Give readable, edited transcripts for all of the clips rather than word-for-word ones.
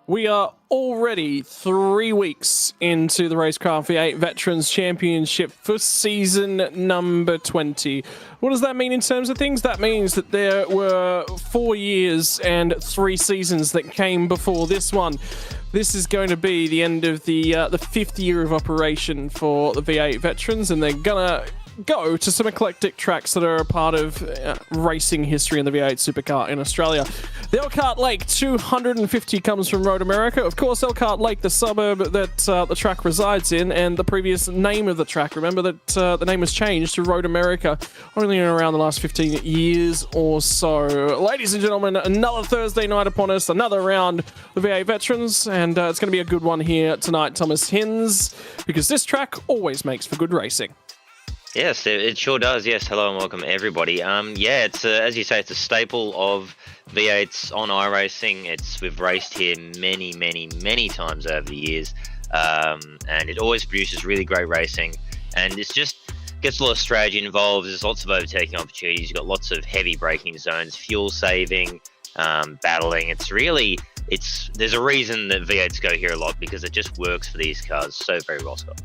We are already 3 weeks into the RaceKraft V8 Veterans Championship for season number 20. What does that mean in terms of things? That means that there were 4 years and 3 seasons that came before this one. This is going to be the end of the 5th year of operation for the V8 Veterans, and they're gonna go to some eclectic tracks that are a part of racing history in the V8 Supercar in Australia. The Elkhart Lake 250 comes from Road America. Of course, Elkhart Lake, the suburb that the track resides in, and the previous name of the track. Remember that the name was changed to Road America only in around the last 15 years or so. Ladies and gentlemen, another Thursday night upon us, another round of the V8 Veterans, and it's going to be a good one here tonight, Thomas Hins, because this track always makes for good racing. Yes, it sure does. Yes, hello and welcome everybody. Yeah, it's as you say, it's a staple of V8s on iRacing. We've raced here many times over the years, and it always produces really great racing. And it's just gets a lot of strategy involved. There's lots of overtaking opportunities. You've got lots of heavy braking zones, fuel saving, battling. There's a reason that V8s go here a lot, because it just works for these cars so very well, Scott.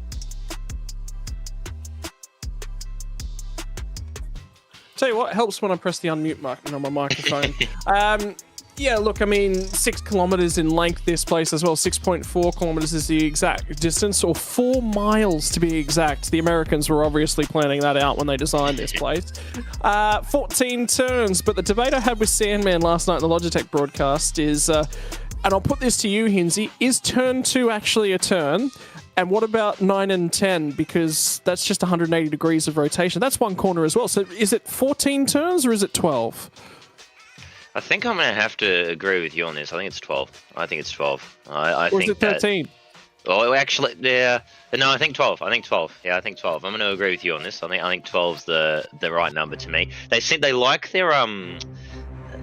Tell you what, it helps when I press the unmute button on my microphone. Yeah, look, I mean, 6 kilometers in length, this place as well. 6.4 kilometers is the exact distance, or 4 miles to be exact. The Americans were obviously planning that out when they designed this place. 14 turns, but the debate I had with Sandman last night in the Logitech broadcast is, and I'll put this to you, Hinsey, is turn 2 actually a turn? And what about 9 and 10? Because that's just 180 degrees of rotation. That's one corner as well. So is it 14 turns or is it 12? I think I'm going to have to agree with you on this. I think it's 12. I think it's 12. Or is it 13? Oh, actually, yeah. No, I think 12. I think 12. Yeah, I think 12. I'm going to agree with you on this. I think 12's the right number to me. They like their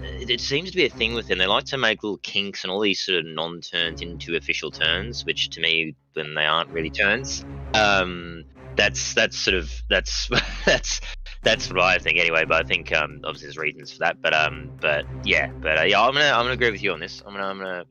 It seems to be a thing with them. They like to make little kinks and all these sort of non-turns into official turns, which to me, when they aren't really turns, that's what I think anyway. But I think obviously there's reasons for that. But I'm gonna agree with you on this. I'm gonna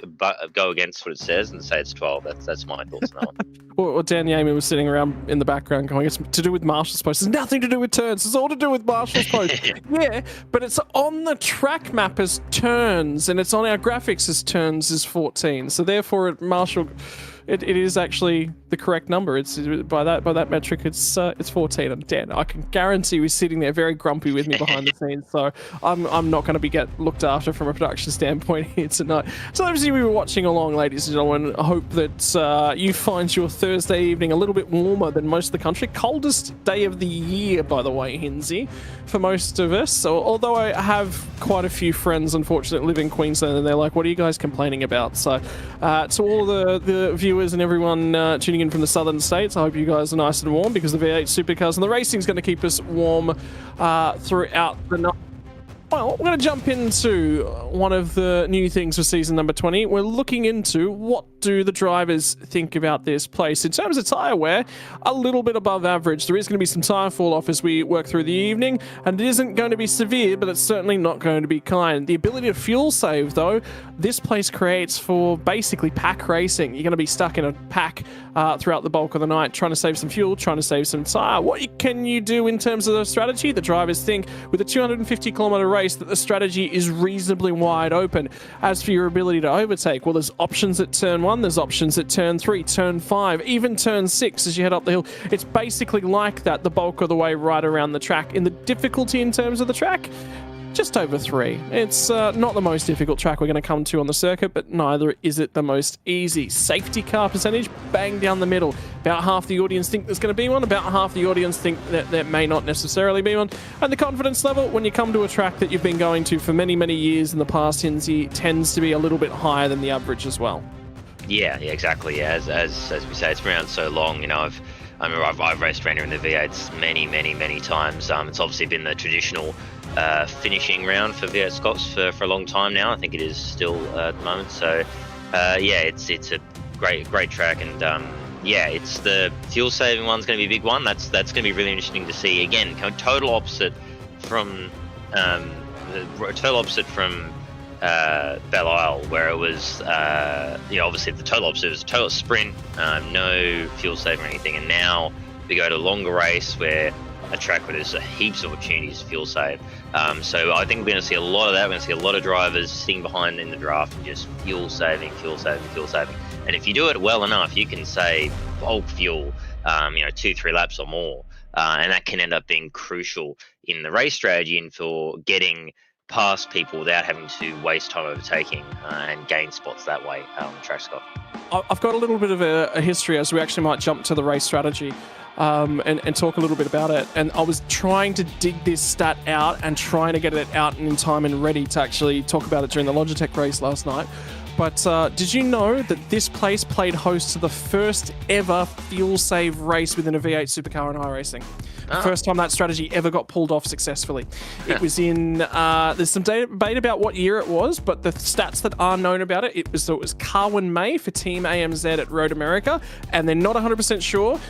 go against what it says and say it's 12. That's my thoughts on that one. Well, Dan Yeaman was sitting around in the background going, it's to do with Marshall's post. It's nothing to do with turns. It's all to do with Marshall's post. Yeah, but it's on the track map as turns, and it's on our graphics as turns as 14. So therefore, Marshall, it is actually the correct number. It's by that metric, it's 14. And Dan, I can guarantee, was sitting there very grumpy with me behind the scenes. So I'm not going to get looked after from a production standpoint here tonight. So obviously we were watching along, ladies and gentlemen. I hope that you find your Thursday evening a little bit warmer than most of the country. Coldest day of the year, by the way, Hinsey, for most of us. So, although I have quite a few friends, unfortunately, live in Queensland, and they're like, what are you guys complaining about? So to all the viewers and everyone tuning in from the southern states, I hope you guys are nice and warm, because the V8 Supercars and the racing is going to keep us warm throughout the night. Well, we're going to jump into one of the new things for season number 20. We're looking into what do the drivers think about this place. In terms of tyre wear, a little bit above average. There is going to be some tyre fall off as we work through the evening, and it isn't going to be severe, but it's certainly not going to be kind. The ability to fuel save, though, this place creates for basically pack racing. You're going to be stuck in a pack throughout the bulk of the night, trying to save some fuel, trying to save some tyre. What can you do in terms of the strategy? The drivers think with a 250-kilometre race that the strategy is reasonably wide open. As for your ability to overtake, well, there's options at turn 1, there's options at turn 3, turn 5, even turn 6 as you head up the hill. It's basically like that the bulk of the way right around the track. In the difficulty in terms of the track, just over 3. It's not the most difficult track we're going to come to on the circuit, but neither is it the most easy. Safety car percentage, bang down the middle. About half the audience think there's going to be one, about half the audience think that there may not necessarily be one. And the confidence level, when you come to a track that you've been going to for many years in the past, Hinsey, tends to be a little bit higher than the average as well. Yeah, exactly. Yeah, as we say, it's been around so long. You know, I've raced around here in the V8s many times. It's obviously been the traditional finishing round for V8 Scots for a long time now. I think it is still at the moment. So yeah, it's a great track, and yeah, it's the fuel saving one's going to be a big one. That's going to be really interesting to see. Again, total opposite from Belle Isle, where it was, obviously the total opposite. It was a total sprint, no fuel saving or anything. And now we go to a longer race where a track where there's heaps of opportunities to fuel save. So I think we're going to see a lot of that. We're going to see a lot of drivers sitting behind in the draft and just fuel saving. And if you do it well enough, you can save bulk fuel, 2-3 laps or more. And that can end up being crucial in the race strategy and for getting past people without having to waste time overtaking and gain spots that way on the track, Scott. I've got a little bit of a history, as we actually might jump to the race strategy and talk a little bit about it. And I was trying to dig this stat out and trying to get it out in time and ready to actually talk about it during the Logitech race last night. But did you know that this place played host to the first ever fuel save race within a V8 supercar in iRacing? First time that strategy ever got pulled off successfully. It was in, there's some debate about what year it was, but the stats that are known about it, it was Carwin May for Team AMZ at Road America, and they're not 100% sure.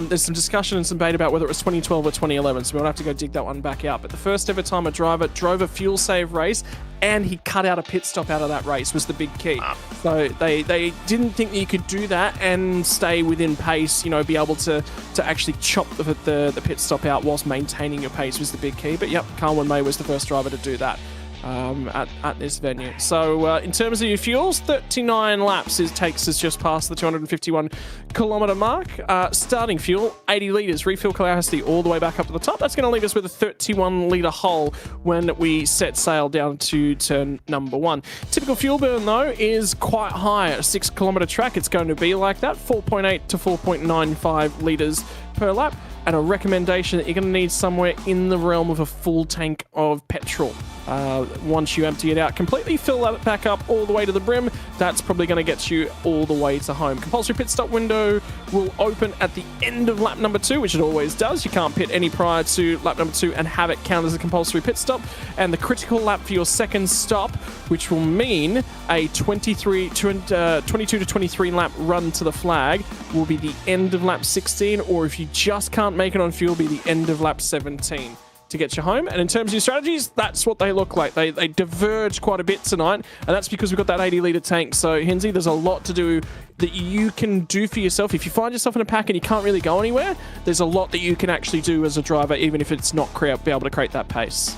There's some discussion and some debate about whether it was 2012 or 2011, so we'll have to go dig that one back out. But the first ever time a driver drove a fuel save race and he cut out a pit stop out of that race was the big key. So they didn't think that you could do that and stay within pace, be able to actually chop the pit stop out whilst maintaining your pace was the big key. But yep, Carwin May was the first driver to do that at this venue. So in terms of your fuels, 39 laps takes us just past the 251 kilometre mark. Starting fuel, 80 litres, refill capacity all the way back up to the top. That's going to leave us with a 31 litre hull when we set sail down to turn number 1. Typical fuel burn though is quite high. At a 6 kilometre track, it's going to be like that, 4.8 to 4.95 litres per lap. And a recommendation that you're going to need somewhere in the realm of a full tank of petrol. Once you empty it out completely, fill that back up all the way to the brim, that's probably going to get you all the way to home. Compulsory pit stop window will open at the end of lap number 2, which it always does. You can't pit any prior to lap number 2 and have it count as a compulsory pit stop. And the critical lap for your second stop, which will mean a 22 to 23 lap run to the flag, will be the end of lap 16, or if you just can't make it on fuel, be the end of lap 17 to get you home. And in terms of your strategies, that's what they look like. They diverge quite a bit tonight, and that's because we've got that 80 litre tank. So Hinsey, there's a lot to do that you can do for yourself. If you find yourself in a pack and you can't really go anywhere, there's a lot that you can actually do as a driver, even if it's not be able to create that pace.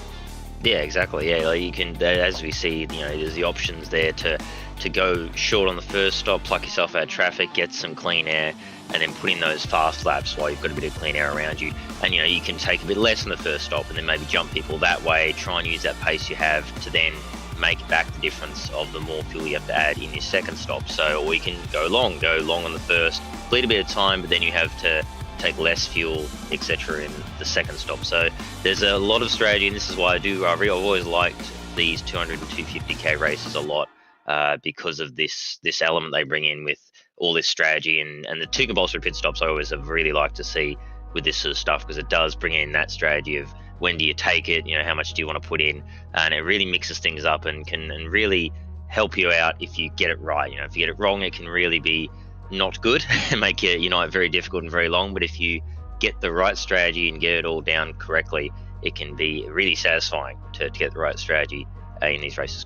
Yeah, exactly. Yeah, like you can, as we see, there's the options there to go short on the first stop, pluck yourself out of traffic, get some clean air, and then put in those fast laps while you've got a bit of clean air around you. And you can take a bit less on the first stop and then maybe jump people that way, try and use that pace you have to then make back the difference of the more fuel you have to add in your second stop. So, or you can go long on the first, bleed a bit of time, but then you have to take less fuel, etc. in the second stop. So there's a lot of strategy, and this is why I've always liked these 200 and 250k races a lot, because of this element they bring in with all this strategy and the 2 compulsory pit stops I always have really liked to see with this sort of stuff, because it does bring in that strategy of when do you take it, how much do you want to put in, and it really mixes things up and can really help you out if you get it right. If you get it wrong, it can really be not good and make your night very difficult and very long. But if you get the right strategy and get it all down correctly, it can be really satisfying to get the right strategy in these races.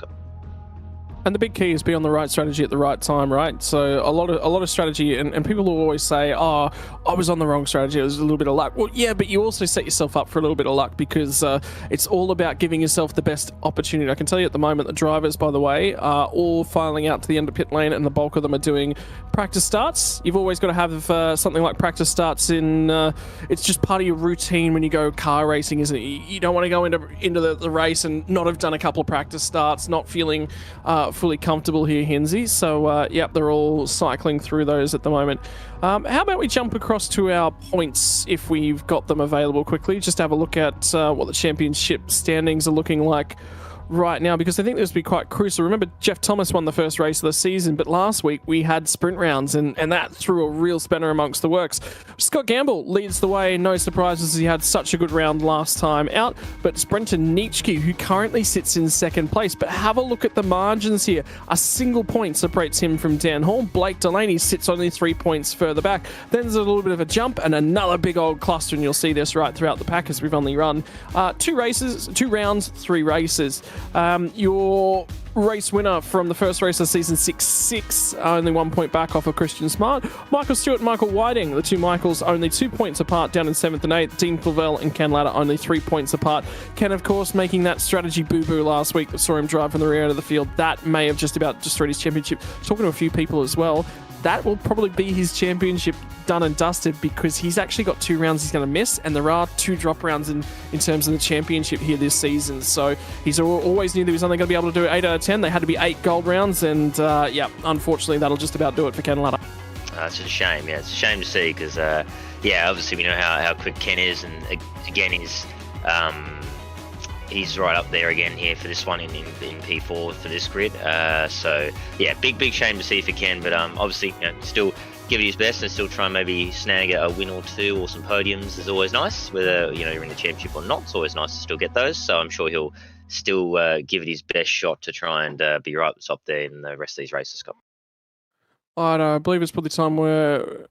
And the big key is be on the right strategy at the right time, right? So a lot of strategy, and people will always say, oh, I was on the wrong strategy, it was a little bit of luck. Well, yeah, but you also set yourself up for a little bit of luck, because it's all about giving yourself the best opportunity. I can tell you at the moment, the drivers, by the way, are all filing out to the end of pit lane, and the bulk of them are doing practice starts. You've always got to have something like practice starts in, it's just part of your routine when you go car racing, isn't it? You don't want to go into the race and not have done a couple of practice starts, not feeling fully comfortable here, Hinsey. So, yep, they're all cycling through those at the moment. How about we jump across to our points if we've got them available quickly? Just have a look at what the championship standings are looking like right now, because I think this would be quite crucial. Remember, Jeff Thomas won the first race of the season, but last week we had sprint rounds, and that threw a real spanner amongst the works. Scott Gamble leads the way, no surprises, he had such a good round last time out, but Sprinter Nitschke, who currently sits in second place, but have a look at the margins here. A single point separates him from Dan Hall. Blake Delaney sits only 3 points further back. Then there's a little bit of a jump and another big old cluster, and you'll see this right throughout the pack as we've only run 2 rounds, 3 races. Your race winner from the first race of season 6-6, only 1 point back off of Christian Smart. Michael Stewart and Michael Whiting, the two Michaels, only 2 points apart down in 7th and 8th. Dean Fulvell and Ken Latta only 3 points apart. Ken, of course, making that strategy boo-boo last week that saw him drive from the rear end of the field. That may have just about destroyed his championship. Talking to a few people as well, that will probably be his championship done and dusted, because he's actually got 2 rounds he's going to miss, and there are 2 drop rounds in terms of the championship here this season. So he's always knew that he was only going to be able to do 8 out of 10. They had to be 8 gold rounds, and yeah, unfortunately, that'll just about do it for Ken Latta. It's a shame. Yeah, it's a shame to see, because yeah, obviously we know how quick Ken is, and again, he's right up there again here for this one in P4 for this grid. So yeah, big shame to see for Ken, but obviously, you know, still give it his best and still try and maybe snag a win or 2 or some podiums is always nice. Whether, you know, you're in the championship or not, it's always nice to still get those. So I'm sure he'll still give it his best shot to try and be right at the top there in the rest of these races, Scott. I believe it's probably time we're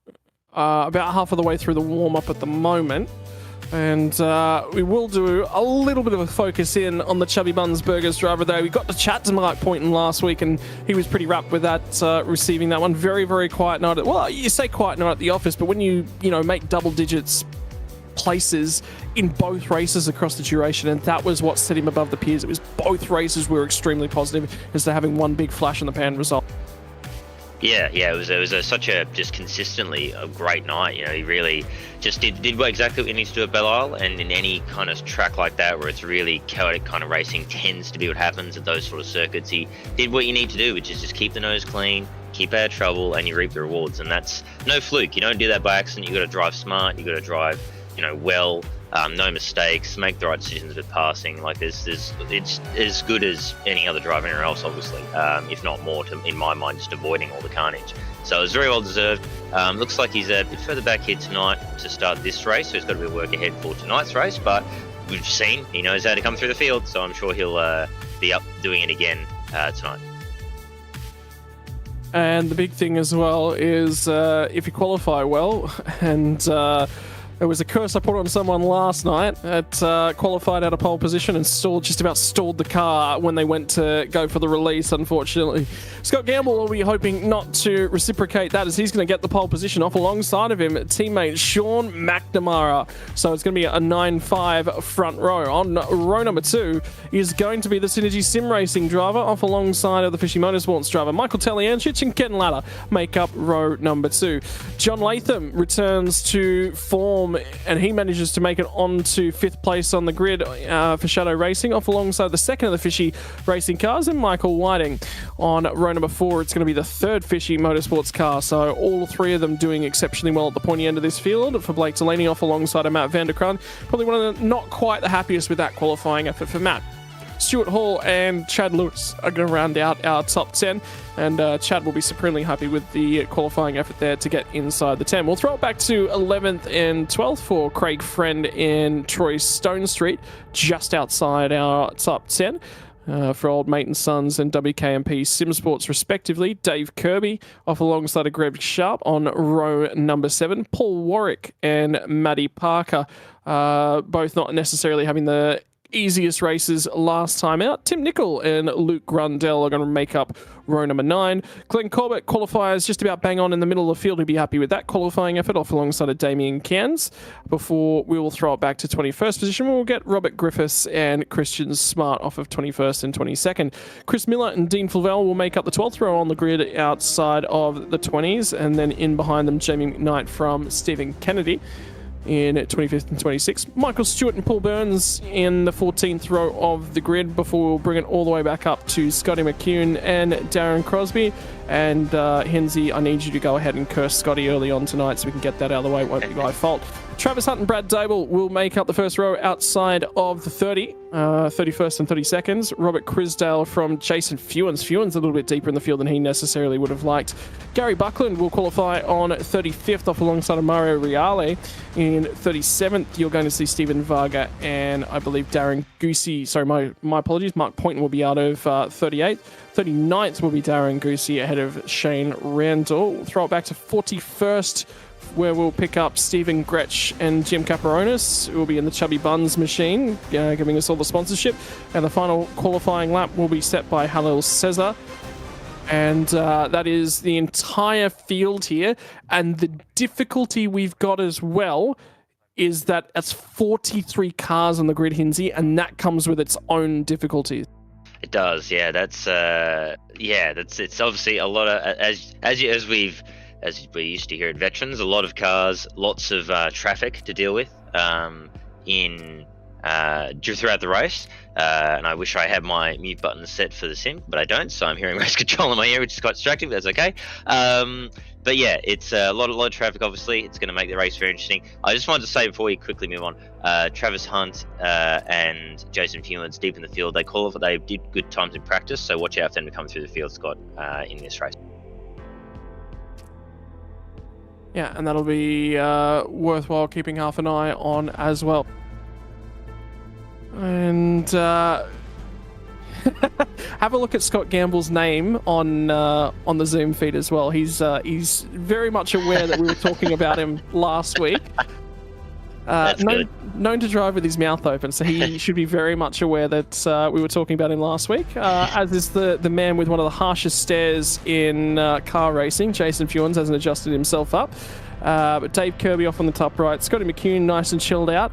about half of the way through the warm-up at the moment. And we will do a little bit of a focus in on the Chubby Buns Burgers driver there. We got to chat to Mike Poynton last week, and he was pretty rapt with that, receiving that one. Very, very quiet night. Well, you say quiet night at the office, but when you make double digits places in both races across the duration, and that was what set him above the peers. It was both races were extremely positive as to having one big flash in the pan result. Yeah, it was such a just consistently a great night. You know, he really just did exactly what he needs to do at Belle Isle, and in any kind of track like that where it's really chaotic kind of racing tends to be what happens at those sort of circuits. He did what you need to do, which is just keep the nose clean, keep out of trouble, and you reap the rewards. And that's no fluke. You don't do that by accident. You got to drive smart. You got to drive, well. No mistakes, make the right decisions with passing. Like it's as good as any other driver anywhere else, obviously, if not more, in my mind, just avoiding all the carnage. So it was very well deserved. Looks like he's a bit further back here tonight to start this race, so he's got a bit of work ahead for tonight's race, but we've seen he knows how to come through the field, so I'm sure he'll be up doing it again tonight. And the big thing as well is if you qualify well, and it was a curse I put on someone last night that qualified out of pole position and just about stalled the car when they went to go for the release, unfortunately. Scott Gamble will be hoping not to reciprocate that, as he's going to get the pole position off alongside of him, teammate Sean McNamara. So it's going to be a 9-5 front row. On row number 2 is going to be the Synergy Sim Racing driver off alongside of the Fishy Motorsports driver. Michael Taliancic and Ken Latta make up row number 2. John Latham returns to form, and he manages to make it on to 5th place on the grid for Shadow Racing, off alongside the second of the Fishy Racing cars, and Michael Whiting. On row number 4, it's going to be the 3rd Fishy Motorsports car, so all 3 of them doing exceptionally well at the pointy end of this field. For Blake Delaney, off alongside of Matt Vanderkraan, probably one of the not quite the happiest with that qualifying effort for Matt. Stuart Hall and Chad Lewis are going to round out our top 10, and Chad will be supremely happy with the qualifying effort there to get inside the 10. We'll throw it back to 11th and 12th for Craig Friend in Troy Stone Street, just outside our top 10. For Old Mate and Sons and WKMP SimSports respectively. Dave Kirby off alongside of Greg Sharp on row number 7. Paul Warwick and Maddie Parker, both not necessarily having the easiest races last time out. Tim Nicol and Luke Grundell are going to make up row number 9. Glenn Corbett qualifies just about bang on in the middle of the field. He'll be happy with that qualifying effort, off alongside of Damien Cairns. Before we will throw it back to 21st position, we'll get Robert Griffiths and Christian Smart off of 21st and 22nd. Chris Miller and Dean Fulvell will make up the 12th row on the grid outside of the 20s, and then in behind them, Jamie McKnight from Stephen Kennedy in 25th and 26th. Michael Stewart and Paul Burns in the 14th row of the grid, before we'll bring it all the way back up to Scotty McCune and Darren Crosby. And Henzy, I need you to go ahead and curse Scotty early on tonight so we can get that out of the way. It won't be my fault. Travis Hunt and Brad Dable will make up the first row outside of the 31st and 32nd. Robert Crisdale from Jason Fewens. Fewens a little bit deeper in the field than he necessarily would have liked. Gary Buckland will qualify on 35th, off alongside of Mario Reale. In 37th, you're going to see Stephen Varga and I believe Darren Goosey. Sorry, my apologies. Mark Poynton will be out of 38th. 39th will be Darren Goosey ahead of Shane Randall. We'll throw it back to 41st where we'll pick up Stephen Gretsch and Jim Caparonis, who will be in the Chubby Buns machine, giving us all the sponsorship. And the final qualifying lap will be set by Halil Cesar. And that is the entire field here. And the difficulty we've got as well is that it's 43 cars on the grid, Hinsey, and that comes with its own difficulties. It does, yeah. That's it's obviously a lot of as we used to hear at Veterans, a lot of cars, lots of traffic to deal with throughout the race. And I wish I had my mute button set for the sim, but I don't, so I'm hearing race control in my ear, which is quite distracting, but that's okay. But yeah, it's a lot of traffic, obviously. It's going to make the race very interesting. I just wanted to say before we quickly move on, Travis Hunt and Jason Fewens deep in the field, they did good times in practice, so watch out for them to come through the field, Scott, in this race. Yeah, and that'll be worthwhile keeping half an eye on as well. And have a look at Scott Gamble's name on the Zoom feed as well. He's very much aware that we were talking about him last week. Known to drive with his mouth open, so he should be very much aware that we were talking about him last week. As is the man with one of the harshest stares in car racing, Jason Fewens, hasn't adjusted himself up. But Dave Kirby off on the top right, Scotty McCune nice and chilled out.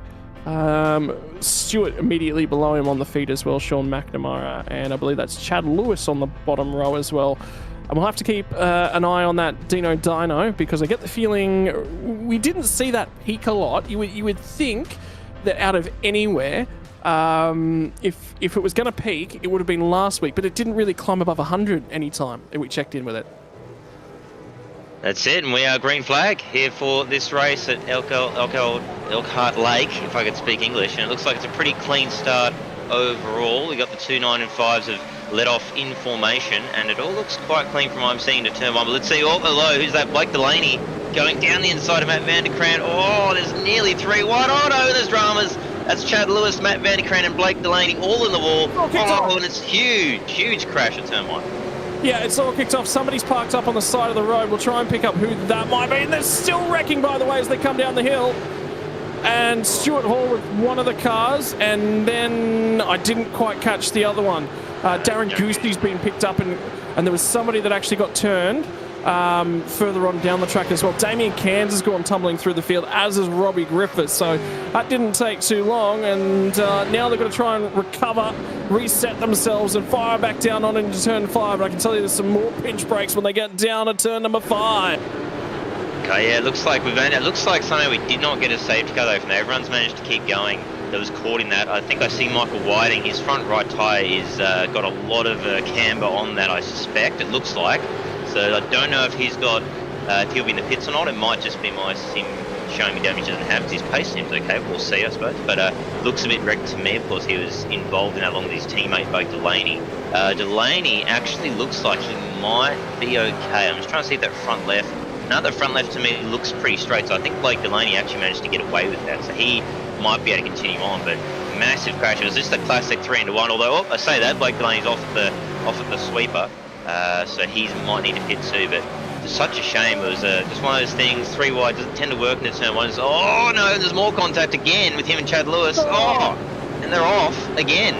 Stewart immediately below him on the feed as well, Sean McNamara, and I believe that's Chad Lewis on the bottom row as well. And we'll have to keep an eye on that Dino Dyno, because I get the feeling we didn't see that peak a lot. You would think that out of anywhere, if it was going to peak, it would have been last week, but it didn't really climb above 100 any time that we checked in with it. That's it, and we are green flag here for this race at Elkhart Lake, if I could speak English, and it looks like it's a pretty clean start overall. We got the 2 9 and 5s have let off in formation, and it all looks quite clean from what I'm seeing to turn one. But let's see, hello, who's that? Blake Delaney going down the inside of Matt Vanderkrant. Oh, there's nearly 3 wide. Oh no, there's dramas. That's Chad Lewis, Matt Vanderkrant, and Blake Delaney all in the wall. Oh, and it's huge crash at turn one. Yeah, it's all kicked off. Somebody's parked up on the side of the road. We'll try and pick up who that might be. And they're still wrecking, by the way, as they come down the hill. And Stuart Hall with one of the cars. And then I didn't quite catch the other one. Darren Goosey's been picked up, and there was somebody that actually got turned further on down the track as well. Damien Cairns has gone tumbling through the field, as is Robbie Griffiths. So that didn't take too long, and now they're going to try and recover, reset themselves, and fire back down on into turn 5. But I can tell you there's some more pinch brakes when they get down to turn number 5. Okay, yeah, it looks like somehow we did not get a safety car though from there. Everyone's managed to keep going. That was caught in that. I think I see Michael Whiting. His front right tyre is got a lot of camber on that, I suspect. It looks like. So I don't know if he's got, if he'll be in the pits or not. It might just be my sim showing me damage he doesn't have, because his pace seems okay. We'll see, I suppose. But looks a bit wrecked to me. Of course, he was involved in that along with his teammate, Blake Delaney. Delaney actually looks like he might be okay. I'm just trying to see if that front left. No, the front left to me looks pretty straight. So I think Blake Delaney actually managed to get away with that. So he might be able to continue on, but massive crash. It was just a classic 3-1. Although I say that Blake Delaney's off at the sweeper, so he might need to pit too. But it's such a shame. It was just one of those things. 3 wide doesn't tend to work in turn 1. It's, oh no, there's more contact again with him and Chad Lewis. Oh, and they're off again.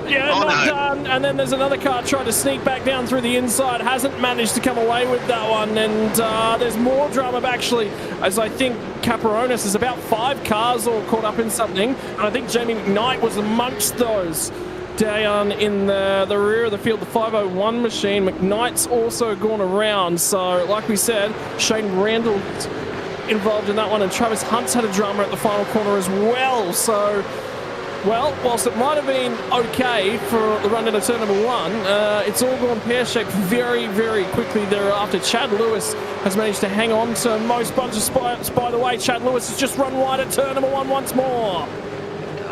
Yeah, not done. And then there's another car trying to sneak back down through the inside. Hasn't managed to come away with that one. And there's more drama, actually, as I think Caparonis is about 5 cars all caught up in something. And I think Jamie McKnight was amongst those down in the rear of the field, the 501 machine. McKnight's also gone around. So, like we said, Shane Randall involved in that one. And Travis Hunt's had a drama at the final corner as well. So, well, whilst it might have been okay for the run into turn number 1, it's all gone pear-shaped very, very quickly thereafter. Chad Lewis has managed to hang on to most bunches. By the way, Chad Lewis has just run wide at turn number 1 once more.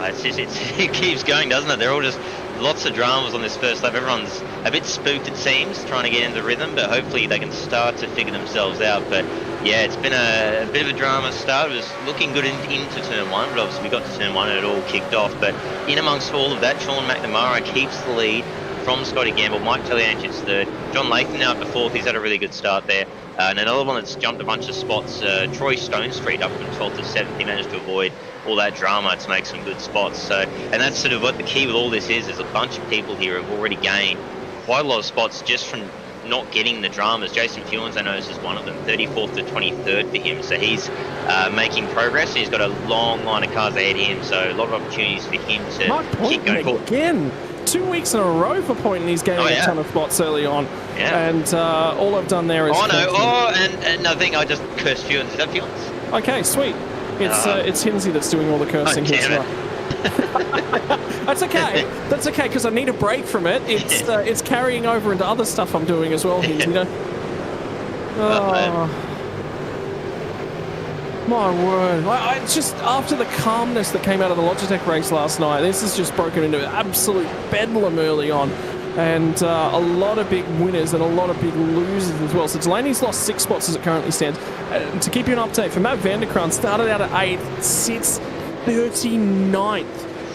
It keeps going, doesn't it? They're all just lots of dramas on this first lap. Everyone's a bit spooked, it seems, trying to get into rhythm, but hopefully they can start to figure themselves out. But yeah, it's been a bit of a drama start. It was looking good into turn 1, but obviously we got to turn 1 and it all kicked off. But in amongst all of that, Sean McNamara keeps the lead from Scotty Gamble. Mike Talianchit's third. John Latham now at the 4th. He's had a really good start there. And another one that's jumped a bunch of spots, Troy Stone Street, up from 12th to 7th. He managed to avoid all that drama to make some good spots. So, and that's sort of what the key with all this is a bunch of people here have already gained quite a lot of spots just from not getting the dramas. Jason Fewens, I noticed, is one of them, 34th to 23rd for him. So he's making progress. He's got a long line of cars ahead of him, so a lot of opportunities for him to keep going forward. Again, 2 weeks in a row for Point, and he's gaining a ton of spots early on. Yeah. And all I've done there is... Oh, no. Oh, and I think I just cursed Fewens. Is that Fewens? Okay, sweet. It's Hinsey that's doing all the cursing here tonight. That's okay. That's okay, because I need a break from it. It's carrying over into other stuff I'm doing as well, Hinsey. You know? Oh, my word. It's just after the calmness that came out of the Logitech race last night, this has just broken into absolute bedlam early on. And a lot of big winners and a lot of big losers as well. So Delaney's lost 6 spots as it currently stands. To keep you an update, for Matt Vanderkraan, started out at 8th, sits 39th.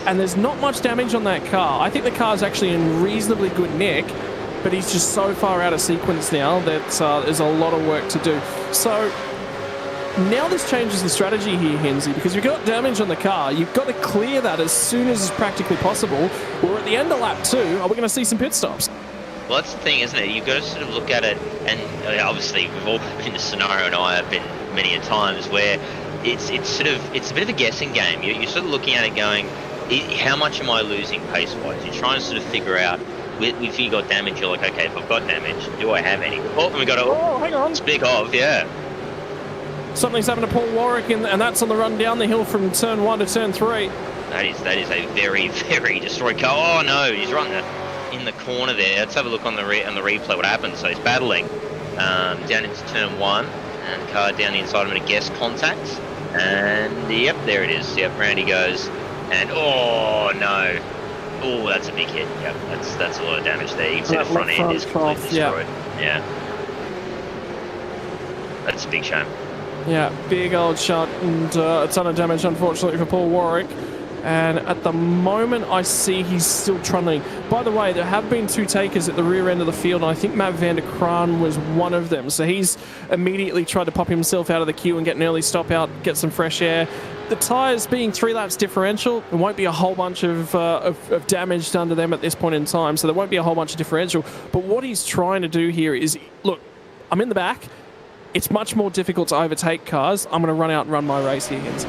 And there's not much damage on that car. I think the car's actually in reasonably good nick, but he's just so far out of sequence now that there's a lot of work to do. So now this changes the strategy here, Hinsey, because you've got damage on the car. You've got to clear that as soon as is practically possible. We're at the end of lap 2. Are we going to see some pit stops? Well, that's the thing, isn't it? You've got to sort of look at it, and obviously we've all been in the scenario, and I have been many a times, where it's a bit of a guessing game. You're sort of looking at it going, how much am I losing pace-wise? You're trying to sort of figure out, if you got damage, you're like, okay, if I've got damage, do I have any? Oh, and we got to hang on. Speak of, yeah. Something's happened to Paul Warwick, and that's on the run down the hill from turn 1 to turn 3. That is a very, very destroyed car. Oh no, he's right in the corner there. Let's have a look on the replay what happened. So he's battling down into turn 1, and the car down the inside of him to guess contacts. And yep, there it is. Yep, round he goes. And oh no. Oh, that's a big hit. Yep, that's a lot of damage there. You can see the front end is completely destroyed. Yeah. That's a big shame. Yeah, big old shot and a ton of damage, unfortunately, for Paul Warwick. And at the moment, I see he's still trundling. By the way, there have been 2 takers at the rear end of the field, and I think Matt Vanderkraan was one of them. So he's immediately tried to pop himself out of the queue and get an early stop out, get some fresh air. The tyres being 3 laps differential, there won't be a whole bunch of damage done to them at this point in time, so there won't be a whole bunch of differential. But what he's trying to do here is, look, I'm in the back. It's much more difficult to overtake cars. I'm going to run out and run my race here, Hinsey.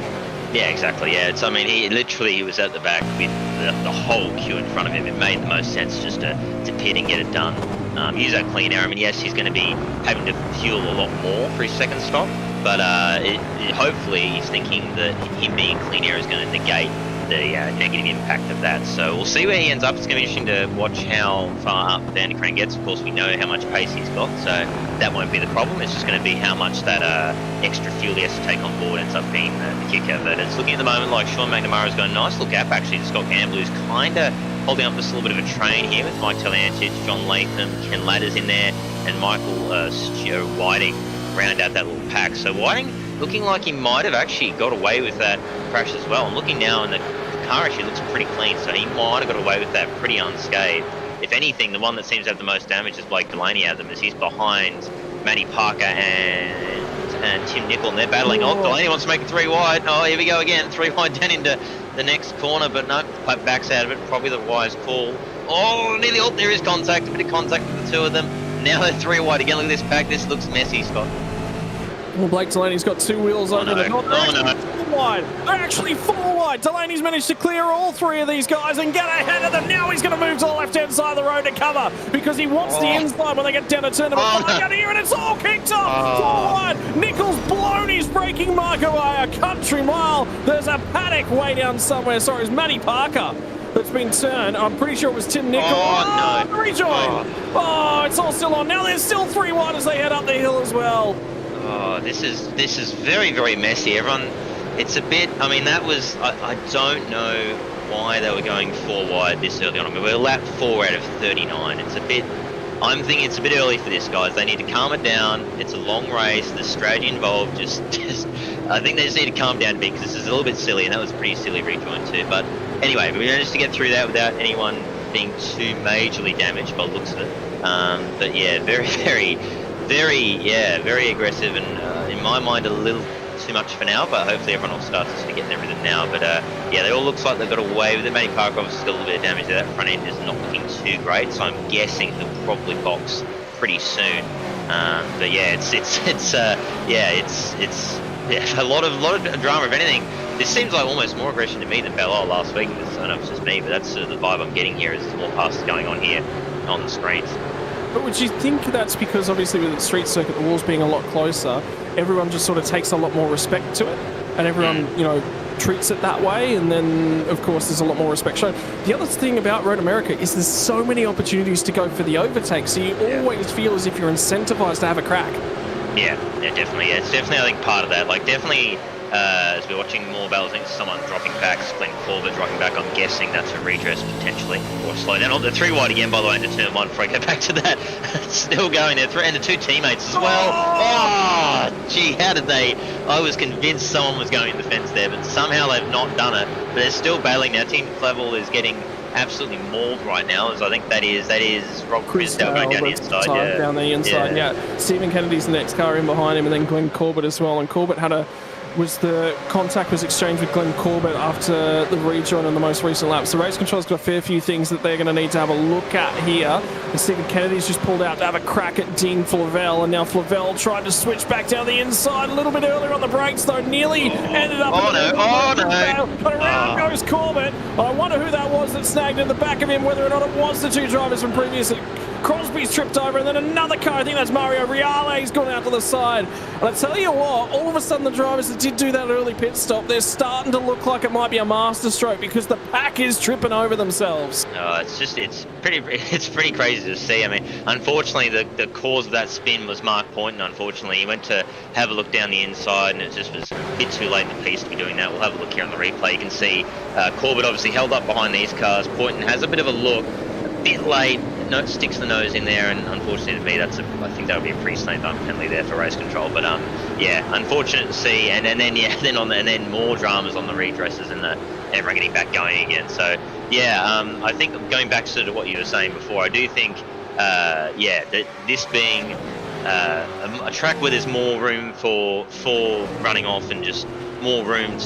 Yeah, exactly. Yeah, I mean, he was at the back with the whole queue in front of him. It made the most sense just to pit and get it done. Use that clean air. I mean, yes, he's going to be having to fuel a lot more for his second stop, but hopefully he's thinking that him being clean air is going to negate the negative impact of that. So we'll see where he ends up. It's going to be interesting to watch how far up Vanderkraan gets. Of course, we know how much pace he's got, so that won't be the problem. It's just going to be how much that extra fuel he has to take on board ends up being the kicker. But it's looking at the moment like Sean McNamara's got a nice little gap actually to Scott Campbell, who's kind of holding up just a little bit of a train here with Mike Teleantich, John Latham, Ken Ladders in there, and Michael Whiting round out that little pack. So Whiting looking like he might have actually got away with that crash as well. I'm looking now, and the car actually looks pretty clean, so he might have got away with that pretty unscathed. If anything, the one that seems to have the most damage is Blake Delaney out of them, as he's behind Matty Parker and Tim Nicol, and they're battling. Oh, Delaney wants to make it 3 wide. Oh, here we go again, 3 wide down into the next corner, but no, backs out of it. Probably the wise call. Oh, nearly. Oh, there is contact. A bit of contact with the 2 of them. Now they're 3 wide again. Look at this pack. This looks messy, Scott. Well, Blake Delaney's got 2 wheels over the top. They're wide. They're actually 4 wide. Delaney's managed to clear all 3 of these guys and get ahead of them. Now he's going to move to the left-hand side of the road to cover because he wants the inside when they get down to turn number 5 out here, and it's all kicked off. 4 wide. Nichols blown his braking mark away a country mile. There's a paddock way down somewhere. Sorry, it's Matty Parker that's been turned. I'm pretty sure it was Tim Nicol. Oh, no. Rejoin. Oh, it's all still on. Now there's still 3 wide as they head up the hill as well. Oh, this is very, very messy. Everyone, it's a bit, I mean, that was, I don't know why they were going 4 wide this early on. I mean, we're lap 4 out of 39. It's a bit, I'm thinking it's a bit early for this, guys. They need to calm it down. It's a long race. The strategy involved just I think they just need to calm down a bit because this is a little bit silly, and that was a pretty silly rejoin too. But anyway, we managed to get through that without anyone being too majorly damaged by the looks of it. But yeah, very, very very aggressive, and in my mind a little too much for now, but hopefully everyone will start to sort of get their rhythm now. But yeah, they all looks like they've got away with it. Matty Parker obviously got a little bit of damage there. That front end is not looking too great, so I'm guessing he'll probably box pretty soon. But yeah, it's a lot of drama. If anything, this seems like almost more aggression to me than Bellal last week. I don't know if it's just me, but that's sort of the vibe I'm getting here. Is there's more passes going on here on the screens. But would you think that's because obviously with the street circuit, the walls being a lot closer, everyone just sort of takes a lot more respect to it, and everyone, you know, treats it that way, and then of course there's a lot more respect shown. The other thing about Road America is there's so many opportunities to go for the overtake, so you always feel as if you're incentivized to have a crack. Yeah, definitely. Yeah, it's definitely, I think, part of that. Like, definitely, as we're watching more battles, I think someone dropping back, Glenn Corbett dropping back, I'm guessing that's a redress potentially, or slow down. Oh, the 3 wide again, by the way, into turn 1 before I go back to that. Still going there, and the 2 teammates as well. Oh, gee, how did they? I was convinced someone was going in the fence there, but somehow they've not done it. But they're still battling now. Team Flavel is getting absolutely mauled right now, as I think that is Rob Crisdale going down the inside. Down the inside, yeah. Stephen Kennedy's the next car in behind him, and then Glenn Corbett as well. And Corbett the contact was exchanged with Glenn Corbett after the rejoin on the most recent laps. The race control's got a fair few things that they're going to need to have a look at here. And Stephen Kennedy's just pulled out to have a crack at Dean Flavel, and now Flavel tried to switch back down the inside a little bit earlier on the brakes, though nearly ended up. But around goes Corbett. I wonder who that was that snagged in the back of him, whether or not it was the 2 drivers from previously. Crosby's tripped over, and then another car, I think that's Mario Reale's gone out to the side. And I tell you what, all of a sudden the drivers that did do that early pit stop, they're starting to look like it might be a masterstroke because the pack is tripping over themselves. It's pretty crazy to see. I mean, unfortunately, the cause of that spin was Mark Poynton. Unfortunately, he went to have a look down the inside, and it just was a bit too late in the piece to be doing that. We'll have a look here on the replay. You can see Corbett obviously held up behind these cars. Poynton has a bit of a look, a bit late. Sticks the nose in there, and unfortunately to me, I think that would be a pretty slam dunk penalty there for race control. But yeah, unfortunate to see, and then more dramas on the redresses and everyone getting back going again. So yeah, I think going back to what you were saying before, I do think that this being a track where there's more room for running off and just more room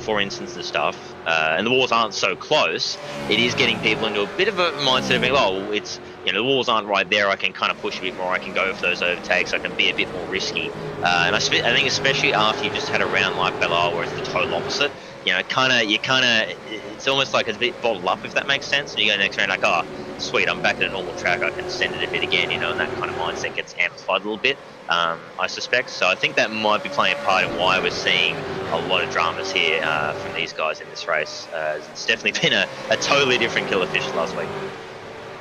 for instance and stuff, and the walls aren't so close, it is getting people into a bit of a mindset of being, oh, it's, the walls aren't right there, I can kind of push a bit more, I can go for those overtakes, I can be a bit more risky. And I think especially after you've just had a round like Bellal where it's the total opposite, it's almost like it's a bit bottled up, if that makes sense. And you go next round like, oh, sweet, I'm back at a normal track, I can send it a bit again, and that kind of mindset gets amplified a little bit, I suspect. So I think that might be playing a part in why we're seeing a lot of dramas here from these guys in this race. It's definitely been a totally different killer fish last week.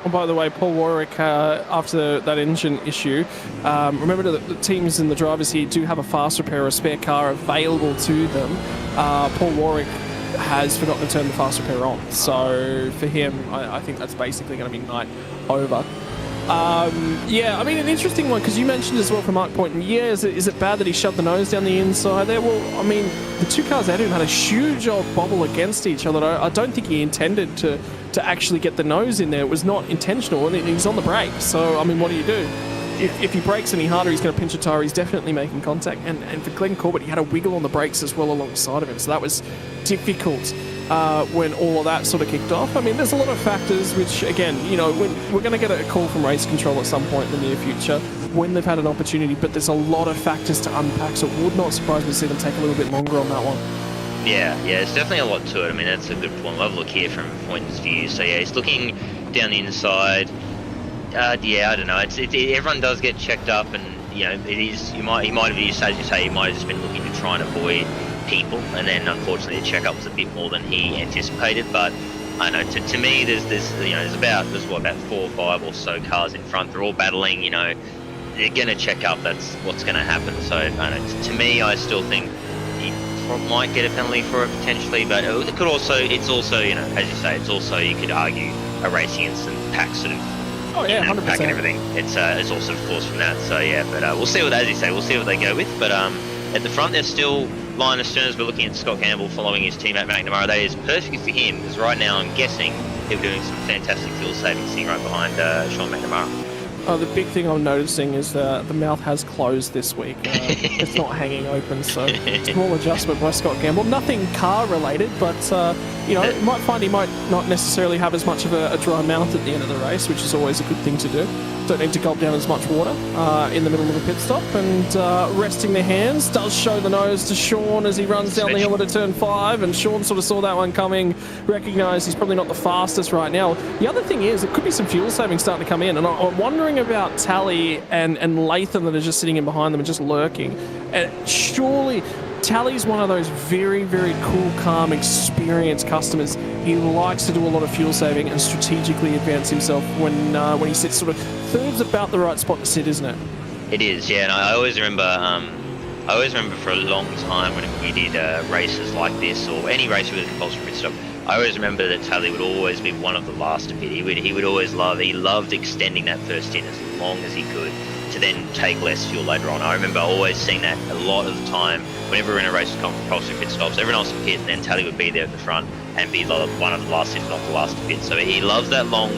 Oh, by the way, Paul Warwick, after that engine issue, remember that the teams and the drivers here do have a fast repair or a spare car available to them. Paul Warwick has forgotten to turn the fast repair on. So for him, I think that's basically going to be night over. Yeah, I mean, an interesting one, because you mentioned as well for Mark Poynton, is it bad that he shoved the nose down the inside there? Well, I mean, the 2 cars ahead of him had a huge old bobble against each other. I don't think he intended to actually get the nose in there. It was not intentional, and he's on the brake. So, I mean, what do you do? If he brakes any harder, he's going to pinch a tyre. He's definitely making contact. And for Glenn Corbett, he had a wiggle on the brakes as well alongside of him. So that was difficult when all of that sort of kicked off. I mean, there's a lot of factors which, again, we're going to get a call from race control at some point in the near future when they've had an opportunity. But there's a lot of factors to unpack. So it would not surprise me to see them take a little bit longer on that one. Yeah, there's definitely a lot to it. I mean, that's a good point. We'll have a look here from Poynton's view. So yeah, he's looking down the inside. I don't know. Everyone does get checked up, and it is. He might have used, as you say, he might have just been looking to try and avoid people, and then unfortunately the checkup was a bit more than he anticipated. But I know to me, there's about 4 or 5 or so cars in front. They're all battling. They're gonna check up. That's what's gonna happen. So I know. To me, I still think he might get a penalty for it potentially, but it could also. It's also, as you say, it's also, you could argue, a racing incident, pack sort of. Oh yeah, 100%. Pack and everything. It's also forced from that. So yeah, but we'll see as you say, we'll see what they go with. But at the front, there's still line Stearns. We're looking at Scott Campbell following his teammate McNamara. That is perfect for him, because right now I'm guessing he'll be doing some fantastic fuel savings here right behind Sean McNamara. The big thing I'm noticing is the mouth has closed this week. It's not hanging open, so small adjustment by Scott Gamble. Nothing car related, but you know, you might find he might not necessarily have as much of a dry mouth at the end of the race, which is always a good thing to do. Don't need to gulp down as much water in the middle of a pit stop. And resting their hands does show the nose to Sean as he runs down the hill at a turn 5. And Sean sort of saw that one coming, recognised he's probably not the fastest right now. The other thing is, it could be some fuel saving starting to come in. And I'm wondering about Tally and Latham that are just sitting in behind them and just lurking. And surely Tally's one of those very, very cool, calm, experienced customers. He likes to do a lot of fuel saving and strategically advance himself when he sits sort of third's about the right spot to sit, isn't it? It is, yeah. And I always remember for a long time when we did races like this, or any race with a compulsory pit stop, I always remember that Tally would always be one of the last to pit. He would always he loved extending that first stint as long as he could, to then take less fuel later on. I remember always seeing that a lot of the time whenever we're in a race with compulsory pit stops. Everyone else would pit, and then Tally would be there at the front and be one of the last, if not the last to pit. So he loves that long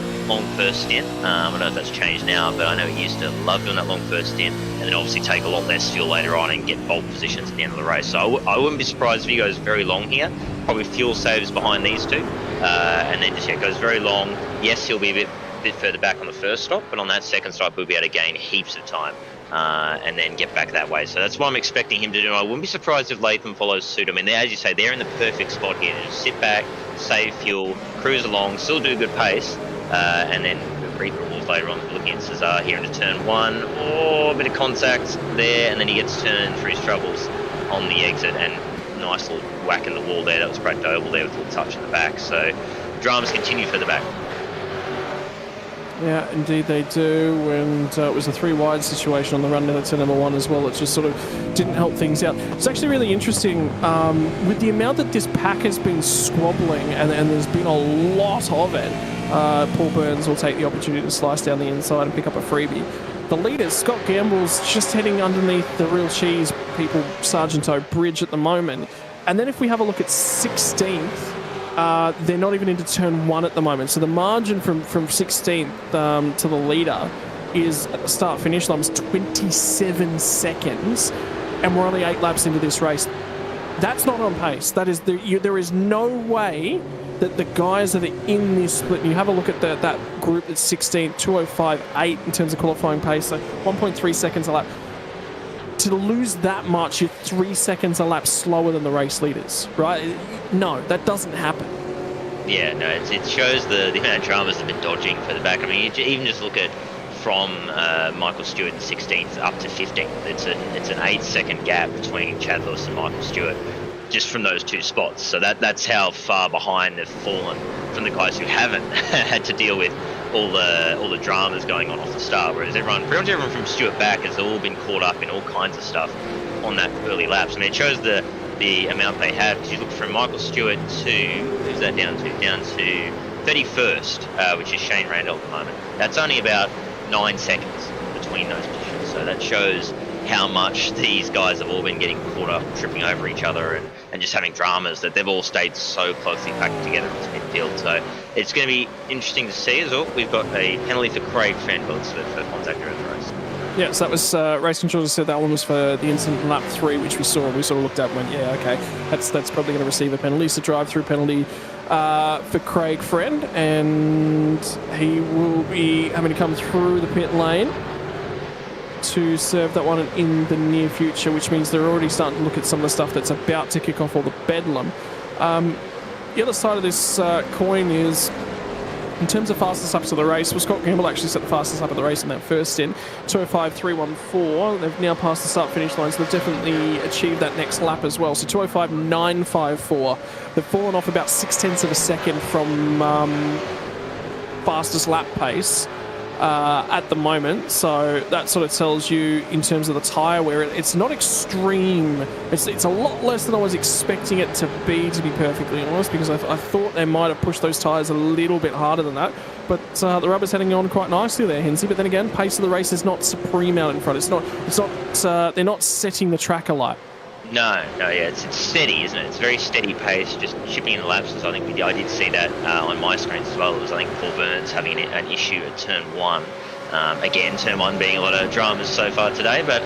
first stint. I don't know if that's changed now, but I know he used to love doing that long first stint, and then obviously take a lot less fuel later on and get bolt positions at the end of the race. So I wouldn't be surprised if he goes very long here. Probably fuel saves behind these two, and then just goes very long. Yes, he'll be a bit further back on the first stop, but on that second stop we'll be able to gain heaps of time and then get back that way. So that's what I'm expecting him to do. I wouldn't be surprised if Latham follows suit. I mean, as you say, they're in the perfect spot here. Just sit back, save fuel, cruise along, still do a good pace, and then reap rewards later on. Looking at Cesar here into turn 1. Oh, a bit of contact there, and then he gets turned through his troubles on the exit, and nice little whack in the wall there. That was Brad Doble there with a little touch in the back. So dramas continue further back. Yeah, indeed they do, and it was a 3 wide situation on the run down to number 1 as well. It just sort of didn't help things out. It's actually really interesting with the amount that this pack has been squabbling, and there's been a lot of it. Paul Burns will take the opportunity to slice down the inside and pick up a freebie. The leaders, Scott Gamble's just heading underneath the real cheese people Sargento Bridge at the moment. And then if we have a look at 16th, they're not even into turn 1 at the moment. So the margin from 16th to the leader is at the start-finish line was 27 seconds, and we're only 8 laps into this race. That's not on pace. That is there is no way that the guys that are in this split, and you have a look at that group that's 16, 2:05.8 in terms of qualifying pace, so 1.3 seconds a lap. To lose that much, you're 3 seconds a lap slower than the race leaders, right? No, that doesn't happen. Yeah, no, it shows the amount of dramas that have been dodging for the back. I mean, you even just look at from Michael Stewart in 16th up to 15th. It's an 8-second gap between Chad Lewis and Michael Stewart, just from those 2 spots. So that's how far behind they've fallen from the guys who haven't had to deal with all the dramas going on off the start. Whereas pretty much everyone from Stewart back has all been caught up in all kinds of stuff on that early laps. I mean, it shows the amount they have. Because you look from Michael Stewart to, who's that down to? Down to 31st, which is Shane Randall at the moment. That's only about 9 seconds between those positions. So that shows how much these guys have all been getting caught up, tripping over each other and just having dramas, that they've all stayed so closely packed together in this midfield. So it's going to be interesting to see as well. We've got a penalty for Craig Fanbelts for contact during the race. Yeah, so that was race control said that one was for the incident in lap 3, which we sort of looked at and went, yeah, okay, that's probably going to receive a penalty. It's a drive-through penalty for Craig Friend, and he will be having to come through the pit lane to serve that one in the near future, which means they're already starting to look at some of the stuff that's about to kick off all the bedlam. The other side of this coin is, in terms of fastest laps of the race, well, Scott Gamble actually set the fastest lap of the race in that first stint, 2:05.314. They've now passed the start-finish line, so they've definitely achieved that next lap as well. So 2:05.954. They've fallen off about 0.6 of a second from fastest lap pace at the moment. So that sort of tells you, in terms of the tyre wear, it's not extreme. It's a lot less than I was expecting it to be perfectly honest, because I thought they might have pushed those tyres a little bit harder than that. But the rubber's heading on quite nicely there, Hinsey. But then again, pace of the race is not supreme out in front. It's not. They're not setting the track alight. No, yeah, it's steady, isn't it? It's very steady pace, just chipping in the laps. I think I did see that on my screens as well. It was, I think, Paul Burns having an issue at turn 1, Again, turn 1 being a lot of dramas so far today, but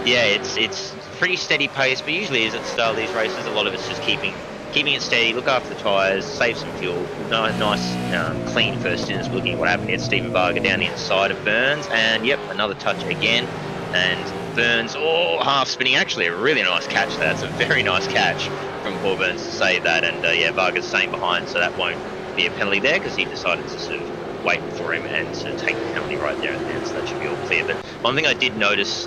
yeah, it's pretty steady pace, but usually is at the start of these races. A lot of it's just keeping it steady, look after the tyres, save some fuel. Nice clean first in. Looking at what happened here. Stephen Varga down the inside of Burns, and yep, another touch again. And Burns, half spinning. Actually, a really nice catch. That's a very nice catch from Paul Burns to save that. And yeah, Varga's staying behind, so that won't be a penalty there because he decided to sort of wait for him and sort of take the penalty right there at the end. So that should be all clear. But one thing I did notice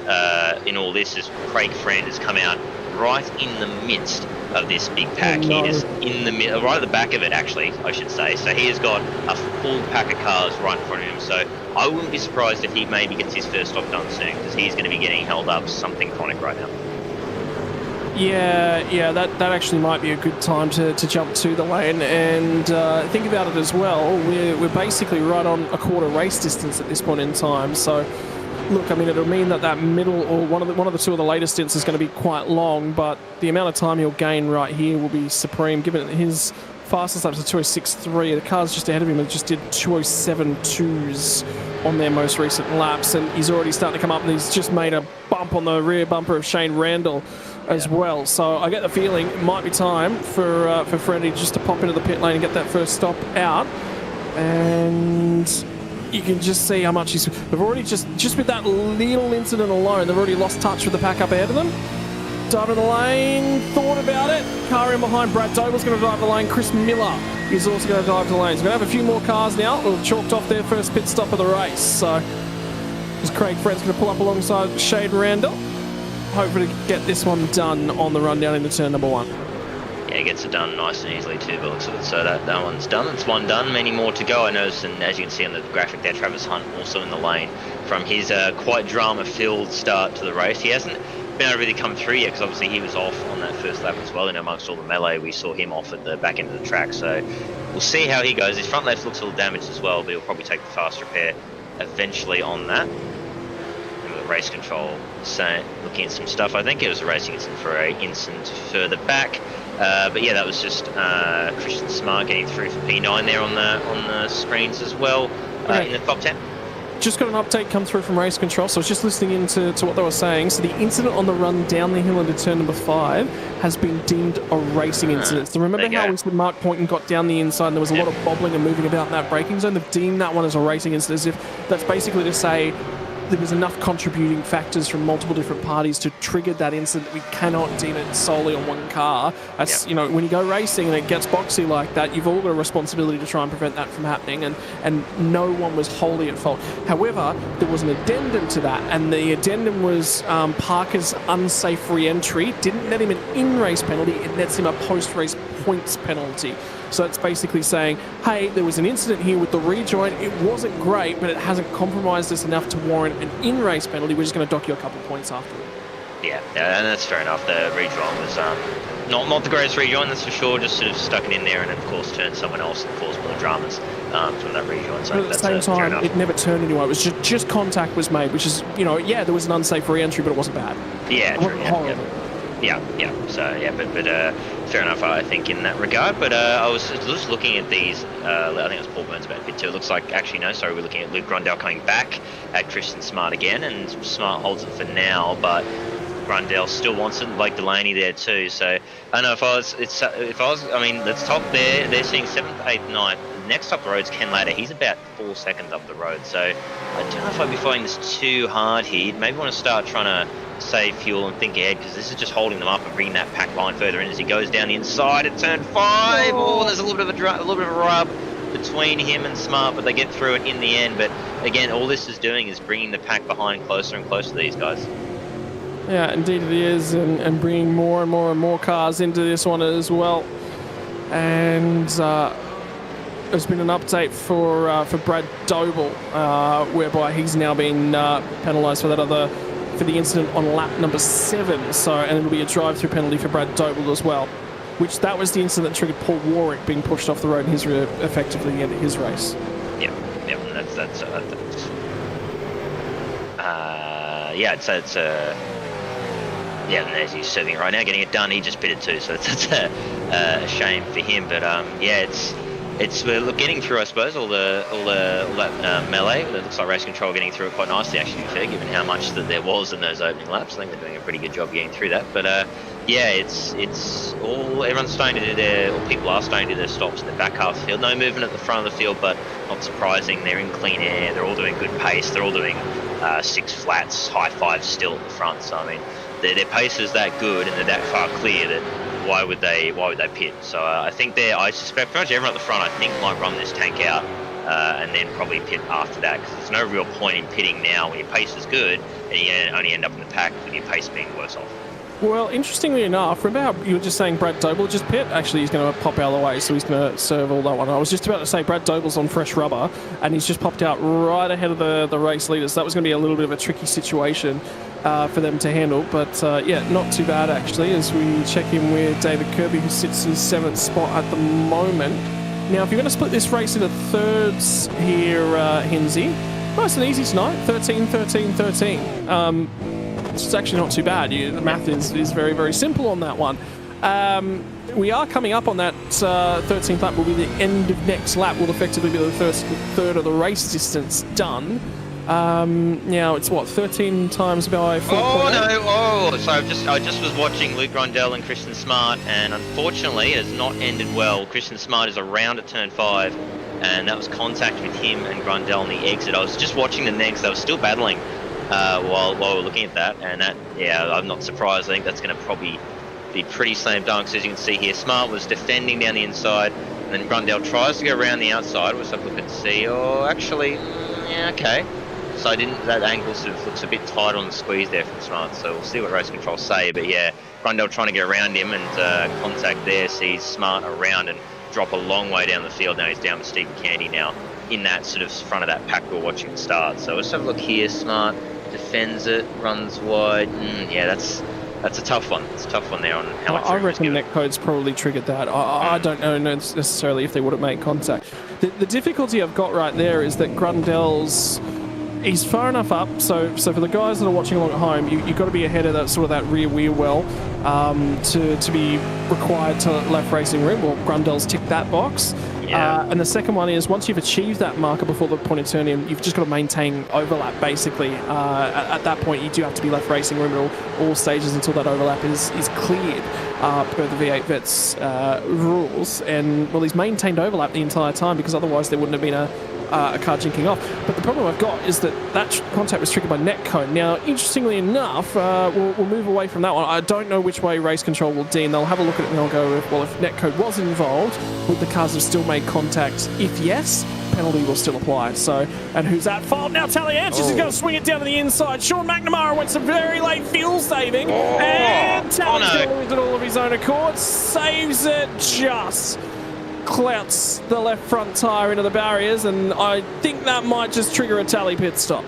in all this is Craig Friend has come out right in the midst of this big pack. He is in the middle, right at the back of it, actually, I should say. So he has got a full pack of cars right in front of him. So I wouldn't be surprised if he maybe gets his first stop done soon, because he's going to be getting held up something chronic right now. Yeah, that actually might be a good time to jump to the lane. And think about it as well. We're basically right on a quarter race distance at this point in time. So look, I mean, it'll mean that middle, or one of the two of the later stints is going to be quite long, but the amount of time he'll gain right here will be supreme, given his fastest up to 206.3. The cars just ahead of him just did 207.2s on their most recent laps, and he's already starting to come up, and he's just made a bump on the rear bumper of Shane Randall as well. So I get the feeling it might be time for Freddie just to pop into the pit lane and get that first stop out. And you can just see how much they've already just with that little incident alone, they've already lost touch with the pack up ahead of them. Dive in the lane, thought about it. Car in behind, Brad Doble's going to dive the lane. Chris Miller is also going to dive the lane. He's going to have a few more cars now. They've chalked off their first pit stop of the race. So as Craig Friend's going to pull up alongside Shade Randall, hopefully to get this one done on the run down into turn number 1. Yeah, he gets it done nice and easily too, but looks like so that one's done. It's one done, many more to go. I noticed, and as you can see on the graphic there, Travis Hunt also in the lane from his quite drama-filled start to the race. He hasn't been able to really come through yet, because obviously he was off on that first lap as well, and amongst all the melee we saw him off at the back end of the track. So we'll see how he goes. His front left looks a little damaged as well, but he'll probably take the fast repair eventually on that. Race control looking at some stuff. I think it was a racing incident for an instant further back, but yeah, that was just Christian Smart getting through for P9 there on the screens as well, in the top 10. Just got an update come through from race control, so I was just listening into what they were saying. So the incident on the run down the hill into turn number 5 has been deemed a racing incident. So remember how we said Mark Poynton got down the inside and there was a lot of bobbling and moving about in that braking zone? They've deemed that one as a racing incident, as if that's basically to say there was enough contributing factors from multiple different parties to trigger that incident. We cannot deem it solely on one car. That's, you know, when you go racing and it gets boxy like that, you've all got a responsibility to try and prevent that from happening, and no one was wholly at fault. However, there was an addendum to that, and the addendum was Parker's unsafe re-entry didn't net him an in-race penalty, it nets him a post-race points penalty. So it's basically saying, hey, there was an incident here with the rejoin. It wasn't great, but it hasn't compromised us enough to warrant an in-race penalty. We're just going to dock you a couple of points afterward. Yeah, and that's fair enough. The rejoin was not the greatest rejoin, that's for sure. Just sort of stuck it in there and, of course, turned someone else and caused more dramas from that rejoin. So but at the same time, it never turned anyone. It was just contact was made, which is, you know, yeah, there was an unsafe re-entry, but it wasn't bad. Yeah, it wasn't horrible. Yeah. So yeah, but fair enough, I think, in that regard. But I was just looking at these. I think it was Paul Burns about a bit too. It looks like we're looking at Luke Grundle coming back at Christian Smart again, and Smart holds it for now, but Grundle still wants it, like Delaney there too. So I don't know I mean, let's top there. They're seeing 7th, 8th, 9th. Next up the road's Ken Lader. He's about 4 seconds up the road. So I don't know if I'd be fighting this too hard here. Maybe want to start trying to save fuel and think ahead, because this is just holding them up and bringing that pack line further in as he goes down the inside at turn 5. Oh, there's a little bit of a rub between him and Smart, but they get through it in the end. But again, all this is doing is bringing the pack behind closer and closer to these guys. Yeah, indeed it is, and bringing more and more cars into this one as well. And there's been an update for Brad Doble, whereby he's now been penalised for the incident on lap number 7. So, and it'll be a drive-through penalty for Brad Doble as well, which that was the incident that triggered Paul Warwick being pushed off the road in his effectively the end of his race. Yeah, that's yeah, and as he's serving right now, getting it done, he just pitted too, so that's a shame for him. But yeah, we're getting through, I suppose, all that melee. It looks like Race Control getting through it quite nicely, actually, to be fair, given how much that there was in those opening laps. I think they're doing a pretty good job getting through that. But yeah, it's all, everyone's starting to do their, or people are starting to do their stops in the back half of the field. No movement at the front of the field, but not surprising. They're in clean air. They're all doing good pace. They're all doing 6 flats, high fives still at the front. So I mean, their pace is that good and they're that far clear that why would they pit? So I think I suspect pretty much everyone at the front, I think, might run this tank out and then probably pit after that, because there's no real point in pitting now when your pace is good and you only end up in the pack with your pace being worse off. Well, interestingly enough, remember how you were just saying Brad Doble just pit? Actually, he's going to pop out of the way, so he's going to serve all that one. I was just about to say Brad Doble's on fresh rubber, and he's just popped out right ahead of the race leaders. That was going to be a little bit of a tricky situation for them to handle, but yeah, not too bad actually, as we check in with David Kirby, who sits in 7th spot at the moment. Now, if you're going to split this race into thirds here, Hinsey, nice and easy tonight, 13, 13, 13. It's actually not too bad. The math is very, very simple on that one. We are coming up on that 13th lap. Will be the end of next lap. Will effectively be the first third of the race distance done. Now it's what, 13 times by 4. Oh no! Oh, so I just was watching Luke Grondell and Christian Smart, and unfortunately, it has not ended well. Christian Smart is around at turn 5, and that was contact with him and Grondell on the exit. I was just watching them then because they were still battling while we were looking at that, and that, yeah, I'm not surprised. I think that's going to probably be pretty slam dunk. So as you can see here, Smart was defending down the inside, and then Grondell tries to go around the outside, which I could see. Oh, actually, yeah, okay. So that angle sort of looks a bit tight on the squeeze there from Smart, so we'll see what Race Control say. But yeah, Grondell trying to get around him, and contact there sees Smart around and drop a long way down the field. Now he's down with Stephen Candy now in that sort of front of that pack we're watching it start. So let's have a look here. Smart defends it, runs wide. Yeah, that's a tough one. It's a tough one there on how much. I reckon netcode's probably triggered that. I don't know necessarily if they would have made contact. The difficulty I've got right there is that Grundell's, he's far enough up, so for the guys that are watching along at home, you've got to be ahead of that sort of that rear wheel well to be required to left racing room. Well, Grundell's ticked that box. Yeah. And the second one is, once you've achieved that marker before the point of turn in, you've just got to maintain overlap, basically. At that point, you do have to be left racing room at all stages until that overlap is cleared per the V8 Vets rules. And, well, he's maintained overlap the entire time, because otherwise there wouldn't have been a car jinking off. But the problem I've got is that contact was triggered by netcode. Now, interestingly enough, we'll move away from that one. I don't know which way Race Control will deem. They'll have a look at it and they'll go, well, if netcode was involved, would the cars have still made contact? If yes, penalty will still apply. So, and who's at fault? Now Tally answers. He's going to swing it down to the inside. Sean McNamara went some very late fuel saving, and Tally's going to lose it all of his own accord. Saves it just. Clouts the left front tyre into the barriers, and I think that might just trigger a Tally pit stop.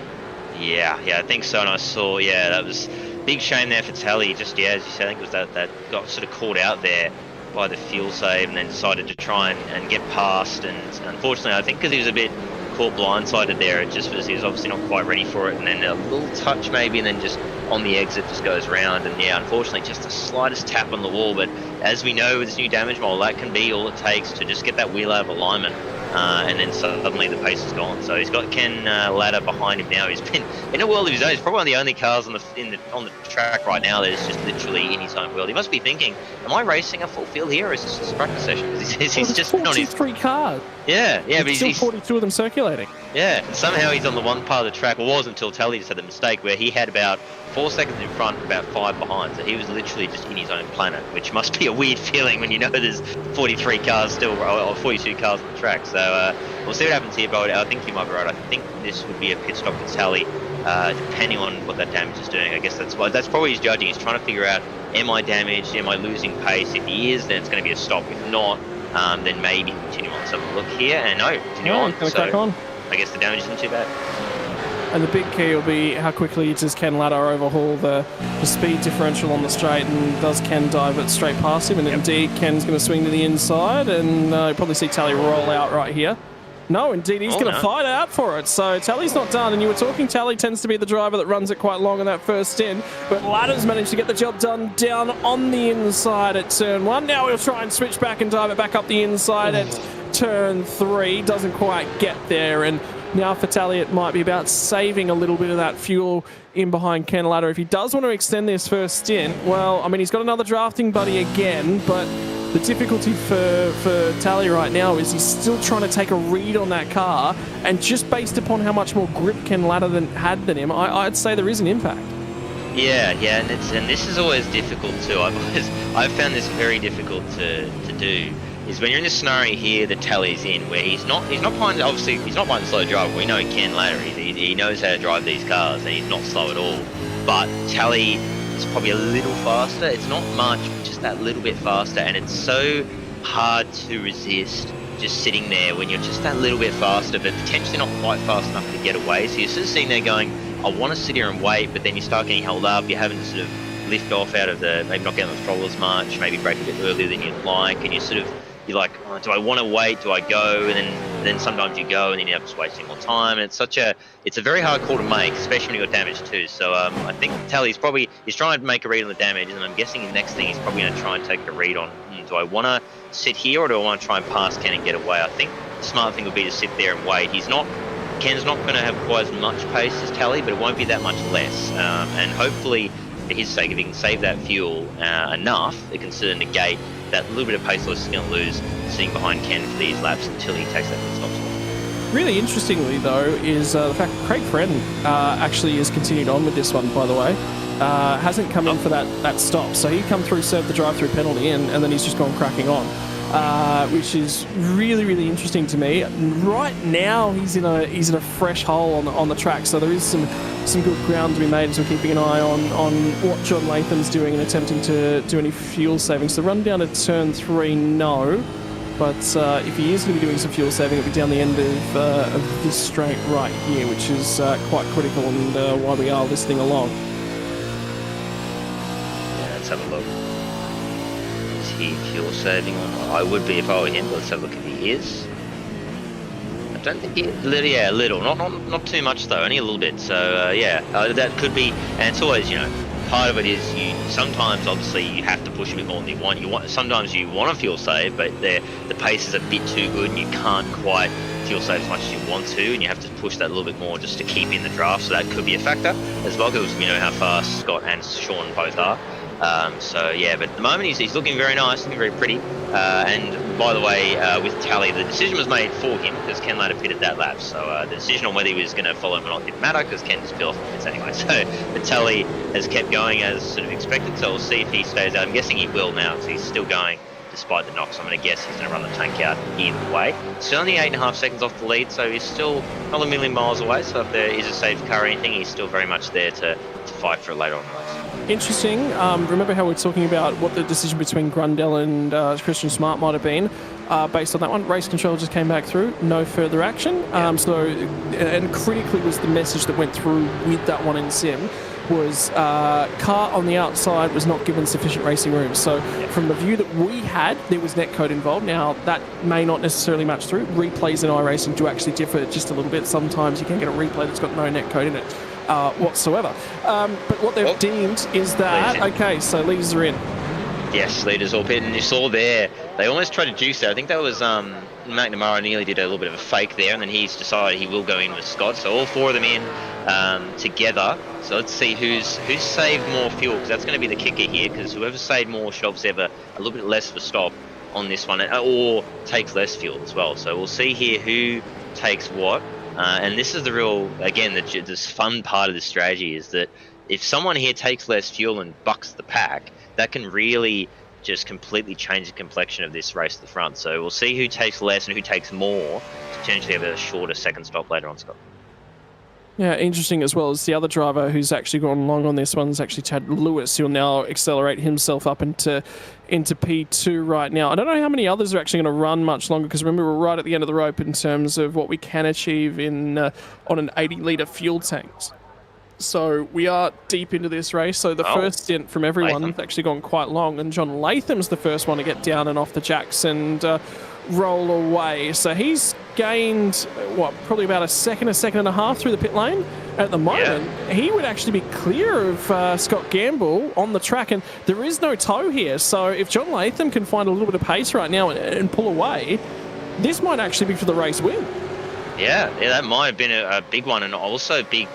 Yeah, I think so. And I saw, that was big shame there for Tally. Just, as you said, I think it was that got sort of caught out there by the fuel save, and then decided to try and get past. And unfortunately, I think because he was a bit caught blindsided there, it just was, he was obviously not quite ready for it, and then a little touch maybe, and then just on the exit just goes round. And unfortunately, just the slightest tap on the wall. But as we know with this new damage model, that can be all it takes to just get that wheel out of alignment, and then suddenly the pace is gone. So he's got Ken Ladder behind him now. He's been in a world of his own. He's probably one of the only cars on the track right now that is just literally in his own world. He must be thinking, am I racing a full field here, or is this just a practice session? He's just 43 cars. Yeah, but he's still 42 of them circulating. Yeah, and somehow he's on the one part of the track, or was until Tally just had the mistake, where he had about 4 seconds in front and about 5 behind. So he was literally just in his own planet, which must be a weird feeling when you know there's 43 cars still, or 42 cars on the track. So we'll see what happens here, but I think you might be right. I think this would be a pit stop for Tally, depending on what that damage is doing. I guess that's probably he's judging. He's trying to figure out, am I damaged? Am I losing pace? If he is, then it's going to be a stop. If not, then maybe continue on. So look here, and no, continue on. So crack on. I guess the damage isn't too bad. And the big key will be how quickly does Ken Ladder overhaul the speed differential on the straight, and does Ken dive it straight past him? And indeed, Ken's going to swing to the inside, and you probably see Tally roll out right here. No, indeed, he's going to fight out for it. So Tally's not done, and you were talking, Tally tends to be the driver that runs it quite long in that first stint, but Ladder's managed to get the job done down on the inside at turn 1. Now he'll try and switch back and dive it back up the inside at turn 3, doesn't quite get there, and now for Tally it might be about saving a little bit of that fuel in behind Ken Latta. If he does want to extend this first stint, well, I mean, he's got another drafting buddy again, but the difficulty for Tally right now is he's still trying to take a read on that car, and just based upon how much more grip Ken Latta had than him, I'd say there is an impact. Yeah, and this is always difficult too. I've found this very difficult to do. Is when you're in this scenario here that Tally's in, where he's not behind, obviously he's not behind the slow driver. We know Ken Latta, he knows how to drive these cars, and he's not slow at all. But Tally is probably a little faster. It's not much, but just that little bit faster, and it's so hard to resist just sitting there when you're just that little bit faster, but potentially not quite fast enough to get away. So you're sort of sitting there going, I want to sit here and wait, but then you start getting held up. You're having to sort of lift off out of maybe not getting on the throttle as much, maybe brake a bit earlier than you'd like, and you're like, oh, do I want to wait? Do I go? And then sometimes you go, and then you end up just wasting more time. And it's a very hard call to make, especially when you got damage too. So I think Tally's he's trying to make a read on the damage, and I'm guessing the next thing he's probably going to try and take a read on, do I want to sit here or do I want to try and pass Ken and get away? I think the smart thing would be to sit there and wait. Ken's not going to have quite as much pace as Tally, but it won't be that much less. And hopefully, for his sake, if he can save that fuel enough, it can sort of negate that little bit of pace loss he's going to lose sitting behind Ken for these laps until he takes that pit stop slot. Really interestingly, though, is the fact that Craig Fredden actually has continued on with this one, by the way. Hasn't come in for that stop. So he come through, served the drive-through penalty in, and then he's just gone cracking on. Which is really, really interesting to me. Right now, he's in a fresh hole on the track, so there is some good ground to be made. So we're keeping an eye on what John Latham's doing and attempting to do any fuel saving. So run down to turn 3, no. But if he is going to be doing some fuel saving, it'll be down the end of this straight right here, which is quite critical and why we are listening along. Yeah, let's have a look. Fuel saving on. I would be if I were him, but let's have a look if he is. I don't think he is. Yeah, a little. Not too much though, only a little bit. So that could be, and it's always, part of it is sometimes obviously you have to push a bit more than you want. Sometimes you want to fuel save, but the pace is a bit too good and you can't quite fuel save as much as you want to, and you have to push that a little bit more just to keep in the draft. So that could be a factor as well, because we know how fast Scott and Sean both are. But at the moment he's looking very nice, looking very pretty. And by the way, with Tally, the decision was made for him because Ken Latta pitted that lap. So the decision on whether he was going to follow him or not didn't matter because Ken just fell off the pits anyway. So but Tally has kept going as sort of expected. So we'll see if he stays out. I'm guessing he will now because he's still going despite the knocks. I'm going to guess he's going to run the tank out either way. Still only 8.5 seconds off the lead, so he's still not a million miles away. So if there is a safe car or anything, he's still very much there to fight for it later on in the race. Interesting. Remember how we're talking about what the decision between Grundle and Christian Smart might have been? Based on that one, race control just came back through. No further action. And critically was the message that went through with that one in Sim was car on the outside was not given sufficient racing room. So from the view that we had, there was netcode involved. Now, that may not necessarily match through. Replays in iRacing do actually differ just a little bit. Sometimes you can get a replay that's got no netcode in it whatsoever. But what they've deemed is that, okay, so leaders are in. Yes, leaders all pit, and you saw there, they almost tried to juice it. I think that was McNamara nearly did a little bit of a fake there, and then he's decided he will go in with Scott. So all four of them in together. So let's see who's saved more fuel, because that's going to be the kicker here, because whoever saved more should obviously have a little bit less of a stop on this one, or takes less fuel as well. So we'll see here who takes what. And this is the real, again, this fun part of the strategy is that if someone here takes less fuel and bucks the pack, that can really just completely change the complexion of this race to the front. So we'll see who takes less and who takes more to potentially have a shorter second stop later on, Scott. Yeah, interesting as well as the other driver who's actually gone long on this one is actually Chad Lewis, who'll now accelerate himself up into P2 right now. I don't know how many others are actually going to run much longer, because remember we're right at the end of the rope in terms of what we can achieve in on an 80-litre fuel tank. So we are deep into this race. So the first stint from everyone has actually gone quite long, and John Latham's the first one to get down and off the jacks and roll away. So he's gained, probably about a second and a half through the pit lane. At the moment, he would actually be clear of Scott Gamble on the track, and there is no tow here. So if John Latham can find a little bit of pace right now and pull away, this might actually be for the race win. Yeah, that might have been a big one, and also big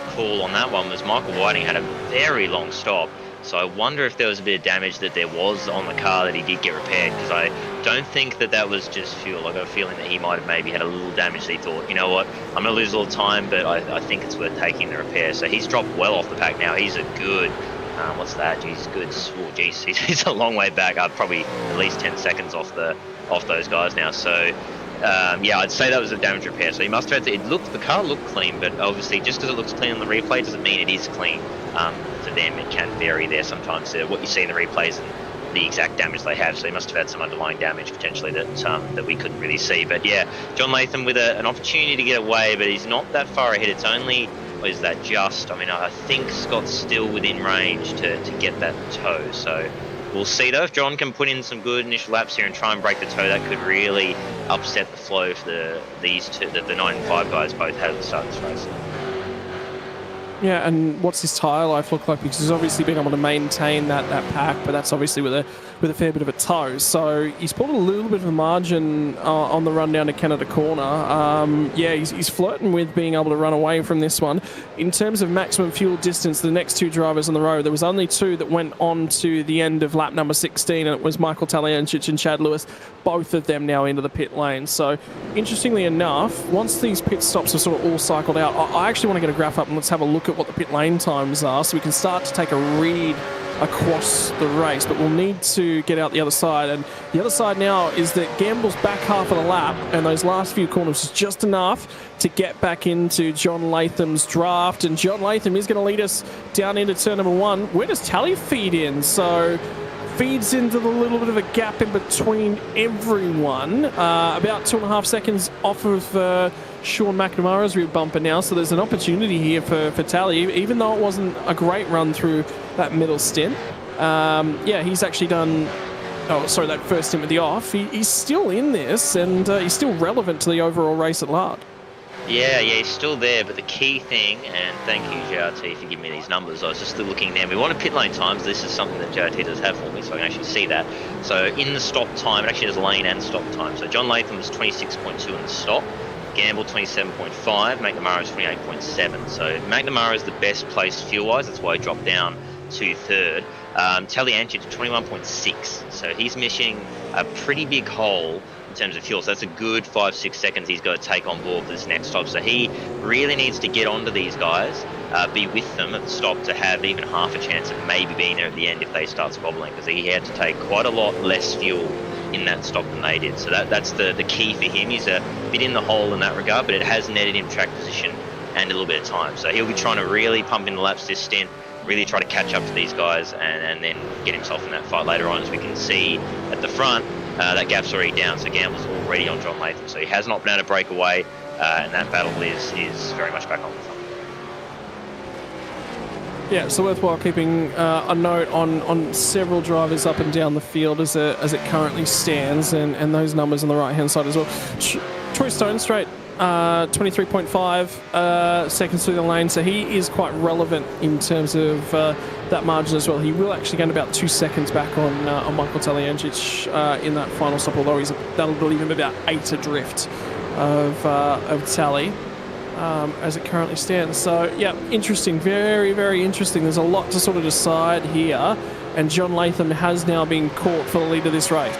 call on that one was Michael Whiting had a very long stop. So I wonder if there was a bit of damage that there was on the car that he did get repaired, because I don't think that was just fuel. I got a feeling that he might have maybe had a little damage that he thought, you know what, I'm going to lose a little time, but I think it's worth taking the repair. So he's dropped well off the pack now. He's a good, what's that? He's good. Oh, geez, he's a long way back. Probably at least 10 seconds off those guys now. So yeah, I'd say that was a damage repair. So he must have had to, the car looked clean, but obviously just because it looks clean on the replay doesn't mean it is clean. For them, it can vary there sometimes. What you see in the replays and the exact damage they have. So he must have had some underlying damage potentially that we couldn't really see. But yeah, John Latham with an opportunity to get away, but he's not that far ahead. It's only, or is that just? I mean, I think Scott's still within range to get that toe. So we'll see though. If John can put in some good initial laps here and try and break the toe, that could really upset the flow for these two, the 9 and 5 guys both had at the start of this race. Yeah, and what's his tyre life look like? Because he's obviously been able to maintain that pack, but that's obviously with a fair bit of a toe. So he's pulled a little bit of a margin on the run down to Canada Corner. Yeah, he's flirting with being able to run away from this one. In terms of maximum fuel distance, the next 2 drivers on the road, there was only 2 that went on to the end of lap number 16, and it was Michael Taliancic and Chad Lewis, both of them now into the pit lane. So interestingly enough, once these pit stops are sort of all cycled out, I actually want to get a graph up and let's have a look at what the pit lane times are so we can start to take a read across the race, but we'll need to get out the other side. And the other side now is that Gamble's back half of the lap, and those last few corners is just enough to get back into John Latham's draft. And John Latham is going to lead us down into turn number 1. Where does Tally feed in? So feeds into the little bit of a gap in between everyone, about 2.5 seconds off of Sean McNamara's rear bumper now, so there's an opportunity here for Tally, even though it wasn't a great run through that middle stint. Yeah, he's actually done, that first stint with the off. He's still in this, and he's still relevant to the overall race at large. Yeah, he's still there, but the key thing, and thank you JRT for giving me these numbers, I was just looking now, we wanted pit lane times. This is something that JRT does have for me, so I can actually see that. So in the stop time, it actually has lane and stop time. So John Latham was 26.2 in the stop, Gamble 27.5, McNamara is 28.7. So McNamara is the best placed fuel-wise, that's why he dropped down to third. Taliancic 21.6, so he's missing a pretty big hole in terms of fuel. So that's a good 5-6 seconds he's got to take on board for this next stop. So he really needs to get onto these guys, be with them at the stop to have even half a chance of maybe being there at the end if they start squabbling, because he had to take quite a lot less fuel in that stop than they did. So that's the key for him. He's a bit in the hole in that regard, but it has netted him track position and a little bit of time. So he'll be trying to really pump in the laps this stint, really try to catch up to these guys and then get himself in that fight later on. As we can see at the front, that gap's already down, so Gamble's already on John Latham. So he has not been able to break away, and that battle is very much back on the front. Yeah, so worthwhile keeping a note on several drivers up and down the field as it currently stands, and those numbers on the right-hand side as well. Troy Stone straight 23.5 seconds through the lane, so he is quite relevant in terms of that margin as well. He will actually gain about 2 seconds back on Michael Taliancic in that final stop, although that'll leave him about 8 adrift of Tally. As it currently stands. So, yeah, interesting. Very, very interesting. There's a lot to sort of decide here, and John Latham has now been caught for the lead of this race.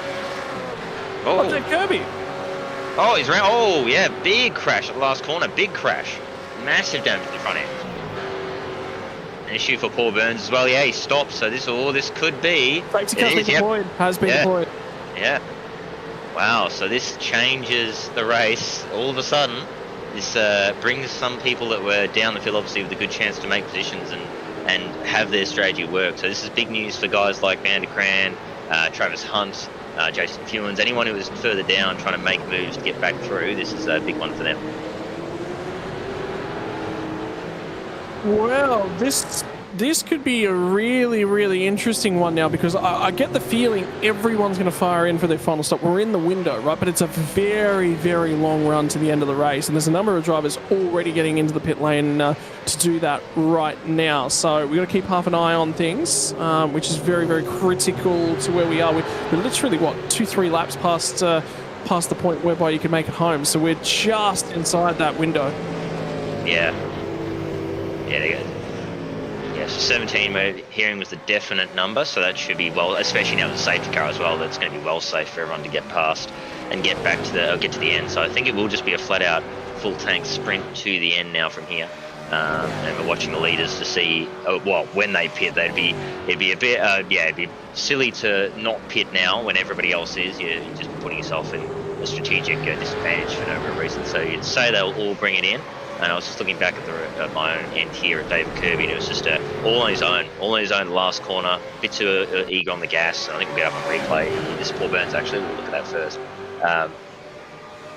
Oh, Jack Kirby. Oh, he's around. Oh, yeah, big crash at the last corner. Big crash. Massive damage to the front end. An issue for Paul Burns as well. Yeah, he stopped, so this could be... Safety car deployed. Has been deployed. Yeah. Wow, so this changes the race all of a sudden. This brings some people that were down the field, obviously, with a good chance to make positions and have their strategy work. So this is big news for guys like Van der Kraan, Travis Hunt, Jason Fewens, anyone who is further down trying to make moves to get back through. This is a big one for them. Well, this could be a really, really interesting one now, because I get the feeling everyone's going to fire in for their final stop. We're in the window, right? But it's a very, very long run to the end of the race, and there's a number of drivers already getting into the pit lane to do that right now. So we've got to keep half an eye on things, which is very, very critical to where we are. We're literally, 2-3 laps past past the point whereby you can make it home. So we're just inside that window. Yeah. Yeah, there you go. Yeah, so 17 we're hearing was the definite number, so that should be well, especially now with the safety car as well, that's going to be well safe for everyone to get past and get back to the, or get to the end. So I think it will just be a flat out full tank sprint to the end now from here. And we're watching the leaders to see, well, when they pit, it'd be a bit, it'd be silly to not pit now when everybody else is. You're just putting yourself in a strategic disadvantage for no real reason. So you'd say they'll all bring it in. And I was just looking back at my own end here at David Kirby, and it was just all on his own, the last corner, a bit too eager on the gas. I think we'll get up on replay. This Paul Burns, actually, we'll look at that first.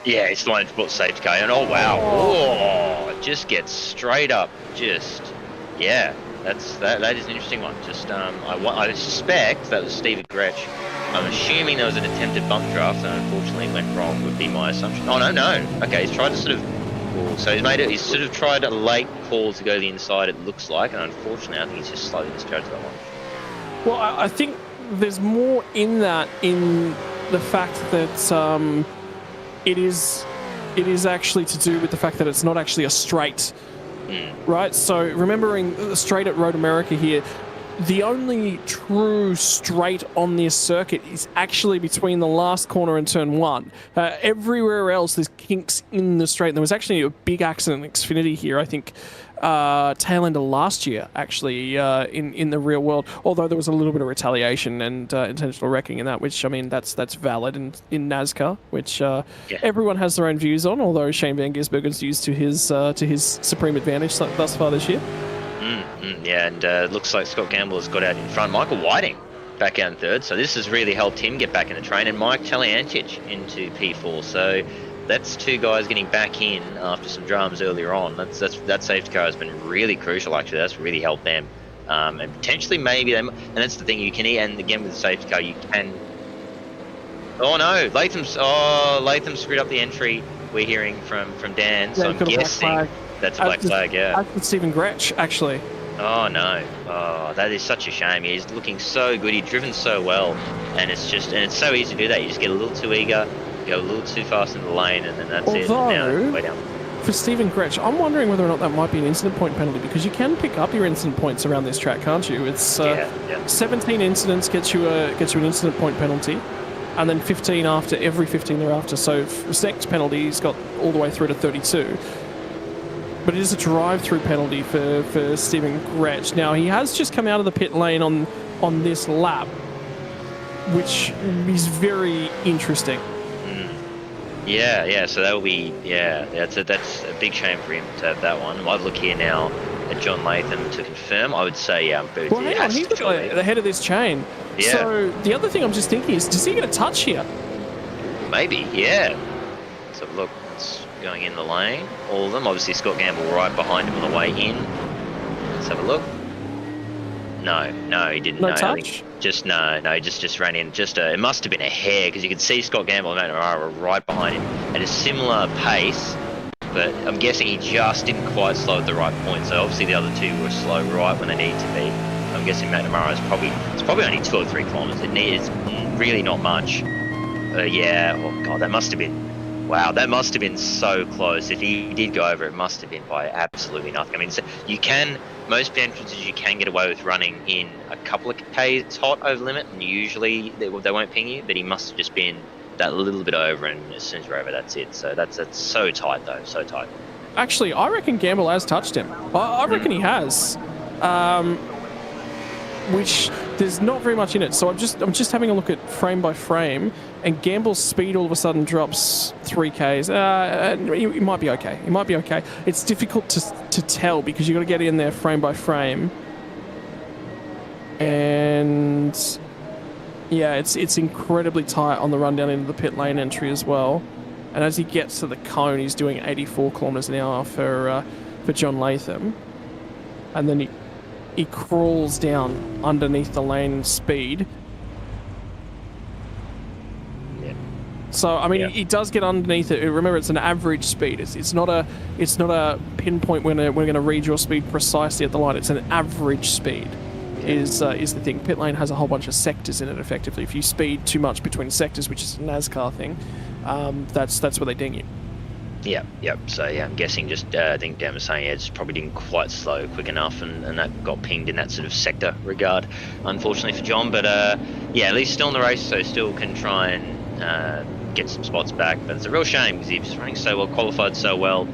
Yeah, it's the one that brought the safety car, and oh wow, it just gets straight up, yeah, that is an interesting one. Just I suspect that was Stephen Gretsch. I'm assuming there was an attempted bump draft, and unfortunately went wrong, would be my assumption. Oh no, okay, he's tried to sort of. So he's sort of tried a late call to go to the inside, it looks like, and unfortunately I think he's just slightly misjudged that one. Well, I think there's more in that, in the fact that it is actually to do with the fact that it's not actually a straight, right? So remembering the straight at Road America here, the only true straight on this circuit is actually between the last corner and turn 1. Everywhere else, there's kinks in the straight. And there was actually a big accident in Xfinity here, I think, tail end of last year, actually, in the real world. Although there was a little bit of retaliation and intentional wrecking in that, which, I mean, that's valid in NASCAR, which everyone has their own views on, although Shane Van Gisbergen's used to his supreme advantage thus far this year. Yeah, and it looks like Scott Gamble has got out in front. Michael Whiting back out in third, so this has really helped him get back in the train, and Mike Taliantich into P4. So that's two guys getting back in after some dramas earlier on. That safety car has been really crucial, actually. That's really helped them, and potentially maybe them. And that's the thing, you can, and again with the safety car, you can. Oh no, Latham screwed up the entry. We're hearing from Dan, so I'm guessing that's a black flag. Yeah, that's Stephen Gretsch, actually. Oh no! Oh, that is such a shame. He's looking so good. He's driven so well, and it's so easy to do that. You just get a little too eager, go a little too fast in the lane, and then that's it. Now, way down. For Stephen Gretsch, I'm wondering whether or not that might be an incident point penalty, because you can pick up your incident points around this track, can't you? It's 17 incidents gets you an incident point penalty, and then 15 after every 15 thereafter. So next penalty, he's got all the way through to 32. But it is a drive-through penalty for Stephen Gretsch. Now, he has just come out of the pit lane on this lap, which is very interesting. Yeah, so that will be, that's a big shame for him to have that one. I'll look here now at John Latham to confirm. I would say, but well, hang on, he's at the head of this chain. Yeah. So the other thing I'm just thinking is, does he get a touch here? Maybe, yeah. So look, it's going in the lane, all of them. Obviously Scott Gamble right behind him on the way in. Let's have a look. No, he didn't. No touch? He just ran in. It must have been a hair, because you could see Scott Gamble and Matt O'Hara were right behind him at a similar pace, but I'm guessing he just didn't quite slow at the right point. So obviously the other two were slow right when they needed to be. I'm guessing Matt O'Hara is probably only 2 or 3 kilometers. It's really not much. Oh god, that must have been. Wow, that must have been so close. If he did go over, it must have been by absolutely nothing. I mean, most entrances you can get away with running in a couple of Ks hot over limit, and usually they won't ping you, but he must have just been that little bit over, and as soon as we're over, that's it. So that's so tight, though, so tight. Actually, I reckon Gamble has touched him. I reckon he has. Which there's not very much in it. So I'm just having a look at frame by frame, and Gamble's speed all of a sudden drops 3Ks. It might be okay. It's difficult to tell, because you've got to get in there frame by frame. And yeah, it's incredibly tight on the run down into the pit lane entry as well. And as he gets to the cone, he's doing 84 kilometers an hour for John Latham. And then he crawls down underneath the lane speed. Yeah. So I mean, he does get underneath it. Remember, it's an average speed. It's not a pinpoint when we're going to read your speed precisely at the line. It's an average speed. Is the thing. Pit lane has a whole bunch of sectors in it. Effectively, if you speed too much between sectors, which is a NASCAR thing, that's where they ding you. Yep. So yeah, I'm guessing just I think Dan was saying it just probably didn't quite slow quick enough, and that got pinged in that sort of sector regard, unfortunately for John. But yeah, at least still in the race, so still can try and get some spots back. But it's a real shame because he was running so well, qualified so well.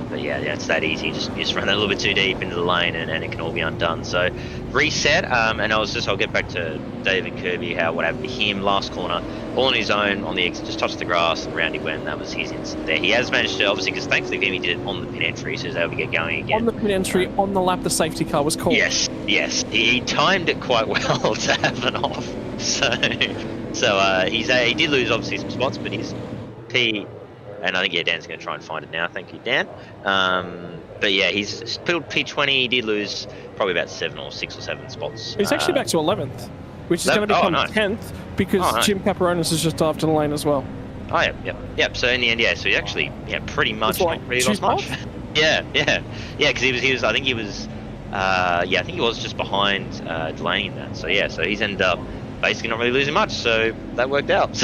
But yeah, it's that easy. You just run that a little bit too deep into the lane, and it can all be undone. So reset, and I'll get back to David Kirby, what happened to him last corner, all on his own on the exit, just touched the grass, and round he went. That was his instant there. He has managed to, obviously, because thankfully for him, he did it on the pit entry, so he was able to get going again. On the pit entry, on the lap, the safety car was called. Yes. He timed it quite well to have an off. So he did lose obviously some spots, but he's and I think Dan's going to try and find it now. Thank you, Dan. But yeah, he's pulled P20. He did lose probably about 6 or 7 spots. He's actually back to 11th, which is going to become 10th because Jim Caperonis has just dived to the lane as well. Oh, yep. So in the end, so he actually, pretty much not really lost much. Yeah, because he was. I think he was just behind Delaney in that. So he's ended up basically not really losing much. So that worked out.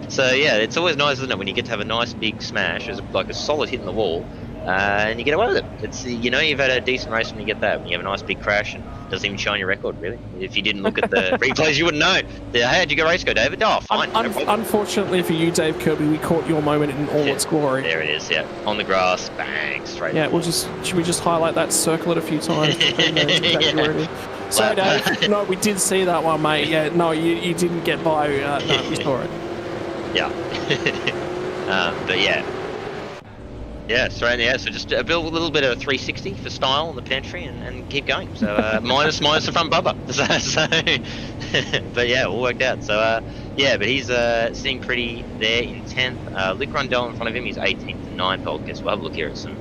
So yeah, it's always nice, isn't it, when you get to have a nice big smash, it's like a solid hit in the wall, and you get away with it. It's you've had a decent race when you get that. When you have a nice big crash and it doesn't even show on your record, really. If you didn't look at the replays, you wouldn't know. Hey, how'd you race go, David? Oh, fine. Unfortunately for you, Dave Kirby, we caught your moment in all its glory. There it is. Yeah, on the grass, bang, straight. Yeah, should we just highlight that, circle it a few times? Sorry, Dave. No, we did see that one, mate. Yeah, no, you didn't get by. No, we saw it. Yeah. But so just build a little bit of a 360 for style on the pantry and keep going. So minus the front bumper. But yeah, all worked out. So but he's sitting pretty there in 10th. Luke Rundell in front of him, he's 18th and 9th. I guess we'll have a look here at some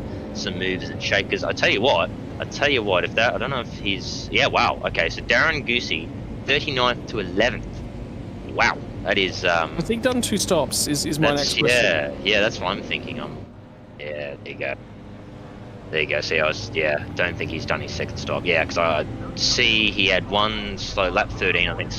moves and shakers. I tell you what, if that, I don't know if he's, wow. Okay, so Darren Goosey, 39th to 11th. Wow. That is. I think done 2 stops is my next question. Yeah, that's what I'm thinking. There you go. See, don't think he's done his 2nd stop. Yeah, because I see he had 1 slow lap 13, I think.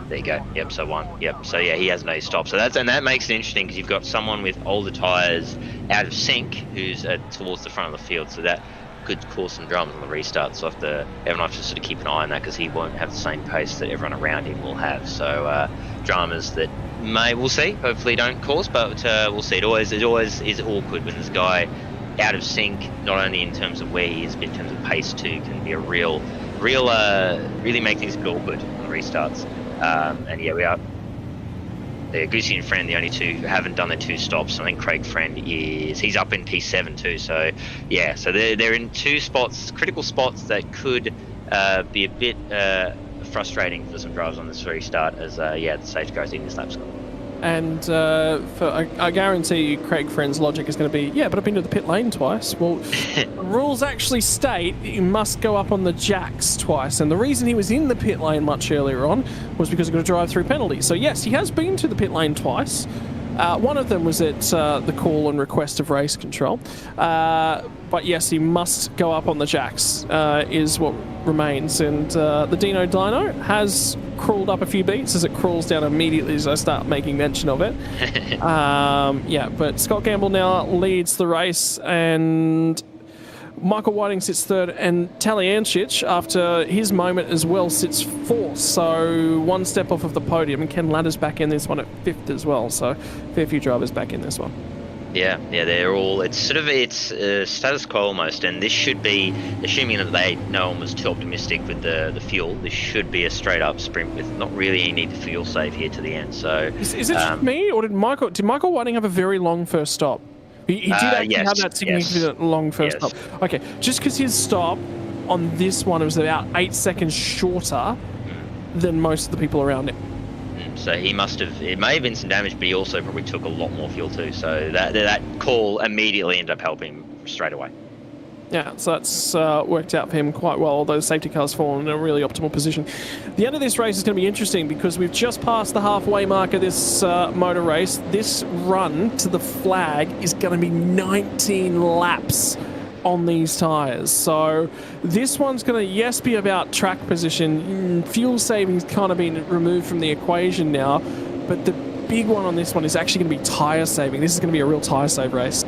There you go. Yep. So 1. Yep. So yeah, he has no stop. So that makes it interesting because you've got someone with older tyres out of sync who's towards the front of the field. So that could cause some dramas on the restart, so everyone has to sort of keep an eye on that because he won't have the same pace that everyone around him will have. So dramas that we'll see, hopefully don't cause, but we'll see. It always is awkward when this guy out of sync, not only in terms of where he is, but in terms of pace too, can be a really make things a bit awkward on the restarts. And yeah, we are. Goosey and Friend, the only 2 who haven't done their 2 stops. I think Craig Friend he's up in P7 too. So yeah, so they're in 2 spots, critical spots that could be a bit frustrating for some drivers on this restart as the stage goes in this lap score. And I guarantee you Craig Friend's logic is going to be, but I've been to the pit lane twice. Well, the rules actually state that you must go up on the jacks twice. And the reason he was in the pit lane much earlier on was because he got a drive-through penalty. So yes, he has been to the pit lane twice. One of them was at the call and request of race control. But yes, he must go up on the jacks, is what remains. And the Dino Dyno has crawled up a few beats as it crawls down immediately as I start making mention of it. But Scott Gamble now leads the race, and Michael Whiting sits 3rd, and Taliancic, after his moment as well, sits 4th. So 1 step off of the podium, and Ken Ladder's back in this one at 5th as well. So fair few drivers back in this one. Yeah, they're all. It's status quo almost, and this should be, assuming that no one was too optimistic with the fuel. This should be a straight up sprint with not really any need for fuel save here to the end. So is it just me, or did Michael Whiting have a very long first stop? He did actually have that significant long first stop. Okay, just because his stop on this one was about 8 seconds shorter than most of the people around him. So he must have, it may have been some damage, but he also probably took a lot more fuel too. So that call immediately ended up helping him straight away. Yeah, so that's worked out for him quite well, although safety car's fallen in a really optimal position. The end of this race is going to be interesting because we've just passed the halfway mark of this motor race. This run to the flag is going to be 19 laps on these tyres. So this one's going to, yes, be about track position. Fuel savings kind of been removed from the equation now, but the big one on this one is actually going to be tyre saving. This is going to be a real tyre save race.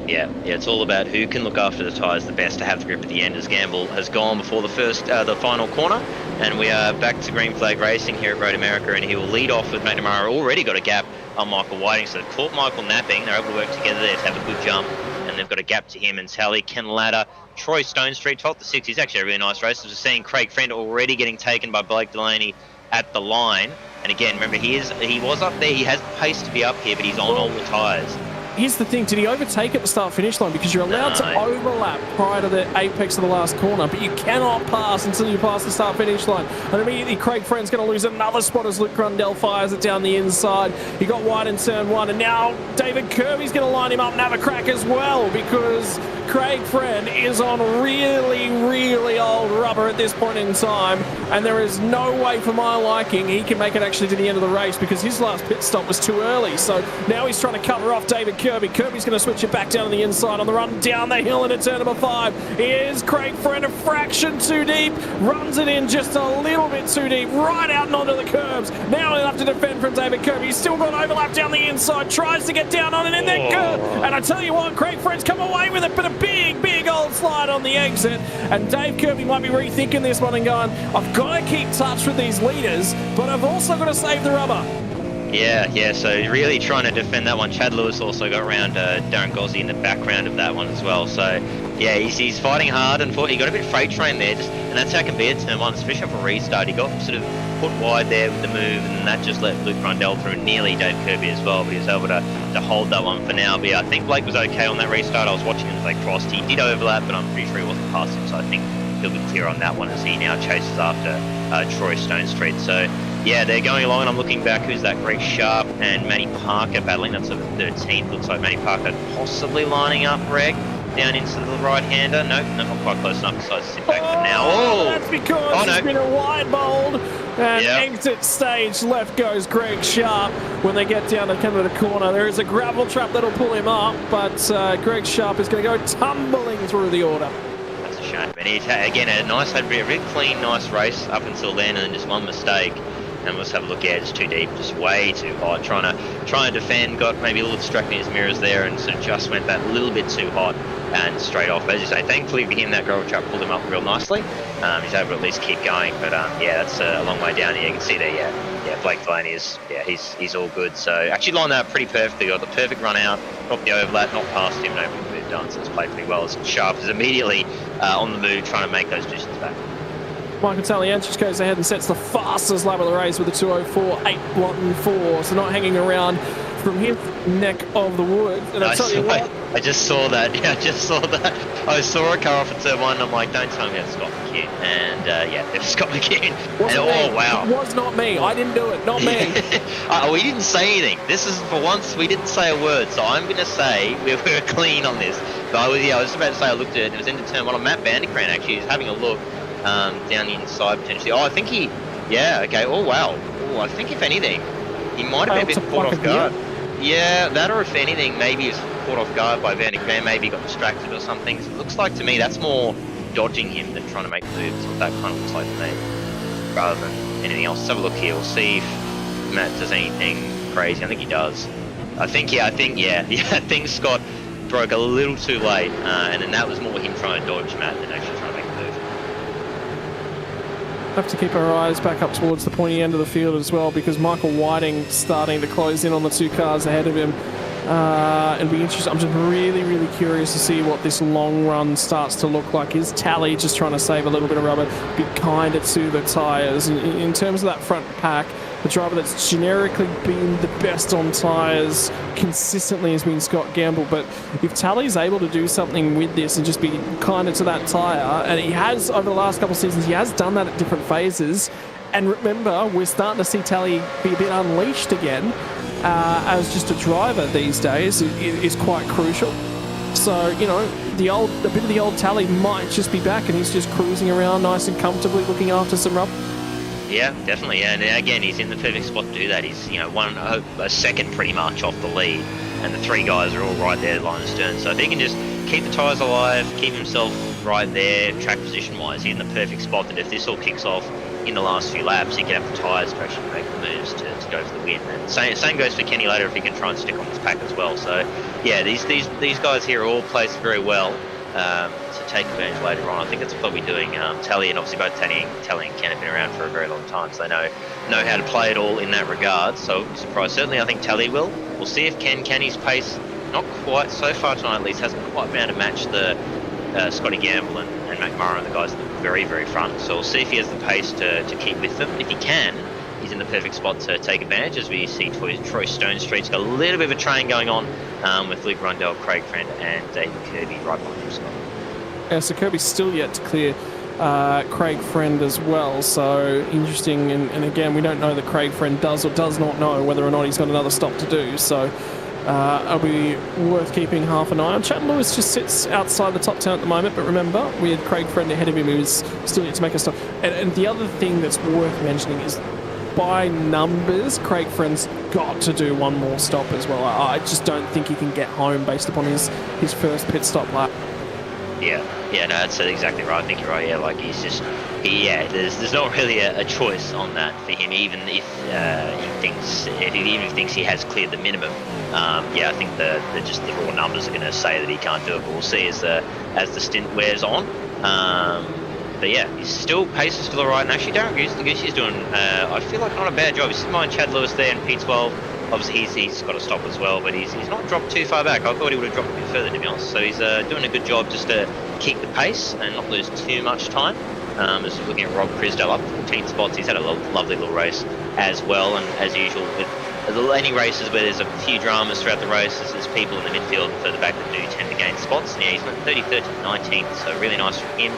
Yeah, it's all about who can look after the tyres the best to have the grip at the end, as Gamble has gone before the final corner. And we are back to green flag racing here at Road America, and he will lead off with McNamara. Already got a gap on Michael Whiting, so they've caught Michael napping. They're able to work together there to have a good jump, and they've got a gap to him and Tally, Ken Ladder, Troy Stone Street, 12th to 6. He's actually a really nice race. As we're seeing Craig Friend already getting taken by Blake Delaney at the line. And again, remember, he was up there. He has pace to be up here, but he's on all the tyres. Here's the thing, did he overtake at the start-finish line? Because you're allowed to overlap prior to the apex of the last corner, but you cannot pass until you pass the start-finish line. And immediately Craig Friend's going to lose another spot as Luke Grundell fires it down the inside. He got wide in turn 1, and now David Kirby's going to line him up and have a crack as well, because Craig Friend is on really, really old rubber at this point in time, and there is no way for my liking he can make it actually to the end of the race, because his last pit stop was too early. So now he's trying to cover off David Kirby. Kirby's going to switch it back down on the inside on the run down the hill into turn number 5. Here's Craig Friend, a fraction too deep, runs it in just a little bit too deep, right out and onto the curbs. Now he'll have to defend from David Kirby. He's still got overlap down the inside, tries to get down on it in that curve. And I tell you what, Craig Friend's come away with it, but a big, big old slide on the exit. And Dave Kirby might be rethinking this one and going, I've got to keep touch with these leaders, but I've also got to save the rubber. Yeah, so really trying to defend that one. Chad Lewis also got around Darren Gozzi in the background of that one as well. So, yeah, he's fighting hard, and he got a bit freight train there, and that's how it can be at turn 1, especially off a restart. He got sort of put wide there with the move, and that just let Luke Grundell through, nearly Dave Kirby as well, but he was able to hold that one for now. But yeah, I think Blake was okay on that restart. I was watching him as they crossed. He did overlap, but I'm pretty sure he wasn't past him, so I think he'll be clear on that one as he now chases after Troy Stone Street. So, yeah, they're going along, and I'm looking back. Who's that? Greg Sharp and Matty Parker battling. That's sort of 13th. Looks like Matty Parker possibly lining up Greg down into the right-hander. No, not quite close enough. Decides to sit back for now. That's because it's been a wide bold. And exit stage left goes Greg Sharp when they get down to kind of the corner. There is a gravel trap that'll pull him up, but Greg Sharp is going to go tumbling through the order. That's a shame. And he again had a really clean, nice race up until then, and then just one mistake. And let's have a look. Yeah, just too deep, just way too hot. Trying to defend, got maybe a little distracted in his mirrors there, and sort of just went that little bit too hot and straight off. As you say, thankfully for him, that gravel trap pulled him up real nicely. He's able to at least keep going. But yeah, that's a long way down here. You can see there. Yeah, Blake Delaney is. Yeah, he's all good. So actually lined that up pretty perfectly. Got the perfect run out, dropped the overlap, not past him. Nobody could have done. So it's played pretty well. As Sharp is immediately on the move, trying to make those distance back. Michael Talianchis goes ahead and sets the fastest lap of the race with a 2:04.814, so not hanging around from his neck of the woods. And I tell you what, I just saw that. Yeah, I just saw that. I saw a car off at turn 1. I'm like, don't tell me that's Scott McKeon. And yeah, it's Scott McKeon. And, wow. It was not me. I didn't do it. Not me. We didn't say anything. This is for once we didn't say a word. So I'm going to say we were clean on this. But I was just about to say I looked at it. It was into turn 1 on Matt Vanderkrant. Actually, he's having a look. Down the inside potentially. Oh, I think okay. Oh, wow. Oh, I think if anything, he might have been a bit caught off guard. Yeah, that, or if anything, maybe he was caught off guard by Van de Graan, maybe got distracted or something. It looks like to me that's more dodging him than trying to make moves. What that kind of looks like to me, rather than anything else. Let's have a look here. We'll see if Matt does anything crazy. I think he does. I think Scott broke a little too late, and then that was more him trying to dodge Matt than actually trying to make a move. Have to keep our eyes back up towards the pointy end of the field as well, because Michael Whiting starting to close in on the 2 cars ahead of him. It'll be interesting. I'm just really, really curious to see what this long run starts to look like. Is Tally just trying to save a little bit of rubber, be kinder to the tyres? In terms of that front pack, the driver that's generically been the best on tyres consistently has been Scott Gamble. But if Tally's able to do something with this and just be kinder to that tyre, and he has over the last couple of seasons, he has done that at different phases. And remember, we're starting to see Tally be a bit unleashed again as just a driver these days is quite crucial. So, you know, a bit of the old Tally might just be back, and he's just cruising around nice and comfortably looking after some rubber. Yeah, definitely. And again, he's in the perfect spot to do that. He's, a second pretty much off the lead, and the 3 guys are all right there, line of stern. So if he can just keep the tyres alive, keep himself right there, track position-wise, he's in the perfect spot that if this all kicks off, in the last few laps, he can have the tyres to actually make the moves to go for the win. And same goes for Kenny later if he can try and stick on this pack as well. So yeah, these guys here are all placed very well to take advantage later on. I think that's what we're doing. Tally, and obviously both Tally and Ken have been around for a very long time, so they know how to play it all in that regard. So surprised. Certainly I think Tally will. We'll see if Kenny's pace, not quite so far tonight at least, hasn't quite been able to match the Scotty Gamble and McMurray and the guys at the very, very front. So we'll see if he has the pace to keep with them. If he can, he's in the perfect spot to take advantage, as we see Troy Stone Street's got a little bit of a train going on with Luke Rundell, Craig Friend and David Kirby right behind him. Yeah, so Kirby's still yet to clear Craig Friend as well, so interesting. And again, we don't know that Craig Friend does or does not know whether or not he's got another stop to do, so it'll be worth keeping half an eye on. Chad Lewis just sits outside the top 10 at the moment, but remember, with Craig Friend ahead of him, who's still yet to make a stop. And the other thing that's worth mentioning is, by numbers, Craig Friend's got to do one more stop as well. I just don't think he can get home based upon his first pit stop lap. Yeah, no, that's exactly right. I think you're right. Yeah, like there's not really a choice on that for him, even if he thinks he has cleared the minimum. I think just the raw numbers are going to say that he can't do it. But we'll see as the stint wears on. But yeah, he's still pace is still alright. And actually, Darren Goosey's doing, I feel like, not a bad job. He's behind Chad Lewis there in P12. Obviously, he's got to stop as well, but he's not dropped too far back. I thought he would have dropped a bit further, to be honest. So he's doing a good job just to keep the pace and not lose too much time. Just looking at Rob Crisdale up 14 spots. He's had a lovely little race as well. And as usual, with any races where there's a few dramas throughout the race, there's people in the midfield and further back that do tend to gain spots. And yeah, he's went 33rd to 19th, so really nice from him.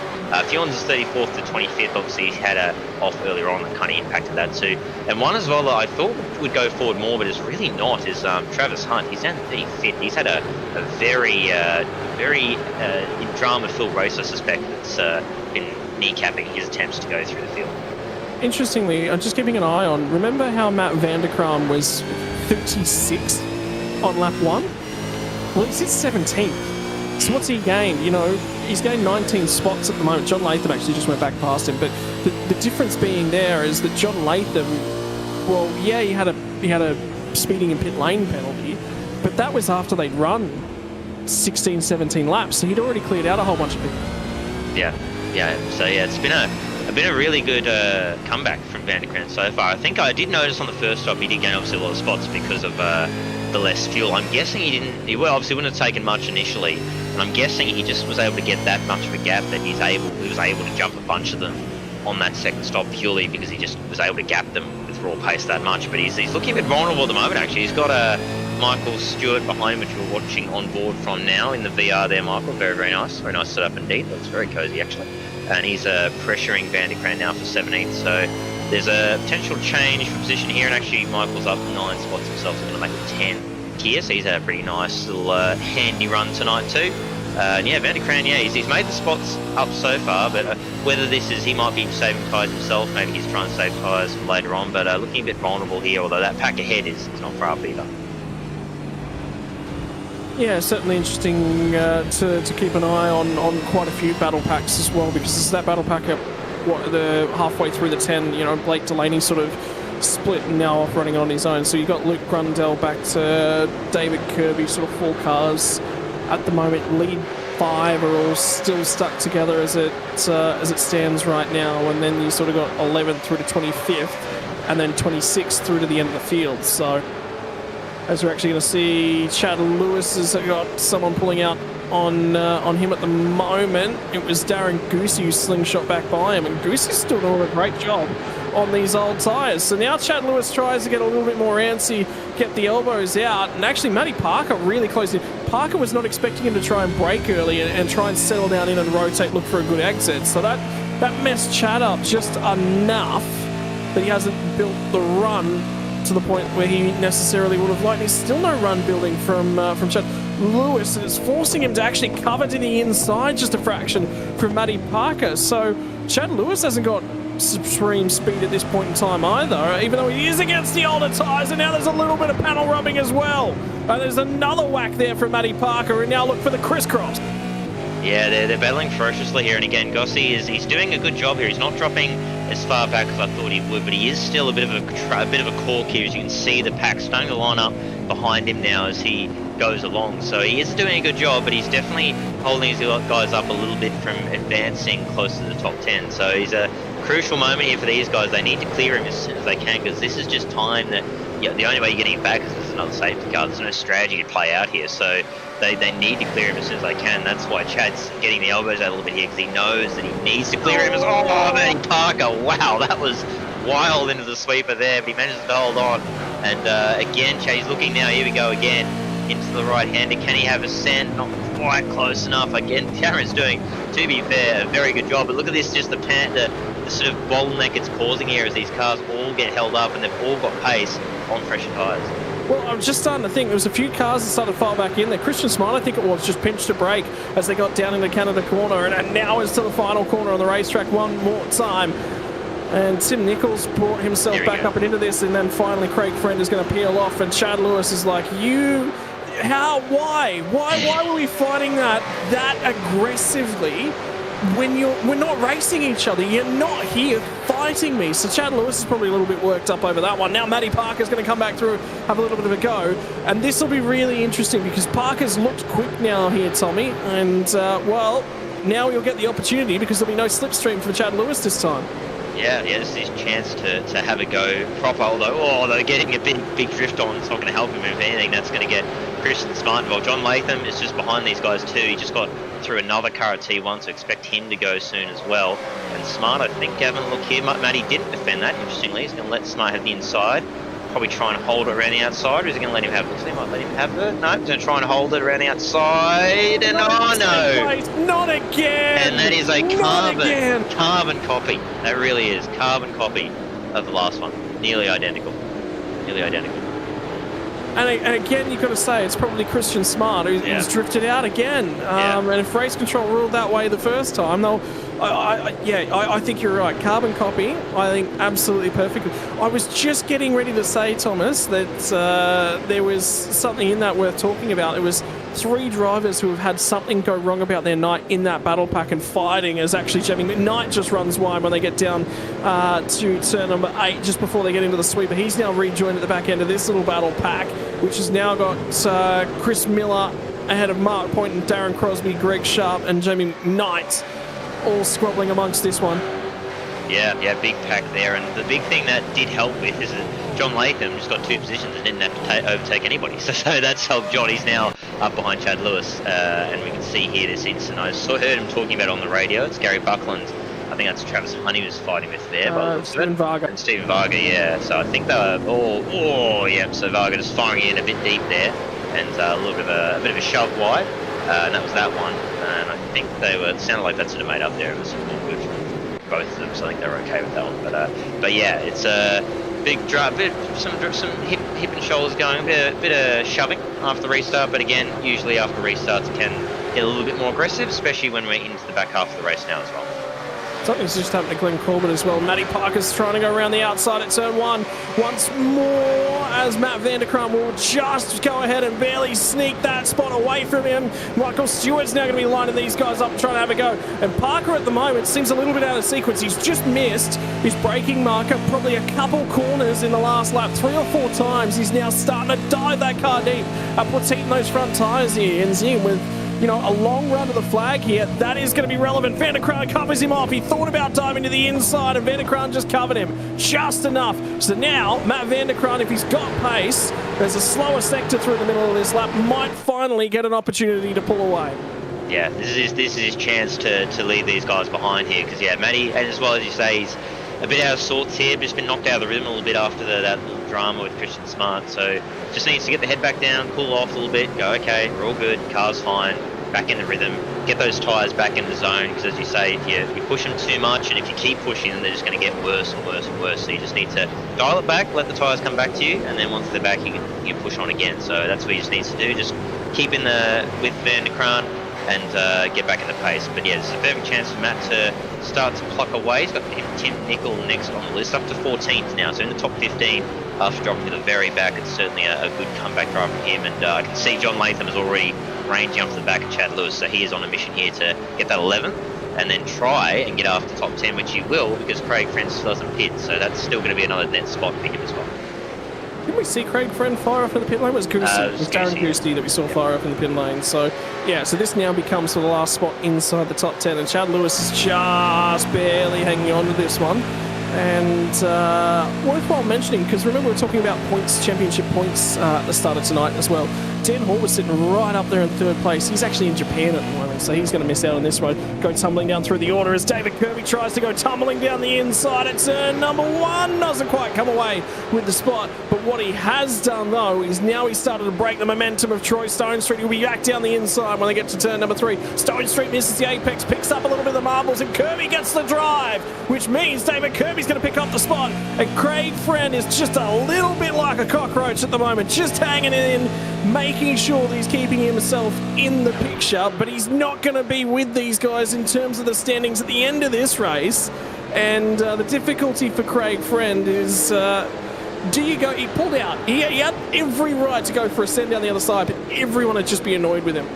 Fion's is 34th to 25th. Obviously, he had a off earlier on that kind of impacted that too. And one as well that I thought would go forward more, but is really not, is Travis Hunt. He's down 35th. He's had a very drama-filled race, I suspect, that's been kneecapping his attempts to go through the field. Interestingly, I'm just keeping an eye on, remember how Matt Vanderkram was 36 on lap 1? Well, he's at 17th. So what's he gained? You know, he's gained 19 spots at the moment. John Latham actually just went back past him. But the difference being there is that John Latham, well, yeah, he had a speeding in pit lane penalty, but that was after they'd run 16, 17 laps. So he'd already cleared out a whole bunch of people. Yeah. So yeah, it's been a really good comeback from Vanderkram so far. I think I did notice on the first stop he did gain obviously a lot of spots because of the less fuel. I'm guessing he obviously wouldn't have taken much initially, and I'm guessing he just was able to get that much of a gap that he was able to jump a bunch of them on that second stop purely because he just was able to gap them with raw pace that much. But he's looking a bit vulnerable at the moment actually. He's got Michael Stewart behind him, which we're watching on board from now in the VR there, Michael. Very, very nice. Very nice setup indeed. Looks very cozy actually. And he's pressuring Vanderkram now for 17th, so there's a potential change for position here, and actually Michael's up 9 spots himself, so he's going to make it 10 here, so he's had a pretty nice little handy run tonight too. And yeah, Vanderkram, yeah, he's made the spots up so far, but whether this is, he might be saving tyres himself, maybe he's trying to save tyres for later on, but looking a bit vulnerable here, although that pack ahead is not far up either. Yeah, certainly interesting to keep an eye on quite a few battle packs as well, because this is that battle pack at the halfway through the 10, you know, Blake Delaney sort of split and now off running on his own. So you've got Luke Grundell back to David Kirby, sort of 4 cars at the moment. Lead 5 are all still stuck together as it stands right now, and then you sort of got 11th through to 25th, and then 26th through to the end of the field. So as we're actually going to see, Chad Lewis has got someone pulling out on him at the moment. It was Darren Goosey who slingshot back by him, and Goosey's still doing a great job on these old tyres. So now Chad Lewis tries to get a little bit more antsy, get the elbows out, and actually Matty Parker really close in. Parker was not expecting him to try and brake early and try and settle down in and rotate, look for a good exit. So that messed Chad up just enough that he hasn't built the run to the point where he necessarily would have liked. There's still no run building from Chad Lewis, and it's forcing him to actually cover to the inside just a fraction from Matty Parker. So Chad Lewis hasn't got supreme speed at this point in time either, even though he is against the older tyres, and now there's a little bit of panel rubbing as well. And there's another whack there from Matty Parker, and now look for the crisscross. Yeah, they're battling ferociously here, and again, Gossey he's doing a good job here. He's not dropping as far back as I thought he would, but he is still a bit of a cork here. As you can see, the pack starting to line up behind him now as he goes along. So he is doing a good job, but he's definitely holding his guys up a little bit from advancing close to the top 10. So he's a crucial moment here for these guys. They need to clear him as soon as they can, because this is just time that, yeah, the only way you're getting him back is there's another safety car. There's no strategy to play out here. So they need to clear him as soon as they can. That's why Chad's getting the elbows out a little bit here, because he knows that he needs to clear him. Oh, Matty Parker, wow, that was wild into the sweeper there, but he manages to hold on. And again, Chad, he's looking now, here we go again, into the right-hander. Can he have a send? Not quite close enough. Again, Cameron's doing, to be fair, a very good job. But look at this, just the sort of bottleneck it's causing here as these cars all get held up and they've all got pace on fresher tyres. Well, I'm just starting to think there was a few cars that started to file back in there. Christian Smart, I think it was, just pinched a brake as they got down into Canada corner, and now it's to the final corner on the racetrack one more time. And Tim Nichols brought himself back up and into this, and then finally Craig Friend is going to peel off, and Chad Lewis is like, why were we fighting that aggressively when we're not racing each other? You're not here fighting me. So Chad Lewis is probably a little bit worked up over that one. Now Matty Parker's going to come back through, have a little bit of a go, and this will be really interesting because Parker's looked quick now here, Tommy, and well, now you'll get the opportunity because there'll be no slipstream for Chad Lewis this time. Yeah, this is his chance to have a go proper, although they're getting a big drift on. It's not going to help him. If anything, that's going to get Christian Smart involved. John Latham is just behind these guys too. He just got through another car at T1, so expect him to go soon as well. And Smart, I think, Gavin, look here, Matty didn't defend that, interestingly. He's going to let Smart have the inside. Probably try and hold it around the outside, or is he going to let him have it? Looks like he might let him have it. No, he's going to try and hold it around the outside, and oh no! Not again! And that is a carbon copy. That really is. Carbon copy of the last one. Nearly identical. And again, you've got to say, it's probably Christian Smart who's drifted out again. And if race control ruled that way the first time, I think you're right. Carbon copy, I think absolutely perfect. I was just getting ready to say, Thomas, that there was something in that worth talking about. It was 3 drivers who have had something go wrong about their night in that battle pack and fighting as actually jamming. Knight just runs wide when they get down to turn number 8 just before they get into the sweeper. He's now rejoined at the back end of this little battle pack, which has now got Chris Miller ahead of Mark Point and Darren Crosby, Greg Sharp and Jamie Knight all squabbling amongst this one. Yeah, big pack there. And the big thing that did help with is that John Latham just got 2 positions and didn't have to overtake anybody. So that's helped John. He's now up behind Chad Lewis. And we can see here this incident. I heard him talking about it on the radio. It's Gary Buckland. I think that's Travis Honey was fighting with there. Stephen Varga. And Stephen Varga, yeah. So I think they were, so Varga just firing in a bit deep there. And a little bit of a shove wide. And that was that one. And I think it sounded like that sort of made up there. It was all good from both of them, so I think they were okay with that one. But yeah, it's a big drive, some hip and shoulders going, a bit of shoving after the restart. But again, usually after restarts it can get a little bit more aggressive, especially when we're into the back half of the race now as well. Something's just happened to Glenn Corbett as well. Matty Parker's trying to go around the outside at turn 1 once more as Matt Vanderkram will just go ahead and barely sneak that spot away from him. Michael Stewart's now going to be lining these guys up trying to have a go. And Parker at the moment seems a little bit out of sequence. He's just missed his braking marker probably a couple corners in the last lap. 3 or 4 times he's now starting to dive that car deep. What's heating those front tyres here ends in with a long run to the flag here. That is going to be relevant. Vanderkran covers him off. He thought about diving to the inside, and Vanderkran just covered him just enough. So now, Matt Vanderkran, if he's got pace, there's a slower sector through the middle of this lap, might finally get an opportunity to pull away. Yeah, this is his chance to leave these guys behind here, because, yeah, Matty, and as well as you say, he's a bit out of sorts here, but just been knocked out of the rhythm a little bit after that little drama with Christian Smart. So just needs to get the head back down, cool off a little bit, go, okay, we're all good, car's fine, back in the rhythm, get those tyres back in the zone, because as you say, if you push them too much, and if you keep pushing them, they're just going to get worse and worse and worse. So you just need to dial it back, let the tyres come back to you, and then once they're back, you can push on again. So that's what he just needs to do, just keep in with Vanderkran and get back in the pace. But yeah, it's a perfect chance for Matt to start to pluck away. He's got Tim Nicol next on the list, up to 14th now, so in the top 15 after dropping to the very back. It's certainly a good comeback drive from him, and I can see John Latham is already ranging up to the back of Chad Lewis, so he is on a mission here to get that 11th and then try and get after top 10, which he will, because Craig Friend still doesn't pit, so that's still going to be another net spot for him as well. Didn't we see Craig Friend fire off in the pit lane? It was Darren Goosey that we saw fire off in the pit lane. So, yeah, so this now becomes for the last spot inside the top 10. And Chad Lewis is just barely hanging on to this one. And worthwhile mentioning, because remember we were talking about points, championship points at the start of tonight as well. Dan Hall was sitting right up there in third place. He's actually in Japan at the moment, so he's going to miss out on this road. Go tumbling down through the order as David Kirby tries to go tumbling down the inside at turn number 1. Doesn't quite come away with the spot. But what he has done, though, is now he's started to break the momentum of Troy Stone Street. He'll be back down the inside when they get to turn number 3. Stone Street misses the apex, picks up a little bit of the marbles, and Kirby gets the drive, which means David Kirby's going to pick up the spot. And Craig Friend is just a little bit like a cockroach at the moment, just hanging in, making sure that he's keeping himself in the picture, but he's not going to be with these guys in terms of the standings at the end of this race. And the difficulty for Craig Friend is, do you go, he pulled out. He had every right to go for a send down the other side, but everyone would just be annoyed with him.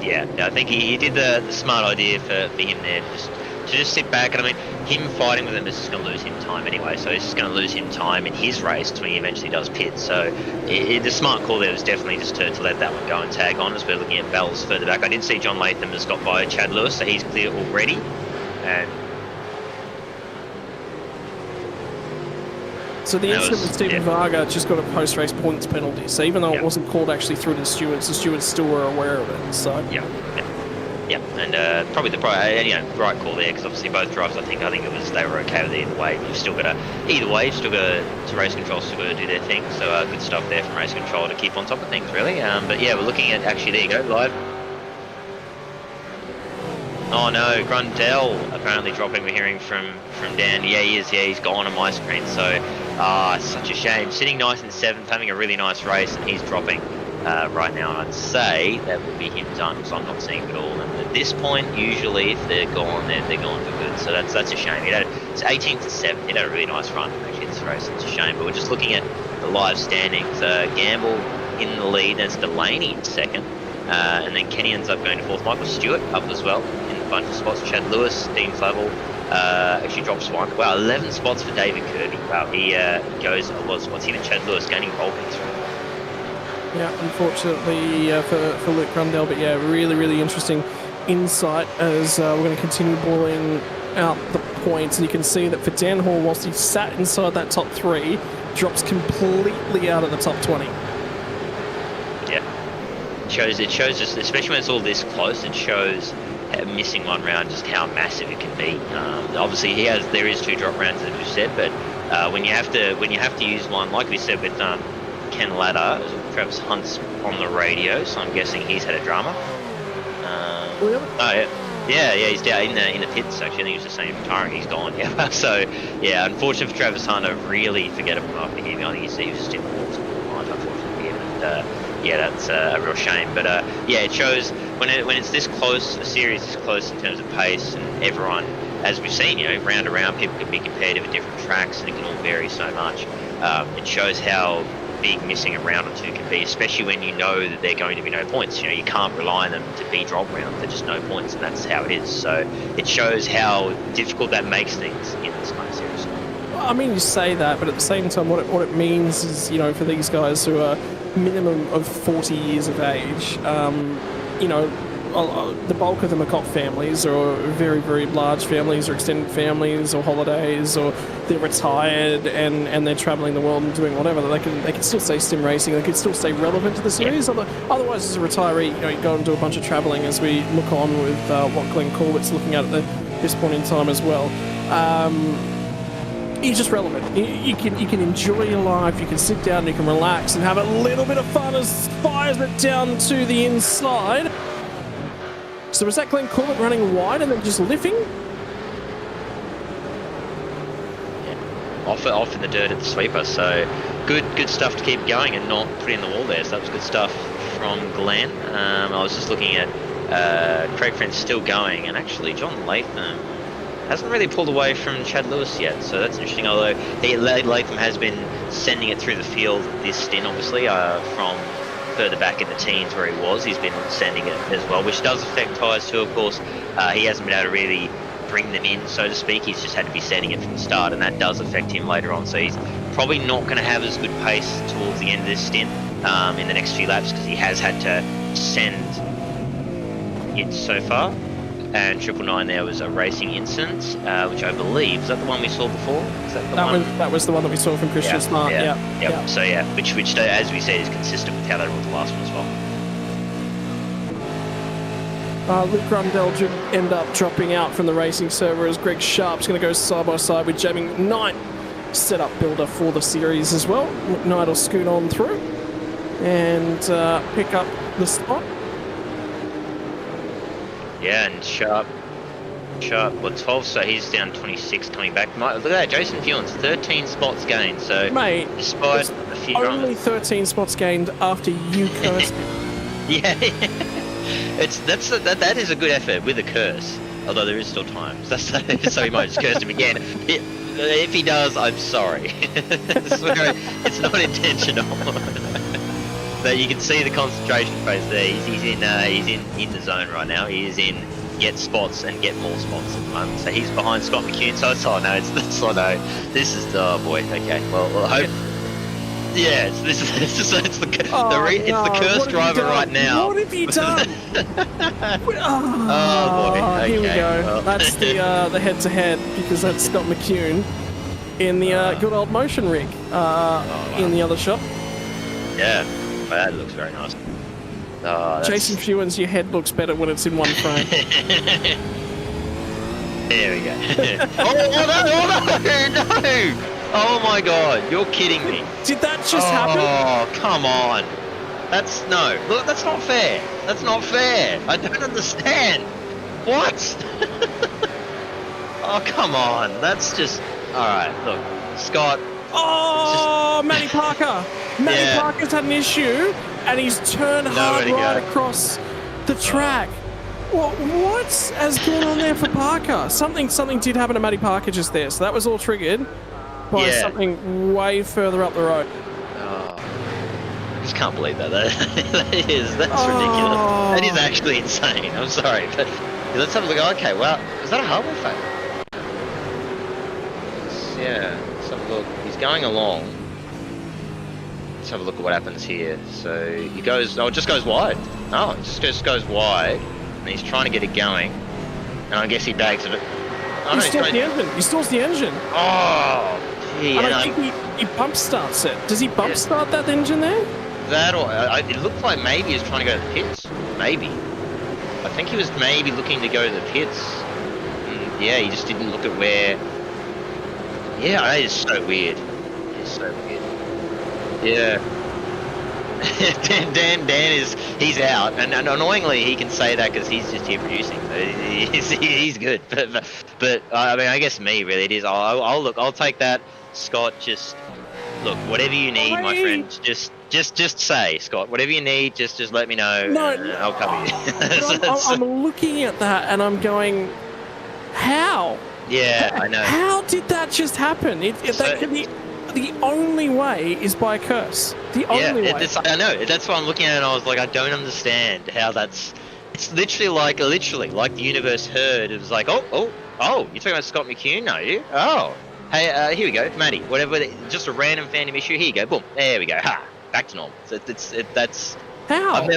Yeah, I think he did the smart idea for him there, to just sit back. And I mean, him fighting with him is just going to lose him time anyway, so he's just going to lose him time in his race when he eventually does pit. So the smart call there was definitely just to let that one go and tag on as we're looking at Bells further back. I did see John Latham has got by Chad Lewis, so he's clear already. And so the incident with Stephen Varga just got a post-race points penalty. So even though it wasn't called actually through to the stewards still were aware of it. So yeah, and probably the right call there, because obviously both drivers, I think they were okay with it either way. You've still got to race control, still got to do their thing. So good stuff there from race control to keep on top of things, really. But yeah, we're looking at actually, there you go, live. Oh no, Grundell apparently dropping. We're hearing from Dan. Yeah, he is. Yeah, he's gone on my screen. So such a shame. Sitting nice in 7th, having a really nice race, and he's dropping right now. And I'd say that would be him done, because I'm not seeing it all. And at this point, usually if they're gone, they're gone for good. So that's a shame. It's 18th to 7th. He had a really nice run actually in this race. It's a shame. But we're just looking at the live standings. Gamble in the lead. That's Delaney in 2nd. And then Kenny ends up going to 4th. Michael Stewart up as well in a bunch of spots. Chad Lewis, Dean Flavel actually drops 1. Wow, 11 spots for David Kirby. Wow, he goes a lot of spots. Even Chad Lewis gaining pole picks. Yeah, unfortunately for Luke Grundell, but yeah, really, really interesting insight as we're going to continue balling out the points. And you can see that for Dan Hall, whilst he sat inside that top 3, drops completely out of the top 20. Yeah. It shows just, especially when it's all this close, it shows missing one round just how massive it can be. Obviously there is 2 drop rounds as we said, but when you have to use one, like we said with Ken Latta, Travis Hunt's on the radio, so I'm guessing he's had a drama. Really? Oh yeah, he's down in the pits actually. I think he was just saying retiring, he's gone. Yeah, so yeah, unfortunate for Travis Hunt, a really forgettable after him. I think he was just in the walls unfortunately for him. And yeah, that's a real shame. But yeah, it shows when it's this close, a series this close in terms of pace, and everyone, as we've seen, round to round, people can be competitive at different tracks, and it can all vary so much. It shows how big missing a round or 2 can be, especially when you know that they're going to be no points. You can't rely on them to be drop rounds. They're just no points, and that's how it is. So it shows how difficult that makes things in this kind of series. Well, I mean, you say that, but at the same time, what it means is, for these guys who are minimum of 40 years of age, the bulk of them are got families, or very, very large families, or extended families, or holidays, or they're retired and they're travelling the world and doing whatever. They can still stay sim racing. They can still stay relevant to the series. Otherwise, as a retiree, you go and do a bunch of travelling. As we look on with what Glenn Corbett's looking at this point in time as well. You're just relevant. You can enjoy your life. You can sit down and you can relax and have a little bit of fun as fires it down to the inside. So was that Glenn Corbett running wide and then just lifting? Yeah. Off in the dirt at the sweeper. So good stuff to keep going and not put in the wall there. So that was good stuff from Glenn. I was just looking at Craig Friend still going, and actually John Latham hasn't really pulled away from Chad Lewis yet. So that's interesting. Although Latham has been sending it through the field this stint, obviously from further back in the teens where he was, he's been sending it as well, which does affect tyres too, of course. He hasn't been able to really bring them in, so to speak. He's just had to be setting it from the start, and that does affect him later on. So he's probably not going to have as good pace towards the end of this stint in the next few laps, because he has had to send it so far. And 999 there was a racing incident, which I believe, is that the one we saw before? Is that the one? That was the one that we saw from Christian Smart. Yeah. So yeah, which as we said is consistent with how they ruled the last one as well. Luke Rundell end up dropping out from the racing server as Greg Sharp's going to go side by side with Jamie Knight, setup builder for the series as well. Knight will scoot on through and pick up the spot. Yeah, and Sharp, well, 12, so he's down 26 coming back. Look at that, Jason Fuelens, 13 spots gained, so mate, despite a few only 13 spots gained after you cursed him. Yeah, that is a good effort with a curse, although there is still time, so he might just curse him again. If he does, I'm sorry. It's not intentional. But you can see the concentration phase there. He's in the zone right now. He is in get spots and get more spots at the moment. So he's behind Scott McCune. So it's this is oh boy. Okay. Well I hope. Yeah, it's the cursed driver right now. What have you done? Oh boy. Okay. Here we go. Well. That's the head-to-head, because that's Scott McCune in the good old motion rig in the other shop. Yeah. That looks very nice. Jason Fuelens, your head looks better when it's in one frame. There we go. No! Oh my god, you're kidding me. Did that just happen? Oh, come on. Look, that's not fair. That's not fair. I don't understand. What? Oh, come on. That's just... Alright, look. Scott... Oh, Matty Parker. Matty Parker's had an issue, and he's turned hard right across the track. What has gone on there for Parker? Something did happen to Matty Parker just there, so that was all triggered by something way further up the road. Oh, I just can't believe that. That's ridiculous. That is actually insane. I'm sorry, but let's have a look. Okay, well, is that a hardware failure? Yeah, let's have a look. He's going along. Let's have a look at what happens here. So he goes, it just goes wide. No, it just goes wide. And he's trying to get it going. And I guess he bags it. Oh, he stalls the engine. He stalls the engine. Oh, gee. I think he bump starts it. Does he bump start that engine there? That, or it looked like maybe he was trying to go to the pits. Maybe. I think he was maybe looking to go to the pits. And yeah, he just didn't look at where... Yeah, that is so weird. It's so weird. Yeah. Dan he's out, and annoyingly he can say that because he's just here producing. So he's good, but I mean, I guess me really it is. I'll take that, Scott. Just look, whatever you need, my friend. Just say, Scott, whatever you need. Just let me know. No, I'll cover you. I'm looking at that and I'm going, how? Yeah, I know. How did that just happen? The only way is by a curse. The only way. I know. That's what I'm looking at, and I was like, I don't understand how that's. It's literally like the universe heard. It was like, oh, you're talking about Scott McCune, are you? Oh, hey, here we go, Matty. Whatever, just a random fandom issue. Here you go, boom. There we go. Ha, back to normal. So that's. How?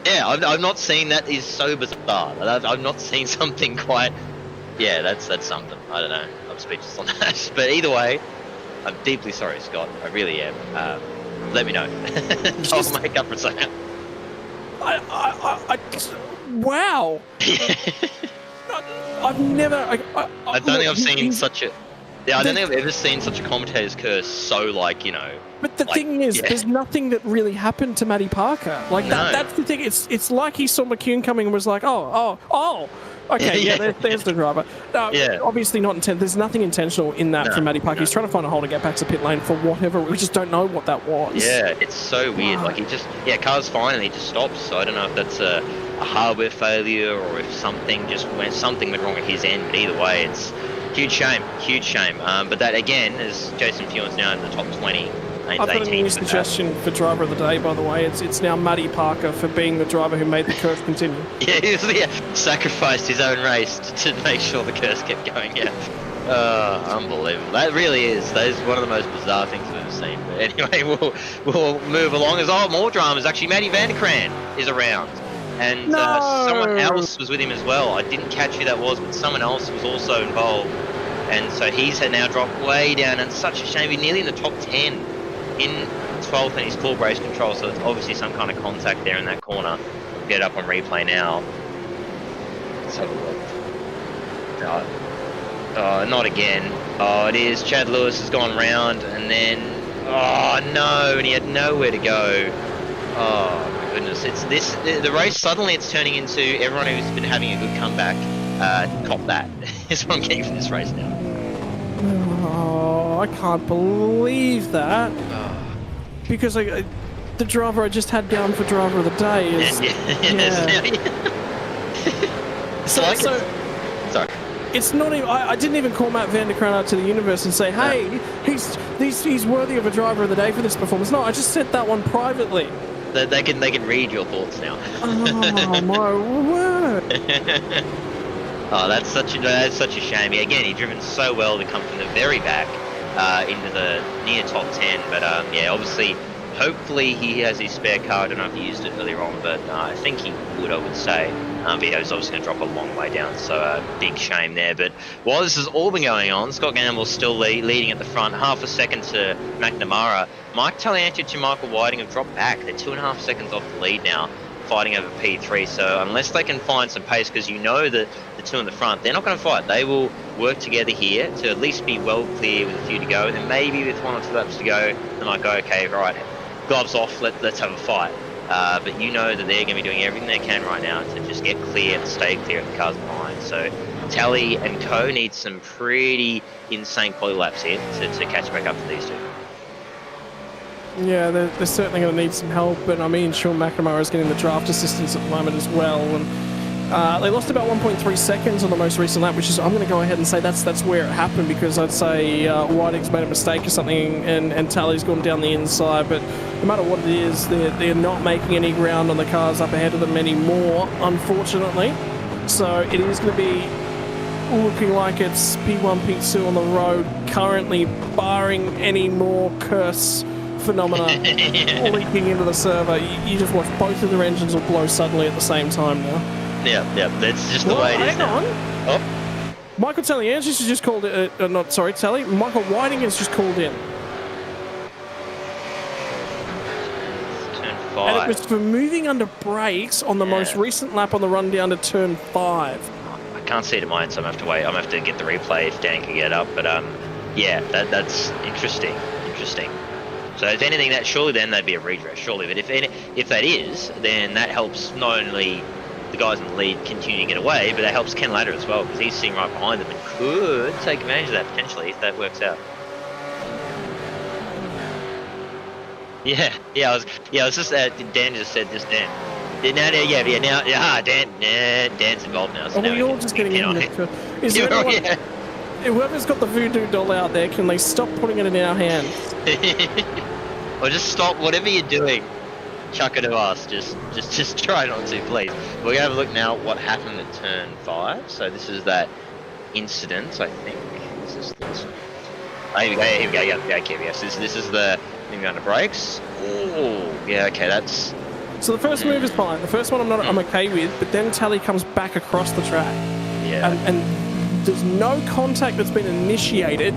I've not seen that. Is so bizarre. I've not seen something quite. Yeah, that's something. I don't know. I'm speechless on that. But either way, I'm deeply sorry, Scott. I really am. Let me know. I'll make up for a second. Wow. I've never. I don't think I've seen such a. Yeah, I don't think I've ever seen such a commentator's curse so, like, you know. But the thing is, there's nothing that really happened to Matty Parker. Like, that's the thing. It's like he saw McCune coming and was like, oh. Okay, there's the driver. No, obviously not intent. There's nothing intentional in that from Matty Parker. He's trying to find a hole to get back to pit lane for whatever. We just don't know what that was. Yeah, it's so weird. Like, he just, car's fine and he just stops. So I don't know if that's a hardware failure or if something went wrong at his end. But either way, it's huge shame. But that, again, is Jason Fuelens now in the top 20. I've got a new suggestion for driver of the day, by the way. It's now Matty Parker for being the driver who made the curse continue. Yeah, sacrificed his own race to make sure the curse kept going. Yeah. Unbelievable. That really is. That is one of the most bizarre things we've seen. But anyway, we'll move along. As more dramas. Actually, Matty Vanderkrant is around. And someone else was with him as well. I didn't catch who that was, but someone else was also involved. And so he's now dropped way down, and such a shame. He's nearly in the top 10 in 12th, and he's full brace control, so it's obviously some kind of contact there in that corner. We'll get it up on replay now. Let's have a look. Oh, not again. Oh, it is. Chad Lewis has gone round, and then... Oh, no, and he had nowhere to go. Oh, my goodness. The race, suddenly it's turning into everyone who's been having a good comeback. Cop that. Is what I'm getting from this race now. Oh, I can't believe that. Because the driver I just had down for driver of the day is... Sorry. It's not even... I didn't even call Matt Vanderkrant out to the universe and say, hey, he's worthy of a driver of the day for this performance. No, I just said that one privately. They can read your thoughts now. Oh, my word. Oh, that's such a shame. Again, he's driven so well to come from the very back into the near top 10. But yeah, obviously, hopefully he has his spare car. I don't know if he used it earlier on, but I think he would, I would say. But yeah, he's obviously going to drop a long way down, so big shame there. But while this has all been going on, Scott Gamble's still leading at the front, half a second to McNamara. Mike Taliantia to Michael Whiting have dropped back. They're 2.5 seconds off the lead now, fighting over P3. So unless they can find some pace, because you know that the two in the front, they're not going to fight. They will work together here to at least be well clear with a few to go. Then maybe with 1 or 2 laps to go, they might go, okay, right, gloves off, let's have a fight. But you know that they're going to be doing everything they can right now to just get clear and stay clear of the cars behind. So Tally and Co need some pretty insane quali laps here to catch back up to these two. Yeah, they're certainly going to need some help, and I mean, Sean McNamara is getting the draft assistance at the moment as well. And they lost about 1.3 seconds on the most recent lap, which is, I'm going to go ahead and say that's where it happened, because I'd say Whiting's made a mistake or something, and Tally's gone down the inside. But no matter what it is, they're not making any ground on the cars up ahead of them anymore, unfortunately. So it is going to be looking like it's P1, P2 on the road currently, barring any more curse phenomena leaking into the server. You just watch both of their engines will blow suddenly at the same time now. Yeah, that's just the way it is now. Oh. Michael Taliantis has just called it, Tally. Michael Whiting has just called in. Turn 5. And it was for moving under brakes on the most recent lap on the run down to turn 5. I can't see it at mine, so I'm going to have to wait. I'm going to have to get the replay if Dan can get up. But yeah, that's interesting. So if anything, that surely then that'd be a redress, surely. But if that is, then that helps not only the guys in the lead continue to get away, but that helps Ken Latter as well, because he's sitting right behind them and could take advantage of that potentially if that works out. Yeah. I was just Dan just said this. Dan. Dan's involved now. So we all just getting in it. Is there anyone, whoever's got the voodoo doll out there, can they stop putting it in our hands? Or just stop whatever you're doing. Chuck it to us. Just try not to, please. We're going to have a look now what happened at turn 5. So this is that incident, I think. This is this. Oh, here we go. Yes, this is the thing under brakes. Oh, yeah, okay, that's... So the first move is fine. The first one I'm okay with, but then Tally comes back across the track. Yeah. And there's no contact that's been initiated,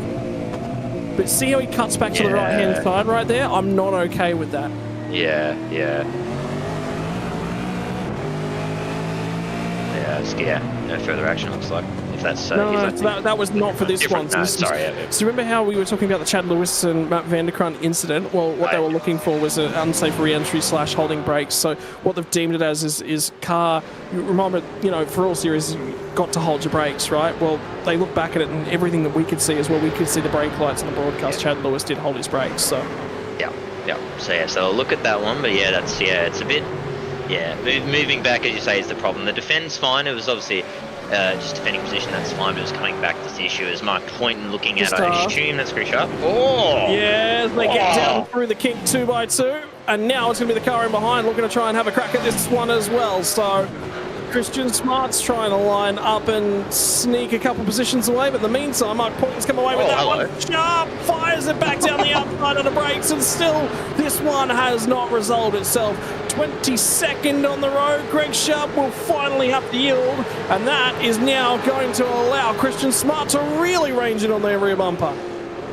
but see how he cuts back to the right-hand side right there? I'm not okay with that. Yeah. No further action, looks like. If that's that was not for this one. So, so remember how we were talking about the Chad Lewis and Matt Vanderkrant incident? Well, what they were looking for was an unsafe re-entry / holding brakes. So what they've deemed it as is car. You remember, for all series, you've got to hold your brakes, right? Well, they look back at it, and everything that we could see as well, we could see the brake lights on the broadcast. Chad Lewis did hold his brakes, so. Yeah. So I'll look at that one, but it's a bit. Yeah, moving back, as you say, is the problem. The defense fine. It was obviously just defending position, that's fine, but it's coming back. That's the issue. Is Mark Poynton looking at, I assume that's Chris Sharp. Oh! Yes, they get down through the kink 2x2, and now it's going to be the car in behind looking to try and have a crack at this one as well. So Christian Smart's trying to line up and sneak a couple positions away, but in the meantime, Mark Poynton's come away with that one. Sharp fires it back down the outside of the brakes, and still this one has not resolved itself. 22nd on the road. Greg Sharp will finally have to yield, and that is now going to allow Christian Smart to really range it on their rear bumper.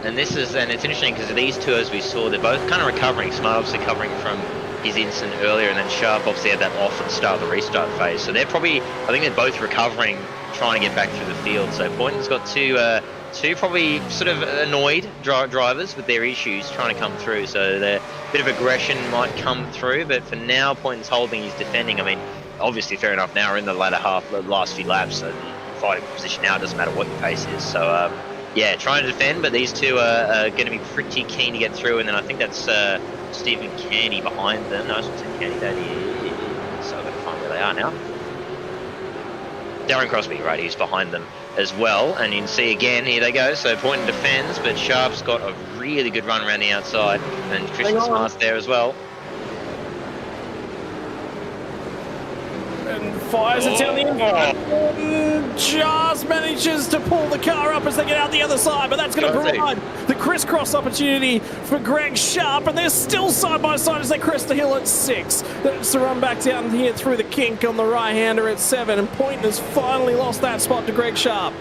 And it's interesting because these two, as we saw, they're both kind of recovering. Smart obviously recovering from his incident earlier, and then Sharp obviously had that off at the start of the restart phase. So they're probably, I think they're both recovering, trying to get back through the field. So Poynton's got two probably sort of annoyed drivers with their issues trying to come through. So the bit of aggression might come through, but for now, Poynton's holding, he's defending. I mean, obviously, fair enough. Now we're in the latter half, the last few laps, so the fighting position now doesn't matter what your pace is. So yeah, trying to defend, but these two are going to be pretty keen to get through. And then I think that's Stephen Candy behind them. No, I shouldn't say Candy, that is. So I've got to find where they are now. Darren Crosby, right, he's behind them as well. And you can see again, here they go. So Poynton defends, but Sharp's got a really good run around the outside. And Christian Smart's there as well. And fires it down the inside. Just manages to pull the car up as they get out the other side, but that's going to provide the crisscross opportunity for Greg Sharp, and they're still side by side as they crest the hill at 6. That's to run back down here through the kink on the right-hander at 7, and Poynton has finally lost that spot to Greg Sharp.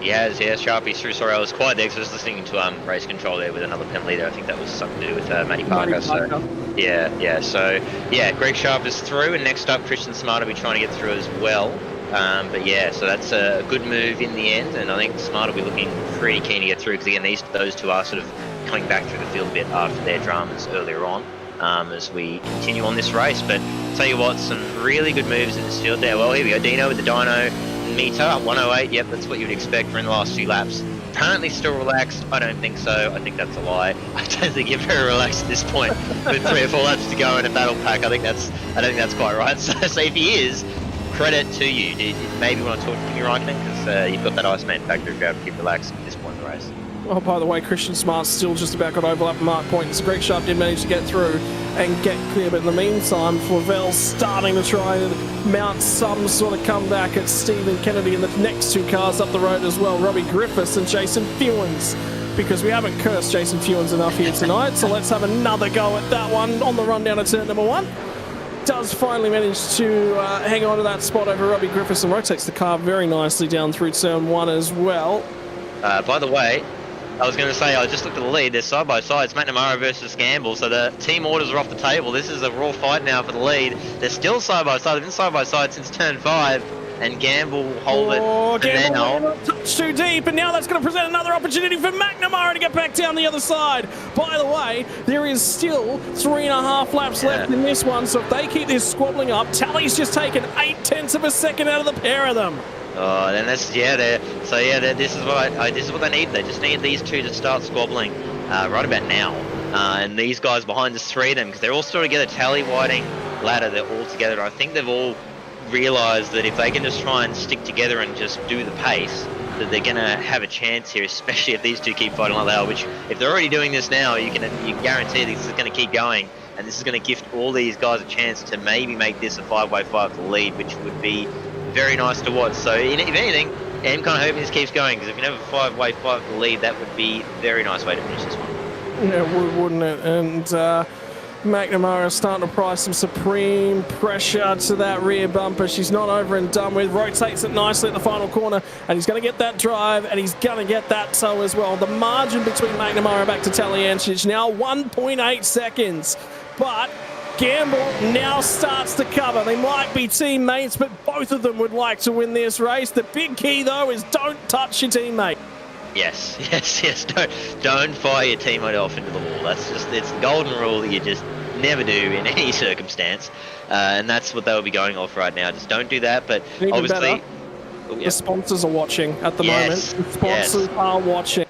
Yeah, Sharpie's through. Sorry, I was quiet there because I was listening to race control there with another penalty there. I think that was something to do with Matty Parker. So, yeah. So, yeah, Greg Sharp is through, and next up, Christian Smart will be trying to get through as well. But yeah, so that's a good move in the end, and I think Smart will be looking pretty keen to get through because again, those two are sort of coming back through the field a bit after their dramas earlier on. As we continue on this race, but tell you what, some really good moves in this field there. Well, here we go, Dino with the dyno meter, 108, yep, that's what you would expect for in the last few laps. Apparently still relaxed, I don't think so, I think that's a lie. I don't think you're very relaxed at this point with 3 or 4 laps to go in a battle pack. I don't think that's quite right. So if he is, credit to you. Maybe want to talk to Kimi Raikkonen because you've got that Iceman factor if you have to keep relaxed at this point in the race. Oh, by the way, Christian Smart still just about got overlap Mark Poynton. So Greg Sharp did manage to get through and get clear, but in the meantime, Flavel's starting to try and mount some sort of comeback at Stephen Kennedy and the next 2 cars up the road as well, Robbie Griffiths and Jason Fewens, because we haven't cursed Jason Fewens enough here tonight, so let's have another go at that one on the run down to turn number 1. Does finally manage to hang on to that spot over Robbie Griffiths and rotates the car very nicely down through turn 1 as well. By the way, I was going to say, I just looked at the lead. They're side by side. It's McNamara versus Gamble, so the team orders are off the table. This is a raw fight now for the lead. They're still side by side. They've been side by side since turn 5, and Gamble will hold it for now. Touch too deep, and now that's going to present another opportunity for McNamara to get back down the other side. By the way, there is still 3.5 laps left in this one, so if they keep this squabbling up, Tally's just taken 0.8 of a second out of the pair of them. Oh, then that's this is what they need. They just need these two to start squabbling right about now. And these guys behind, just 3 of them, because they're all still together. Tally, Whiting, Ladder, they're all together. I think they've all realised that if they can just try and stick together and just do the pace, that they're going to have a chance here, especially if these two keep fighting like they are. Which, if they're already doing this now, you can guarantee this is going to keep going, and this is going to gift all these guys a chance to maybe make this a 5-way fight for the lead, which would be very nice to watch. So if anything, I'm kind of hoping this keeps going, because if you have a 5-way fight for the lead, that would be a very nice way to finish this one. Yeah, wouldn't it? And McNamara starting to apply some supreme pressure to that rear bumper. She's not over and done with. Rotates it nicely at the final corner, and he's going to get that drive, and he's going to get that toe as well. The margin between McNamara back to Taliancic now 1.8 seconds, but Gamble now starts to cover. They might be teammates, but both of them would like to win this race. The big key, though, is don't touch your teammate. Yes. Don't fire your teammate off into the wall. It's the golden rule that you just never do in any circumstance. And that's what they'll be going off right now. Just don't do that. But even obviously, the sponsors are watching at the moment. The sponsors are watching.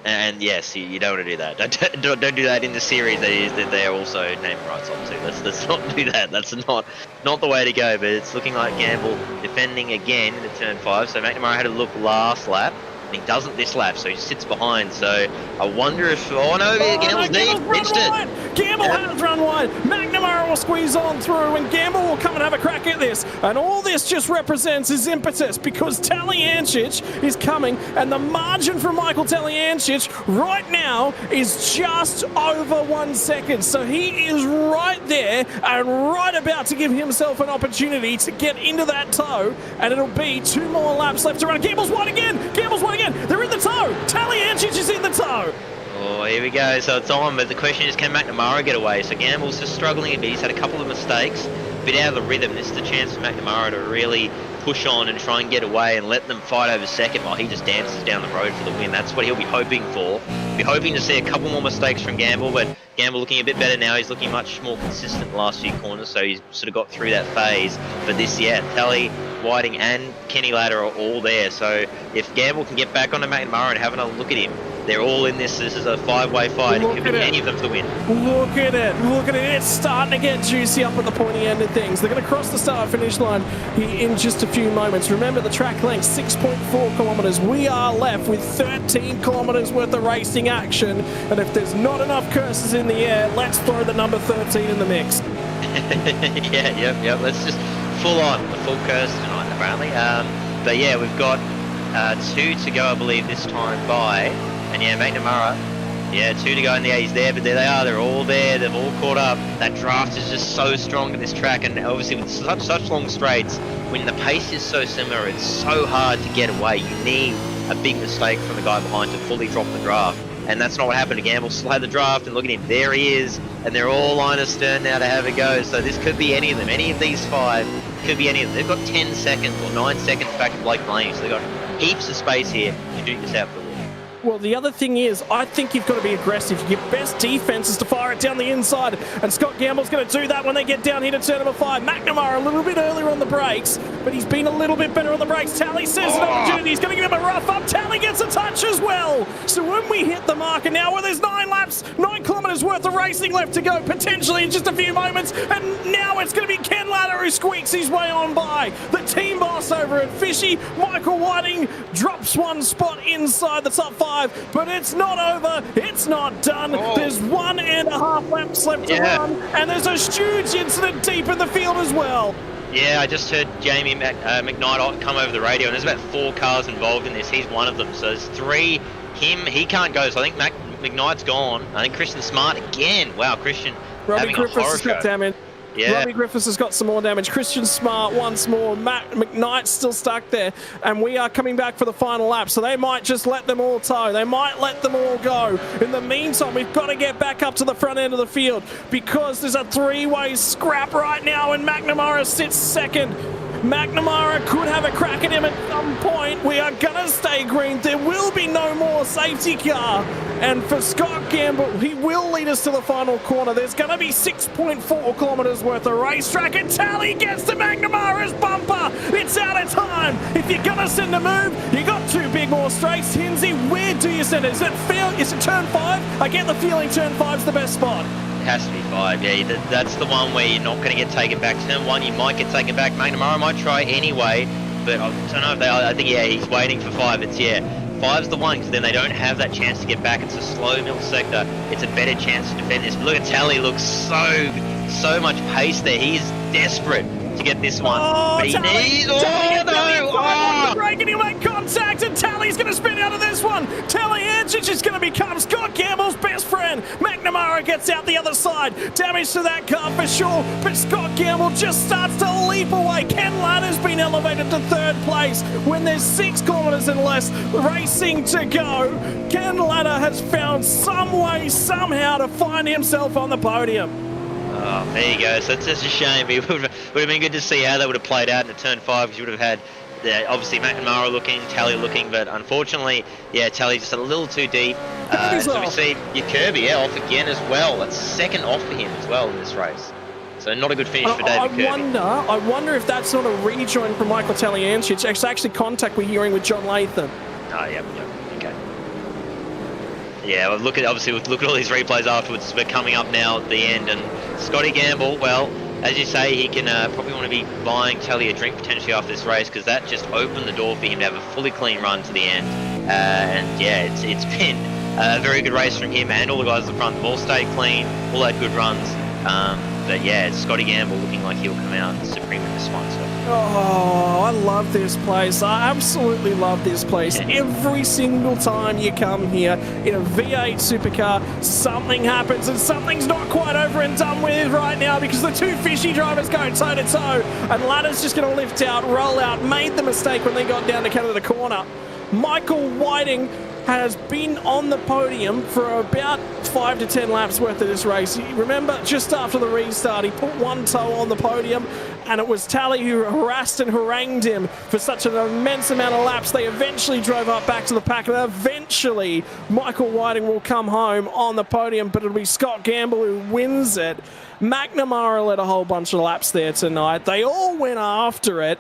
And yes, you don't want to do that. Don't do that in the series that they're also naming rights on to. Let's not do that. That's not the way to go. But it's looking like Gamble defending again into turn 5. So McNamara had a look last lap. And he doesn't this lap, so he sits behind. So I wonder if... Oh, no, Gamble's deep. Pinched it. Gamble has run wide. McNamara will squeeze on through, and Gamble will come and have a crack at this. And all this just represents his impetus, because Talyancic is coming, and the margin from Michael Talyancic right now is just over 1 second. So he is right there and right about to give himself an opportunity to get into that toe, and it'll be 2 more laps left to run. Gamble's wide again. Gamble's wide again. They're in the toe. Talyancic is in the toe. Oh, here we go. So it's on, but the question is, can McNamara get away? So Gamble's just struggling a bit. He's had a couple of mistakes, a bit out of the rhythm. This is the chance for McNamara to really push on and try and get away and let them fight over second while he just dances down the road for the win. That's what he'll be hoping for. Be hoping to see a couple more mistakes from Gamble, but Gamble looking a bit better now. He's looking much more consistent the last few corners, so he's sort of got through that phase. But this, yeah, Tally, Whiting and Kenny Ladder are all there. So if Gamble can get back onto McNamara and have another look at him, they're all in this. This is a 5-way fight. It could be any of them to win. Look at it. Look at it. It's starting to get juicy up at the pointy end of things. They're going to cross the start-finish line in just a few moments. Remember the track length, 6.4 kilometres. We are left with 13 kilometres worth of racing action. And if there's not enough curses in the air, let's throw the number 13 in the mix. Yep. Let's just full on the full curse tonight, apparently. But yeah, we've got 2 to go, I believe, this time by. And yeah, McNamara, 2 to go in the 8's there, but there they are, they're all there, they've all caught up. That draft is just so strong in this track, and obviously with such long straights, when the pace is so similar, it's so hard to get away. You need a big mistake from the guy behind to fully drop the draft. And that's not what happened to Gamble. Slide the draft, and look at him, there he is, and they're all line astern now to have a go. So this could be any of them, any of these 5, could be any of them. They've got 10 seconds or 9 seconds back to Blake Blaney, so they've got heaps of space here to do this out for the win. Well, the other thing is, I think you've got to be aggressive. Your best defense is to fire it down the inside, and Scott Gamble's going to do that when they get down here to turn number 5. McNamara a little bit earlier on the brakes, but he's been a little bit better on the brakes. Tally says an opportunity. He's going to give him a rough up. Tally gets a touch as well. So when we hit the marker now, where there's 9 laps, 9 kilometres worth of racing left to go, potentially in just a few moments, and now it's going to be Ken Ladder who squeaks his way on by. The team boss over at Fishy, Michael Whiting, drops 1 spot inside the top 5. But it's not over, it's not done. There's 1.5 laps left to run, and there's a huge incident deep in the field as well. Yeah, I just heard Jamie McKnight come over the radio, and there's about 4 cars involved in this. He's one of them, so there's 3. He can't go, so I think McKnight's gone. I think Christian Smart again. Wow, Christian having a horror show. Damage. Yeah. Robbie Griffiths has got some more damage. Christian Smart once more. McKnight's still stuck there. And we are coming back for the final lap. So they might just let them all tow. They might let them all go. In the meantime, we've got to get back up to the front end of the field, because there's a 3-way scrap right now, and McNamara sits second. McNamara could have a crack at him at some point. We are going to stay green. There will be no more safety car. And for Scott Gamble, he will lead us to the final corner. There's going to be 6.4 kilometres worth of racetrack, and Tally gets to McNamara's bumper. It's out of time. If you're going to send a move, you got 2 big more straights. Hinsey, where do you send it? Is it turn 5? I get the feeling turn 5's the best spot. Has to be 5, yeah. That's the one where you're not going to get taken back. Turn 1, you might get taken back. McNamara might try anyway, but I don't know if they are. I think, he's waiting for 5. It's, 5's the one, because then they don't have that chance to get back. It's a slow middle sector. It's a better chance to defend this. But look at Tally, looks so much pace there. He is desperate to get this one. But he needs... Break, and he'll make contact, and Tally's going to spin out of this one. Talyancic is going to become Scott Gamble's best friend. McNamara gets out the other side. Damage to that car for sure, but Scott Gamble just starts to leap away. Ken Ladder's been elevated to 3rd place when there's 6 kilometres and less racing to go. Ken Ladder has found some way, somehow, to find himself on the podium. Oh, there you go. So it's just a shame. It would have been good to see how that would have played out in a turn 5, because you would have had obviously McNamara looking, Tally looking, but unfortunately, Tally's just a little too deep. So we see your Kirby off again as well. That's 2nd off for him as well in this race. So not a good finish for David Kirby. I wonder if that's not a rejoin from Michael Talyancic. It's actually contact we're hearing with John Latham. Oh, yeah, okay. Yeah, well, look at all these replays afterwards. We're coming up now at the end, and Scotty Gamble, well, as you say, he can probably want to be buying Tally a drink potentially after this race, because that just opened the door for him to have a fully clean run to the end. And yeah, it's been a very good race from him and all the guys at the front. They've all stayed clean, all had good runs. But yeah, it's Scotty Gamble looking like he'll come out supreme in this one. So. Oh, I love this place. I absolutely love this place. Every single time you come here in a V8 supercar, something happens and something's not quite over and done with right now because the two fishy drivers go toe to toe and Ladder's just going to lift out, roll out, made the mistake when they got down to Canada corner. Michael Whiting has been on the podium for about 5 to 10 laps worth of this race. Remember, just after the restart, he put one toe on the podium, and it was Tally who harassed and harangued him for such an immense amount of laps. They eventually drove up back to the pack, and eventually Michael Whiting will come home on the podium, but it'll be Scott Gamble who wins it. McNamara led a whole bunch of laps there tonight. They all went after it.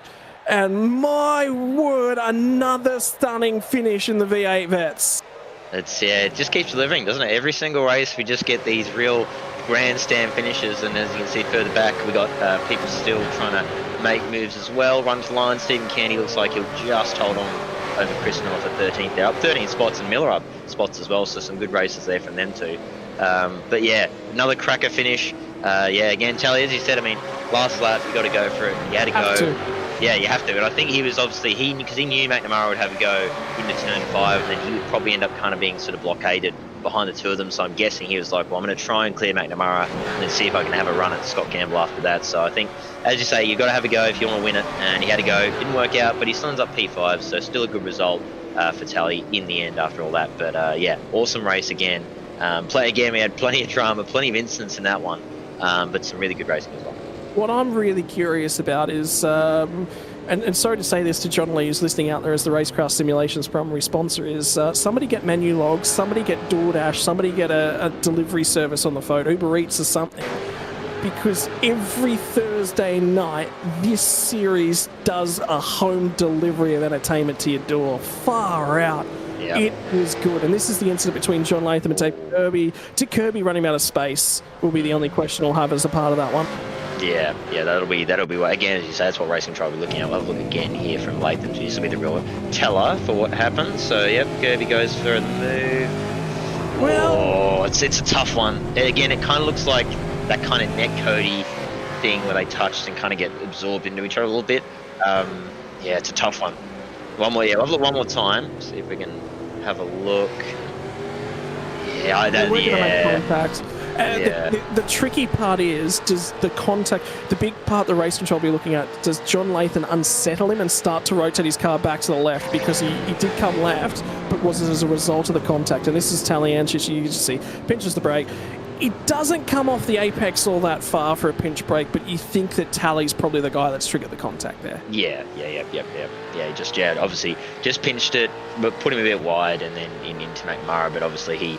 And my word, another stunning finish in the V8 Vets. It just keeps delivering, doesn't it? Every single race, we just get these real grandstand finishes, and as you can see further back, we got people still trying to make moves as well. Run to line, Stephen Candy looks like he'll just hold on over Chris North at 13th. They're up 13 spots, and Miller up spots as well, so some good races there from them too. But yeah, another cracker finish. Yeah, again, Tally, as you said, I mean, last lap, you got to go for it. You had to go. Yeah, you have to, but I think he was obviously, because he knew McNamara would have a go into turn 5, and then he would probably end up kind of being sort of blockaded behind the two of them, so I'm guessing he was like, well, I'm going to try and clear McNamara and then see if I can have a run at Scott Campbell after that. So I think, as you say, you've got to have a go if you want to win it, and he had a go. Didn't work out, but he still ends up P5, so still a good result for Tally in the end after all that. But yeah, awesome race again. Again, we had plenty of drama, plenty of incidents in that one, but some really good racing as well. What I'm really curious about is, and sorry to say this to John Lee, who's listening out there as the RaceKraft Simulations primary sponsor, is somebody get menu logs, somebody get DoorDash, somebody get a delivery service on the phone, Uber Eats or something. Because every Thursday night, this series does a home delivery of entertainment to your door. Far out. Yep. It was good. And this is the incident between John Latham and Dave Kirby. Did Kirby running out of space will be the only question we'll have as a part of that one. Yeah, that'll be again, as you say, that's what Racing Trial will be looking at. We'll have a look again here from Latham. So this will be the real teller for what happens. So yep, Kirby goes for the move. Well, it's a tough one. Again, it kind of looks like that kind of net Cody thing where they touched and kind of get absorbed into each other a little bit. Yeah, it's a tough one. One more, I'll have a look one more time. See if we can have a look. Yeah, we're gonna make contact. The tricky part is, does the contact, the big part the race control will be looking at, does John Latham unsettle him and start to rotate his car back to the left? Because he did come left, but was it as a result of the contact? And this is Taliancic, you can see, pinches the brake. It doesn't come off the apex all that far for a pinch brake, but you think that Tally's probably the guy that's triggered the contact there. Yeah, obviously just pinched it, but put him a bit wide and then into McNamara, but obviously he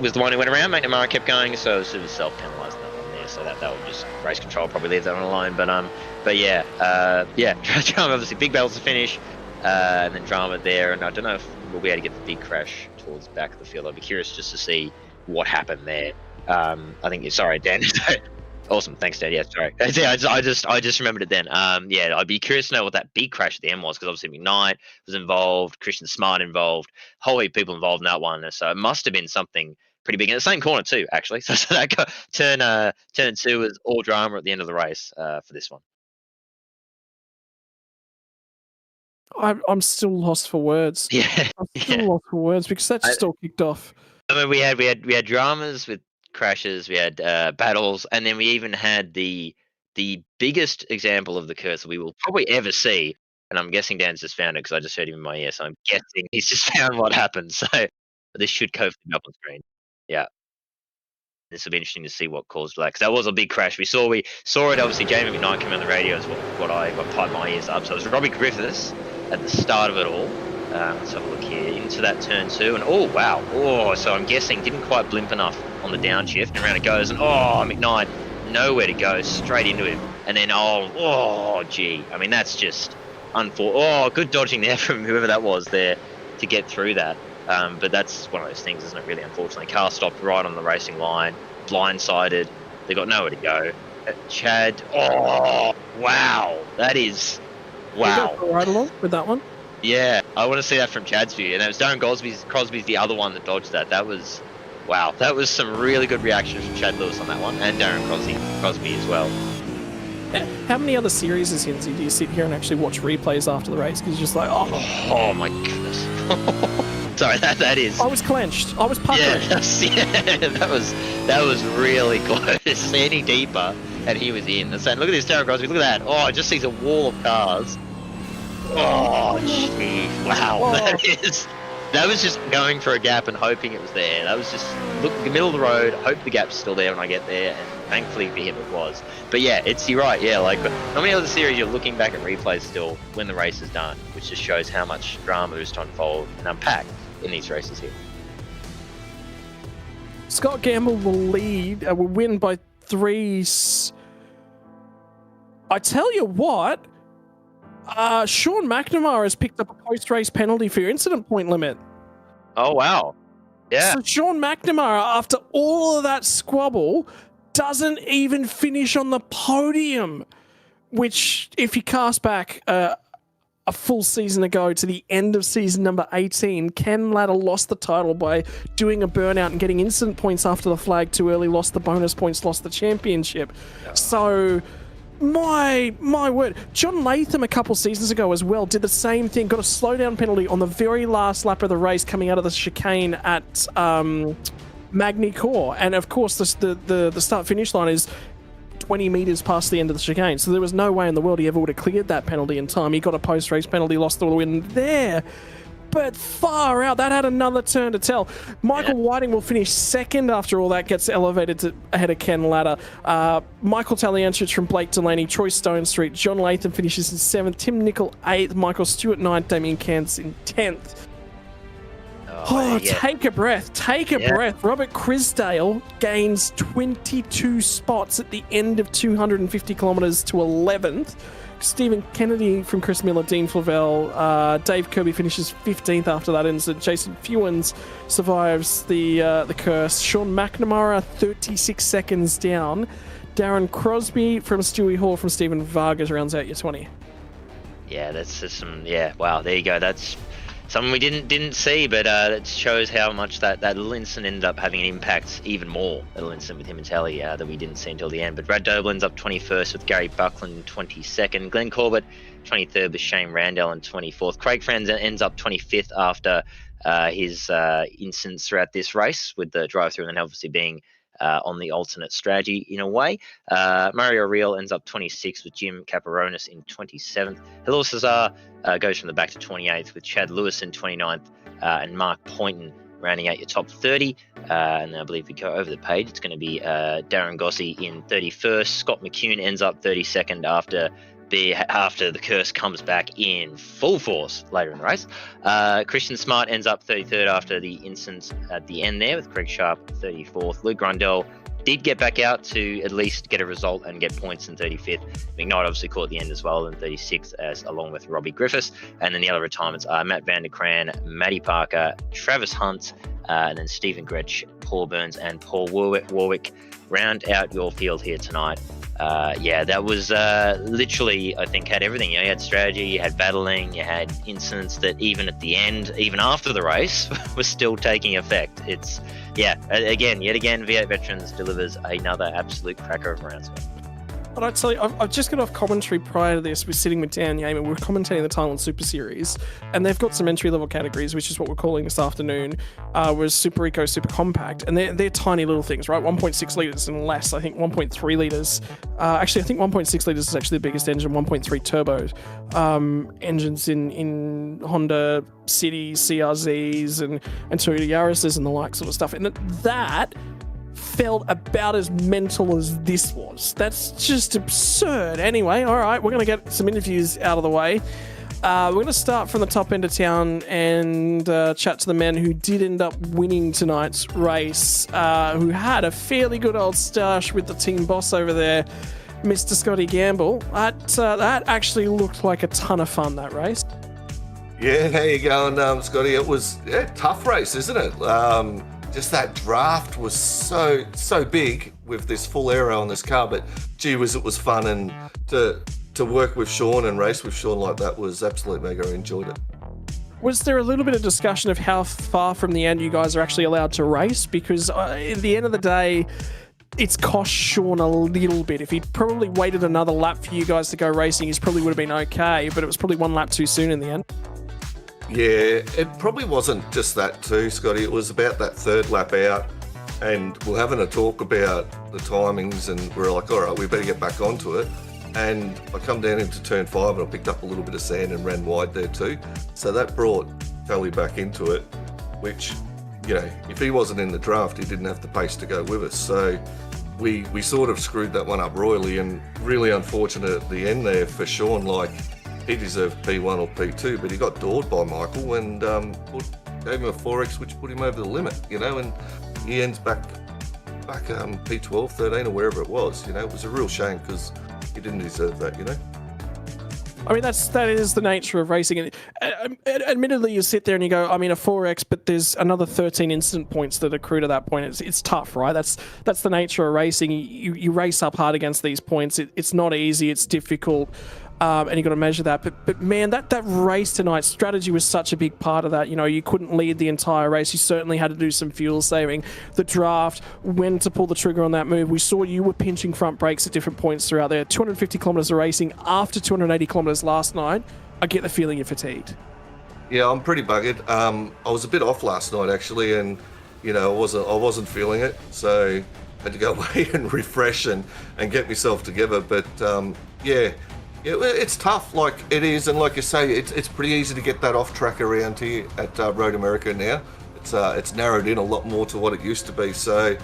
was the one who went around. McNamara kept going, so it was sort of self-penalising that one there, so that would just, race control probably leave that one alone, but yeah, drama, obviously big battles to finish, and then drama there, and I don't know if we'll be able to get the big crash towards the back of the field. I'd be curious just to see what happened there. I think, sorry, Dan. Awesome, thanks, Dad. Yeah, sorry. Yeah, I just remembered it then. Yeah, I'd be curious to know what that big crash at the end was, because obviously McKnight was involved, Christian Smart involved, a whole heap of people involved in that one. So it must have been something pretty big in the same corner too, actually. So that turn 2 was all drama at the end of the race for this one. I'm still lost for words. Yeah, I'm still lost for words because that just all kicked off. I mean, we had dramas with crashes, we had battles, and then we even had the biggest example of the curse we will probably ever see. And I'm guessing Dan's just found it because I just heard him in my ear. So I'm guessing he's just found what happened. So this should hopefully up on screen. Yeah. This will be interesting to see what caused that, because that was a big crash. We saw it. Obviously, Jamie McKnight came on the radio is what I got tied my ears up. So it was Robbie Griffiths at the start of it all. Let's have a look here into that turn 2, and oh wow, so I'm guessing didn't quite blimp enough on the downshift, and around it goes, and McKnight nowhere to go, straight into him, and then gee, I mean that's just good dodging there from whoever that was there to get through that. But that's one of those things, isn't it, really, unfortunately. Car stopped right on the racing line, blindsided. They got nowhere to go. Chad, oh, wow. That is, wow. You go right along with that one? Yeah, I want to see that from Chad's view. And it was Darren Crosby's the other one that dodged that. That was, wow. That was some really good reactions from Chad Lewis on that one, and Darren Crosby as well. How many other series is Hinzi do you sit here and actually watch replays after the race? Because you're just like, oh my goodness. Sorry, that is. I was clenched. I was puckering. Yeah, that was really close. Any deeper, and he was in. And saying, look at this Darren Crosby. Look at that. Oh, just sees a wall of cars. Oh, jeez. Wow. Oh. That was just going for a gap and hoping it was there. That was just look in the middle of the road, hope the gap's still there when I get there, and thankfully for him it was. But yeah, you're right, yeah, like how many other series you're looking back at replays still when the race is done, which just shows how much drama there is to unfold and unpack in these races here. Scott Gamble will win by 3. I tell you what, Sean McNamara has picked up a post-race penalty for your incident point limit. Oh, wow. Yeah. So Sean McNamara, after all of that squabble, doesn't even finish on the podium, which, if you cast back a full season ago to the end of season number 18, Ken Latta lost the title by doing a burnout and getting incident points after the flag too early, lost the bonus points, lost the championship. So... My word. John Latham a couple seasons ago as well did the same thing, got a slowdown penalty on the very last lap of the race coming out of the chicane at Magny Cours. And of course the start-finish line is 20 metres past the end of the chicane. So there was no way in the world he ever would have cleared that penalty in time. He got a post-race penalty, lost the win there. But far out, that had another turn to tell. Michael Whiting will finish second after all that gets elevated to ahead of Ken Latta. Michael Talianchich from Blake Delaney, Troy Stone Street, John Latham finishes in 7th, Tim Nicol 8th, Michael Stewart 9th, Damien Kantz in 10th. Take a breath. Take a breath. Robert Crisdale gains 22 spots at the end of 250 kilometres to 11th. Stephen Kennedy from Chris Miller, Dean Flavel, Dave Kirby finishes 15th after that incident. Jason Fewens survives the curse. Sean McNamara 36 seconds down. Darren Crosby from Stewie Hall from Stephen Vargas rounds out your 20. Yeah, that's just some. Yeah, wow. There you go. That's something we didn't see, but it shows how much that little incident ended up having an impact, even more, that little incident with him and Telly that we didn't see until the end. But Brad Doblin's up 21st with Gary Buckland 22nd. Glenn Corbett 23rd with Shane Randall in 24th. Craig Franz ends up 25th after his incidents throughout this race, with the drive-through and then obviously being on the alternate strategy in a way. Mario Real ends up 26th with Jim Caparonis in 27th. Hilal Cesar goes from the back to 28th with Chad Lewis in 29th and Mark Poynton rounding out your top 30. And then I believe we go over the page, it's going to be Darren Gossi in 31st. Scott McCune ends up 32nd after the curse comes back in full force later in the race. Christian Smart ends up 33rd after the incident at the end there, with Craig Sharp 34th. Luke Grundell did get back out to at least get a result and get points in 35th. McKnight obviously caught the end as well in 36th, along with Robbie Griffiths. And then the other retirements are Matt Van der Kran, Matty Parker, Travis Hunt, and then Stephen Gretsch, Paul Burns, and Paul Warwick round out your field here tonight. That was literally, I think, had everything. You had strategy, you had battling, you had incidents that even at the end, even after the race, was still taking effect. Yet again, V8 Veterans delivers another absolute cracker of a round. But I tell you, I've just got off commentary prior to this. We're sitting with Dan Yeaman. We're commentating the Thailand Super Series, and they've got some entry-level categories, which is what we're calling this afternoon, was Super Eco, Super Compact, and they're tiny little things, right? 1.6 litres and less. I think 1.3 litres. Actually, I think 1.6 litres is actually the biggest engine. 1.3 turbo engines in Honda City, CRZs, and Toyota Yaris's and the like sort of stuff. And that felt about as mental as this was. That's just absurd. Anyway, all right, we're going to get some interviews out of the way. We're going to start from the top end of town and chat to the man who did end up winning tonight's race, who had a fairly good old stash with the team boss over there, Mr. Scotty Gamble. That actually looked like a ton of fun, that race. Yeah, how you going, Scotty? It was a tough race, isn't it? Just that draft was so big with this full aero on this car, but gee whiz, it was fun, and to work with Sean and race with Sean like that was absolutely mega. I enjoyed it. Was there a little bit of discussion of how far from the end you guys are actually allowed to race? Because at the end of the day, it's cost Sean a little bit. If he'd probably waited another lap for you guys to go racing, he probably would have been okay, but it was probably one lap too soon in the end. Yeah, it probably wasn't just that too, Scotty. It was about that third lap out, and we're having a talk about the timings, and we're like, all right, we better get back onto it. And I come down into turn 5 and I picked up a little bit of sand and ran wide there too. So that brought Tally back into it, which, you know, if he wasn't in the draft, he didn't have the pace to go with us. So we sort of screwed that one up royally, and really unfortunate at the end there for Sean. Like, he deserved P1 or P2, but he got doored by Michael and gave him a 4X, which put him over the limit, you know, and he ends back P12, 13 or wherever it was. You know, it was a real shame because he didn't deserve that, you know. I mean, that is the nature of racing. And admittedly, you sit there and you go, I mean, a 4X, but there's another 13 incident points that accrue to that point. It's tough, right? That's the nature of racing. You race up hard against these points. It's not easy. It's difficult. And you got to measure that. But man, that race tonight, strategy was such a big part of that. You know, you couldn't lead the entire race. You certainly had to do some fuel saving. The draft, when to pull the trigger on that move. We saw you were pinching front brakes at different points throughout there. 250 kilometers of racing after 280 kilometers last night. I get the feeling you're fatigued. Yeah, I'm pretty buggered. I was a bit off last night actually, and you know, I wasn't feeling it, so I had to go away and refresh and get myself together. But yeah, it's tough, like it is, and like you say, it's pretty easy to get that off track around here at Road America now. It's narrowed in a lot more to what it used to be, so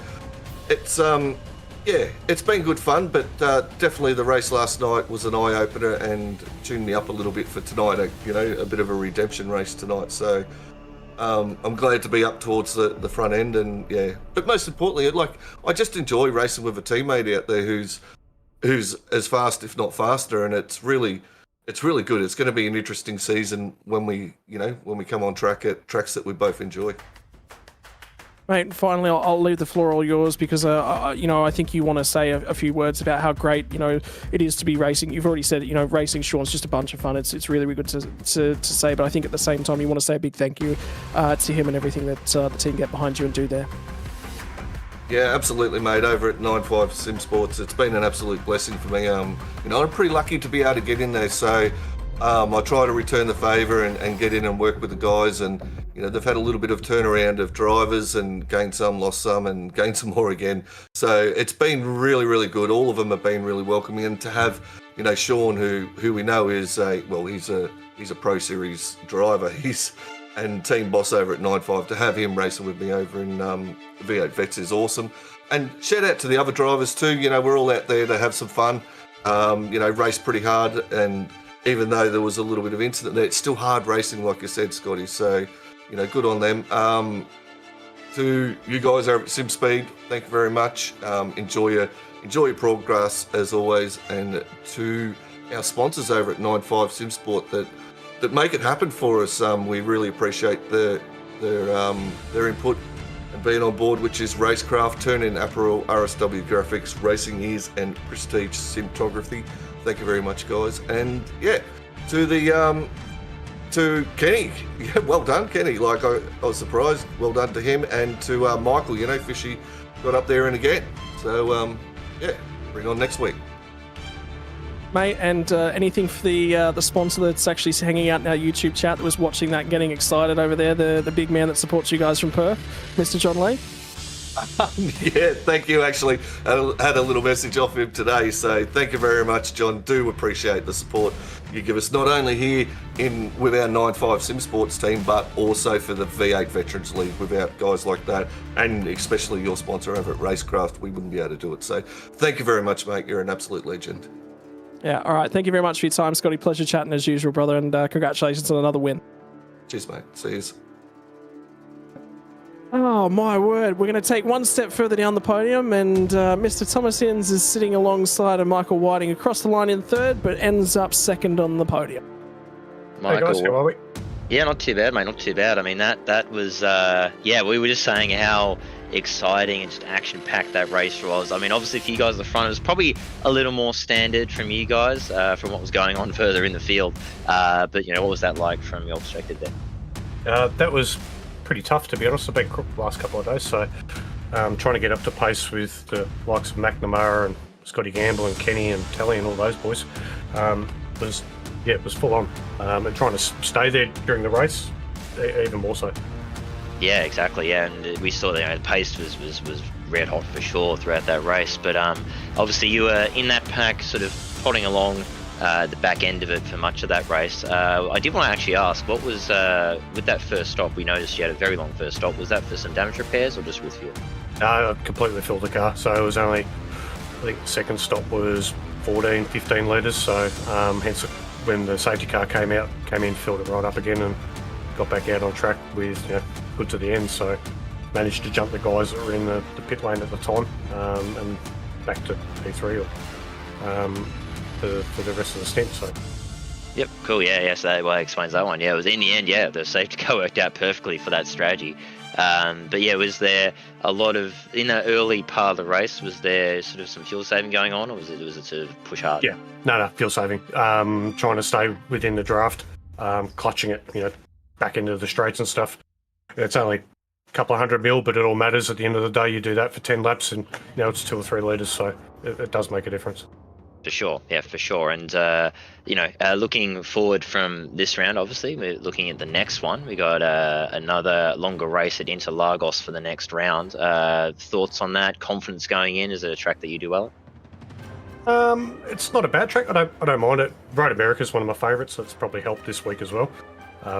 it's yeah, it's been good fun, but definitely the race last night was an eye opener and tuned me up a little bit for tonight. You know, a bit of a redemption race tonight, so I'm glad to be up towards the front end, and yeah, but most importantly, like, I just enjoy racing with a teammate out there who's as fast, if not faster, and it's really good. It's going to be an interesting season when we come on track at tracks that we both enjoy. Mate, finally, I'll leave the floor all yours because, I think you want to say a few words about how great, it is to be racing. You've already said it, racing, Sean's just a bunch of fun. It's really, really good to say, but I think at the same time, you want to say a big thank you to him and everything that the team get behind you and do there. Yeah, absolutely, mate. Over at 9.5 Sim Sports, it's been an absolute blessing for me. I'm pretty lucky to be able to get in there, so I try to return the favour and get in and work with the guys, and they've had a little bit of turnaround of drivers and gained some, lost some, and gained some more again. So it's been really, really good. All of them have been really welcoming, and to have Sean, who we know is he's a Pro Series driver. And team boss over at 9.5, to have him racing with me over in V8 Vets is awesome. And shout out to the other drivers too. We're all out there to have some fun. Race pretty hard, and even though there was a little bit of incident there, it's still hard racing, like you said, Scotty. So, good on them. To you guys over at SimSpeed, thank you very much. Enjoy your progress as always, and to our sponsors over at 9.5 SimSport that make it happen for us. We really appreciate their input and being on board, which is RaceKraft, Turn-In Apparel, RSW Graphics, Racing Ears, and Prestige Cinematography. Thank you very much, guys. And yeah, to Kenny, yeah, well done, Kenny. Like, I was surprised. Well done to him, and to Michael. Fishy got up there and again. So yeah, bring on next week. Mate, and anything for the sponsor that's actually hanging out in our YouTube chat that was watching that and getting excited over there, the big man that supports you guys from Perth, Mr. John Lee? Yeah, thank you. Actually, I had a little message off him today, so thank you very much, John. Do appreciate the support you give us, not only here with our 9.5 Sim Sports team, but also for the V8 Veterans League. Without guys like that, and especially your sponsor over at RaceKraft, we wouldn't be able to do it. So thank you very much, mate. You're an absolute legend. Yeah, all right. Thank you very much for your time, Scotty. Pleasure chatting as usual, brother, and congratulations on another win. Cheers, mate. See you. Oh, my word. We're going to take one step further down the podium, and Mr. Thomas Inns is sitting alongside of Michael Whiting across the line in third, but ends up second on the podium. Michael, hey guys, how are we? Yeah, not too bad, mate. Not too bad. I mean, that was yeah. We were just saying how exciting and just action-packed that race was. I mean, obviously for you guys at the front, it was probably a little more standard from you guys from what was going on further in the field. But what was that like from your perspective there? That was pretty tough, to be honest. I've been crooked the last couple of days, so trying to get up to pace with the likes of McNamara and Scotty Gamble and Kenny and Telly and all those boys it was full on. And trying to stay there during the race, even more so. Yeah, exactly. Yeah, and we saw that the pace was red hot for sure throughout that race. But obviously you were in that pack, sort of plodding along the back end of it for much of that race. I did want to actually ask, what was with that first stop? We noticed you had a very long first stop. Was that for some damage repairs or just with fuel? No, I completely filled the car, so it was only, I think the second stop was 14, 15 litres, so hence when the safety car came in, filled it right up again and got back out on track with good to the end, so managed to jump the guys that were in the pit lane at the time and back to P3 for the rest of the stint. So. Yep, cool. Yeah, so that explains that one. Yeah, it was in the end. Yeah, the safety car worked out perfectly for that strategy. But yeah, was there a lot of in the early part of the race? Was there sort of some fuel saving going on, or was it sort of push hard? Yeah, no, fuel saving. Trying to stay within the draft, clutching it, back into the straights and stuff. It's only a couple of 100 mil, but it all matters at the end of the day. You do that for 10 laps, and it's 2 or 3 litres, so it does make a difference. For sure, yeah, for sure. And looking forward from this round, obviously we're looking at the next one. We got another longer race at Interlagos for the next round. Thoughts on that? Confidence going in? Is it a track that you do well at? It's not a bad track. I don't mind it. Road America is one of my favourites, so it's probably helped this week as well.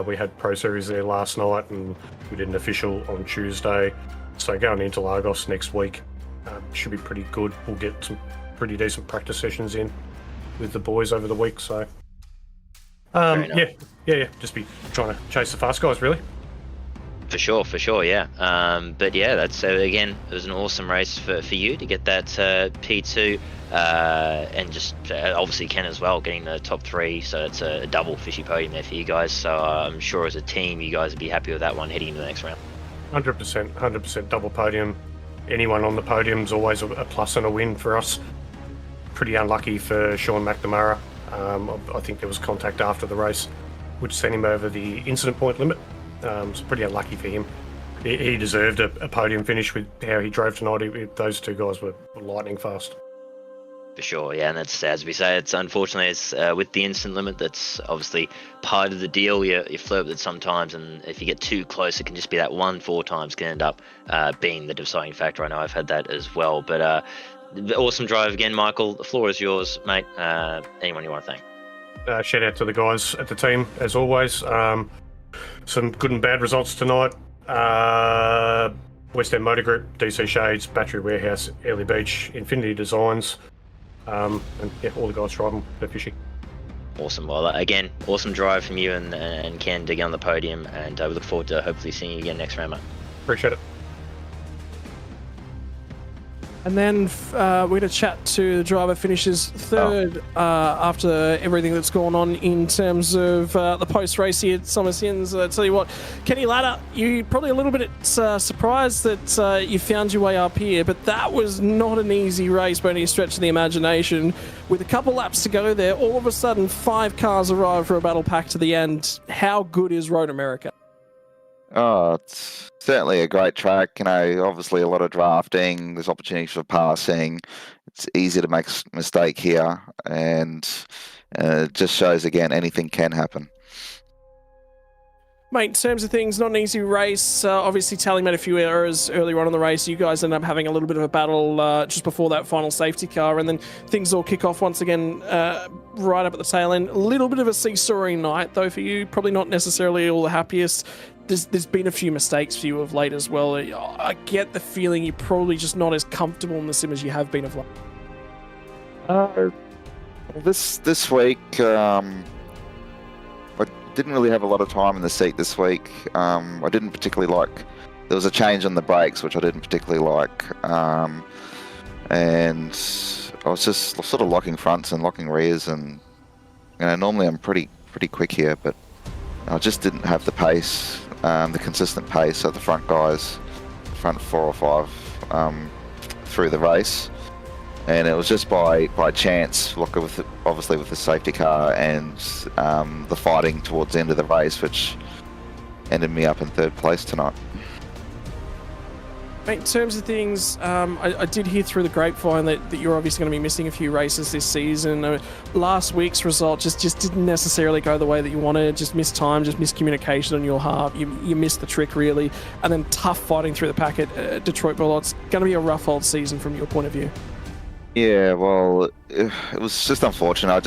We had Pro Series there last night, and we did an official on Tuesday. So going into Interlagos next week should be pretty good. We'll get some pretty decent practice sessions in with the boys over the week. So yeah, just be trying to chase the fast guys, really. For sure, yeah. But yeah, that's again, it was an awesome race for you to get that P2, and just obviously Ken as well, getting the top 3. So it's a double fishy podium there for you guys. So I'm sure as a team, you guys would be happy with that one heading into the next round. 100% double podium. Anyone on the podium is always a plus and a win for us. Pretty unlucky for Sean McNamara. I think there was contact after the race, which sent him over the incident point limit. It's pretty unlucky for him. He deserved a podium finish with how he drove tonight. Those 2 guys were lightning fast. For sure, yeah, and that's, as we say, it's unfortunately it's with the instant limit, that's obviously part of the deal. You flirt with it sometimes, and if you get too close, it can just be that 4 times can end up being the deciding factor. I know I've had that as well, but awesome drive again, Michael. The floor is yours, mate. Anyone you want to thank? Shout out to the guys at the team, as always. Some good and bad results tonight. West End Motor Group, DC Shades, Battery Warehouse, Early Beach, Infinity Designs, and yeah, all the guys driving for fishing. Awesome. Well, again, awesome drive from you and Ken to get on the podium, and we look forward to hopefully seeing you again next round, mate. Appreciate it. And then we're going to chat to the driver finishes 3rd after everything that's gone on in terms of the post-race here at Summer Sins. I tell you what, Kenny Latta, you probably a little bit surprised that you found your way up here, but that was not an easy race by any stretch of the imagination. With a couple laps to go there, all of a sudden 5 cars arrive for a battle pack to the end. How good is Road America? Oh, it's certainly a great track. Obviously a lot of drafting. There's opportunities for passing. It's easy to make a mistake here, and it just shows again anything can happen. Mate, in terms of things, not an easy race. Obviously, Tally made a few errors earlier on in the race. You guys ended up having a little bit of a battle just before that final safety car, and then things all kick off once again right up at the tail end. A little bit of a seesawing night, though, for you. Probably not necessarily all the happiest. There's been a few mistakes for you of late as well. I get the feeling you're probably just not as comfortable in the sim as you have been of late. This week, I didn't really have a lot of time in the seat this week. I didn't particularly like. There was a change on the brakes, which I didn't particularly like, and I was just sort of locking fronts and locking rears, and normally I'm pretty quick here, but I just didn't have the pace, the consistent pace of the front guys, front 4 or 5 through the race. And it was just by chance, look, obviously with the safety car and the fighting towards the end of the race, which ended me up in 3rd place tonight. Mate, in terms of things, I did hear through the grapevine that you're obviously going to be missing a few races this season. Last week's result just didn't necessarily go the way that you wanted. Just missed time, just missed communication on your half. You missed the trick, really. And then tough fighting through the pack at Detroit Bull. It's going to be a rough old season from your point of view. Yeah, well, it was just unfortunate. I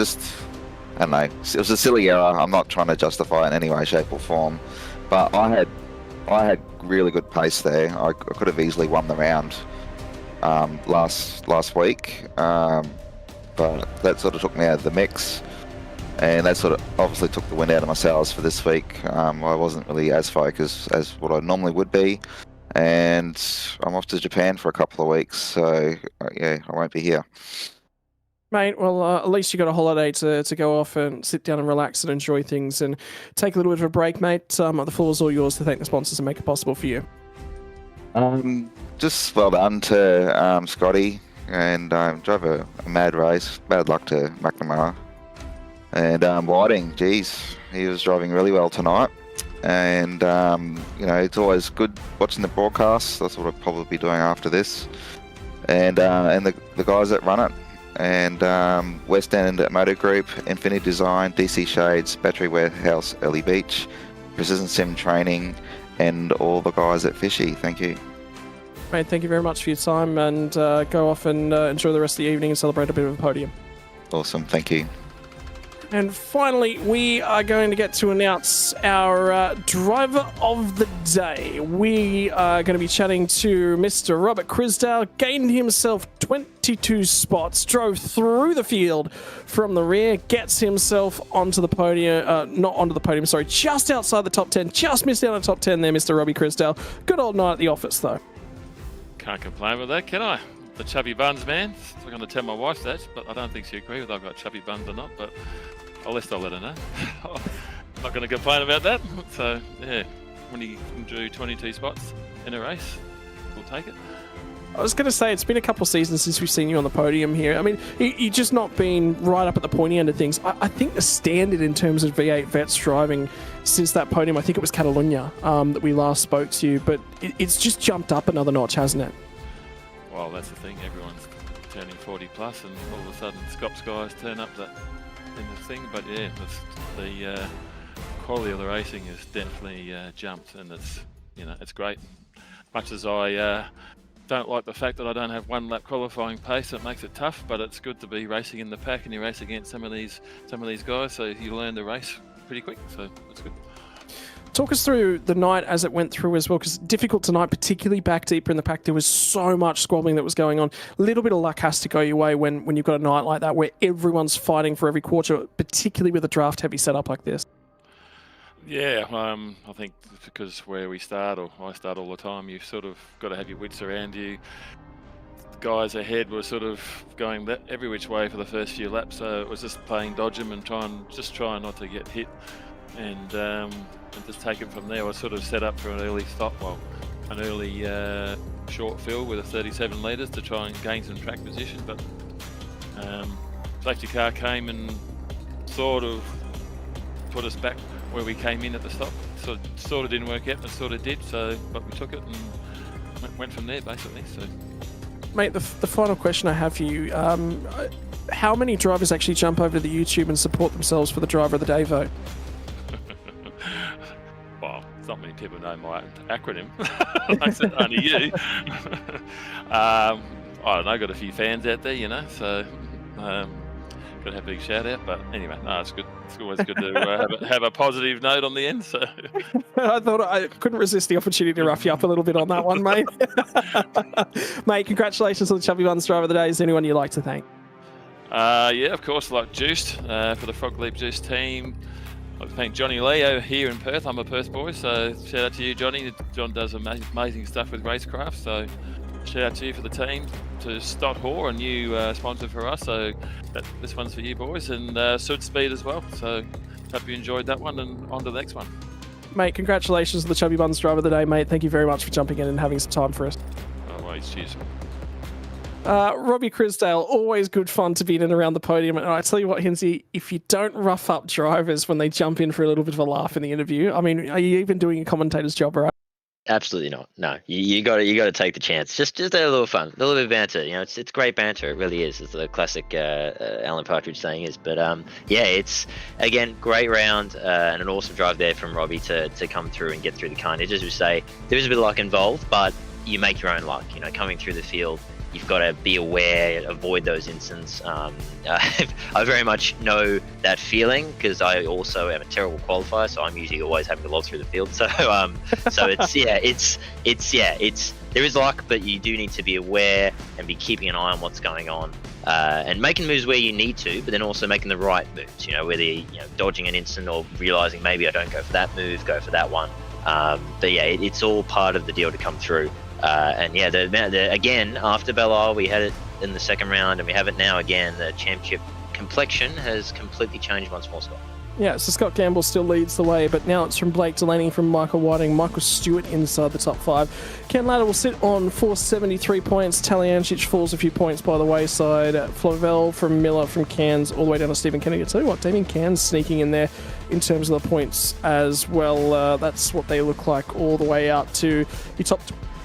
don't know. It was a silly error. I'm not trying to justify it in any way, shape or form. But I had really good pace there. I could have easily won the round last week, but that sort of took me out of the mix, and that sort of obviously took the wind out of my sails for this week. I wasn't really as focused as what I normally would be, and I'm off to Japan for a couple of weeks, so yeah, I won't be here. Mate, well, at least you got a holiday to go off and sit down and relax and enjoy things and take a little bit of a break, mate. The floor is all yours to thank the sponsors and make it possible for you. Just well done to Scotty, and drove a mad race. Bad luck to McNamara. And Whiting, geez, he was driving really well tonight. And, it's always good watching the broadcasts. That's what I'll probably be doing after this. And the guys that run it. And West End Motor Group, Infinity Design, DC Shades, Battery Warehouse, Early Beach, Precision Sim Training, and all the guys at Fishy. Thank you. Mate, thank you very much for your time, and go off and enjoy the rest of the evening and celebrate a bit of a podium. Awesome, thank you. And finally, we are going to get to announce our driver of the day. We are going to be chatting to Mr. Robert Crisdale. Gained himself 22 spots, drove through the field from the rear, gets himself onto the podium, not onto the podium, sorry, just outside the top 10. Just missed out on the top 10 there, Mr. Robbie Crisdale. Good old night at the office, though. Can't complain with that, can I? The chubby buns, man. I'm going to tell my wife that, but I don't think she agrees with I've got chubby buns or not, but I'll let her know. I'm not going to complain about that. So, yeah, when you drew 22 spots in a race, we'll take it. I was going to say, it's been a couple of seasons since we've seen you on the podium here. I mean, you've just not been right up at the pointy end of things. I think the standard in terms of V8 Vets driving since that podium, I think it was Catalunya that we last spoke to you, but it's just jumped up another notch, hasn't it? Well, that's the thing. Everyone's turning 40 plus, and all of a sudden, Scops guys turn up that in the thing. But yeah, the quality of the racing has definitely jumped, and it's great. Much as I don't like the fact that I don't have one lap qualifying pace, it makes it tough. But it's good to be racing in the pack, and you race against some of these guys, so you learn the race pretty quick. So that's good. Talk us through the night as it went through as well, because difficult tonight, particularly back deeper in the pack. There was so much squabbling that was going on. A little bit of luck has to go your way when you've got a night like that where everyone's fighting for every quarter, particularly with a draft-heavy setup like this. Yeah, I think because where we start, or I start all the time, you've sort of got to have your wits around you. The guys ahead were sort of going every which way for the first few laps, so it was just playing dodge them and trying not to get hit. And just take it from there. I was sort of set up for an early short fill with a 37 litres to try and gain some track position, but safety car came and sort of put us back where we came in at the stop. Sort of didn't work out, but sort of did. So, but we took it and went from there basically. So, mate, the final question I have for you: how many drivers actually jump over to the YouTube and support themselves for the driver of the day vote? Well, not many people know my acronym. I said only you. I don't know, got a few fans out there, so got to have a big shout out. But anyway, no, it's good. It's always good to have a positive note on the end. So I thought I couldn't resist the opportunity to rough you up a little bit on that one, mate. Mate, congratulations on the Chubby Buns driver of the day. Is there anyone you'd like to thank? Yeah, of course, like Juiced for the Frog Leap Juice team. I'd like to thank Johnny Leo here in Perth. I'm a Perth boy, so shout out to you, Johnny. John does amazing stuff with RaceKraft, so shout out to you for the team. To Stott Hoare, a new sponsor for us, so this one's for you boys, and SimSpeed as well. So hope you enjoyed that one, and on to the next one. Mate, congratulations to the Chubby Buns driver of the day, mate. Thank you very much for jumping in and having some time for us. Always, cheers. Robbie Crisdale, always good fun to be in and around the podium. And I tell you what, Hinsey, if you don't rough up drivers when they jump in for a little bit of a laugh in the interview, I mean, are you even doing a commentator's job, right? Absolutely not. No, you got to take the chance. Just a little fun, a little bit of banter. You know, it's great banter. It really is. It's the classic Alan Partridge saying is. But yeah, it's again great round and an awesome drive there from Robbie to come through and get through the carnage. As we say, there is a bit of luck involved, but you make your own luck. You know, coming through the field, you've got to be aware, avoid those incidents. I very much know that feeling because I also am a terrible qualifier, so I'm usually always having to lob through the field. So it's there is luck, but you do need to be aware and be keeping an eye on what's going on and making moves where you need to, but then also making the right moves. You know, whether dodging an incident or realizing maybe I don't go for that move, go for that one. But yeah, it's all part of the deal to come through. And yeah, again, after Belle Isle, we had it in the second round, and we have it now again. The championship complexion has completely changed once more, Scott. Yeah, so Scott Gamble still leads the way, but now it's from Blake Delaney, from Michael Whiting, Michael Stewart inside the top 5. Ken Latta will sit on 473 points. Taliancic falls a few points by the wayside. Flavel from Miller from Cairns all the way down to Stephen Kennedy. I tell you what, Damien Cairns sneaking in there in terms of the points as well. That's what they look like all the way out to the top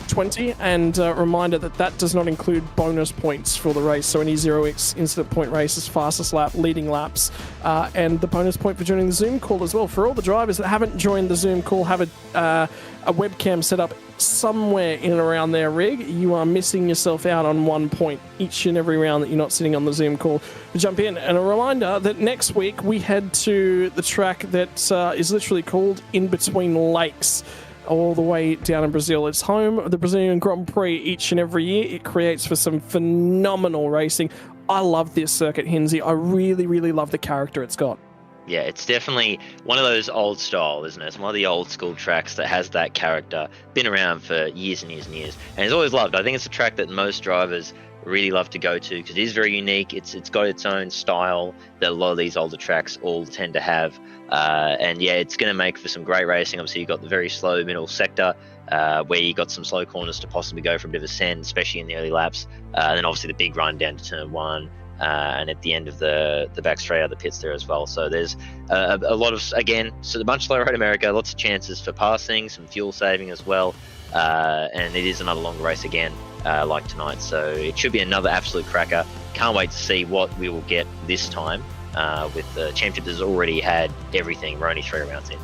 20, and reminder that does not include bonus points for the race, so any 0x incident point races, fastest lap, leading laps, and the bonus point for joining the Zoom call as well. For all the drivers that haven't joined the Zoom call, have a webcam set up somewhere in and around their rig, you are missing yourself out on 1 point each and every round that you're not sitting on the Zoom call to jump in. And a reminder that next week we head to the track that is literally called In Between Lakes, all the way down in Brazil. It's home of the Brazilian Grand Prix each and every year. It creates for some phenomenal racing. I love this circuit, Hinsey. I really, really love the character it's got. Yeah, it's definitely one of those old style, isn't it? It's one of the old school tracks that has that character. Been around for years and years and years. And it's always loved. I think it's a track that most drivers really love to go to because it is very unique. It's got its own style that a lot of these older tracks all tend to have. And yeah, it's going to make for some great racing. Obviously, you've got the very slow middle sector where you got some slow corners to possibly go for a bit of ascent, especially in the early laps. And then obviously the big run down to turn 1 and at the end of the back straight out of the pits there as well. So there's a lot of, again, so a bunch of slow road America, lots of chances for passing, some fuel saving as well. And it is another longer race again, like tonight. So it should be another absolute cracker. Can't wait to see what we will get this time. With the championship that's already had everything. We're only 3 rounds in.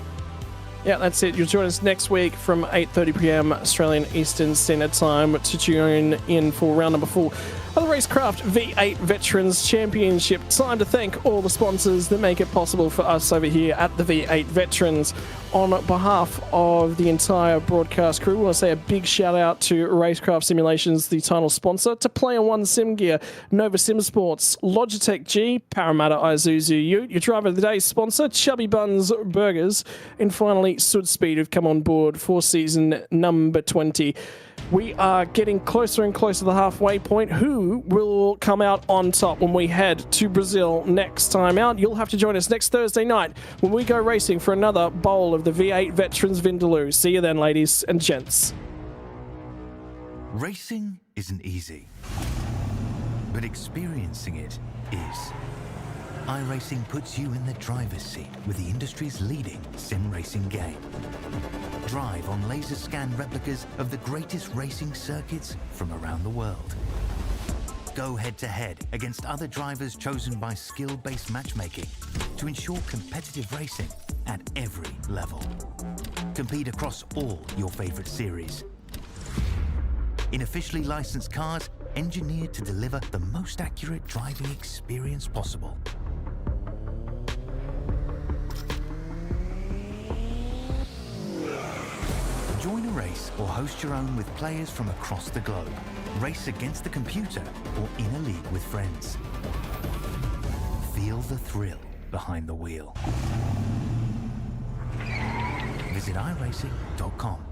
Yeah, that's it. You'll join us next week from 8:30 p.m. Australian Eastern Standard Time to tune in for round number 4 of the RaceKraft V8 Veterans Championship. Time to thank all the sponsors that make it possible for us over here at the V8 Veterans. On behalf of the entire broadcast crew, we want to say a big shout out to RaceKraft Simulations, the title sponsor, to Player One Sim Gear, Nova Sim Sports, Logitech G, Parramatta Isuzu Ute, your driver of the day sponsor, Chubby Buns Burgers, and finally SimSpeed have come on board for season number 20. We are getting closer and closer to the halfway point. Who will come out on top when we head to Brazil next time out? You'll have to join us next Thursday night when we go racing for another bowl of the V8 Veterans Vindaloo. See you then, ladies and gents. Racing isn't easy, but experiencing it is. iRacing puts you in the driver's seat with the industry's leading sim racing game. Drive on laser scan replicas of the greatest racing circuits from around the world. Go head-to-head against other drivers chosen by skill-based matchmaking to ensure competitive racing at every level. Compete across all your favorite series. In officially licensed cars, engineered to deliver the most accurate driving experience possible. Join a race or host your own with players from across the globe. Race against the computer or in a league with friends. Feel the thrill behind the wheel. Visit iRacing.com.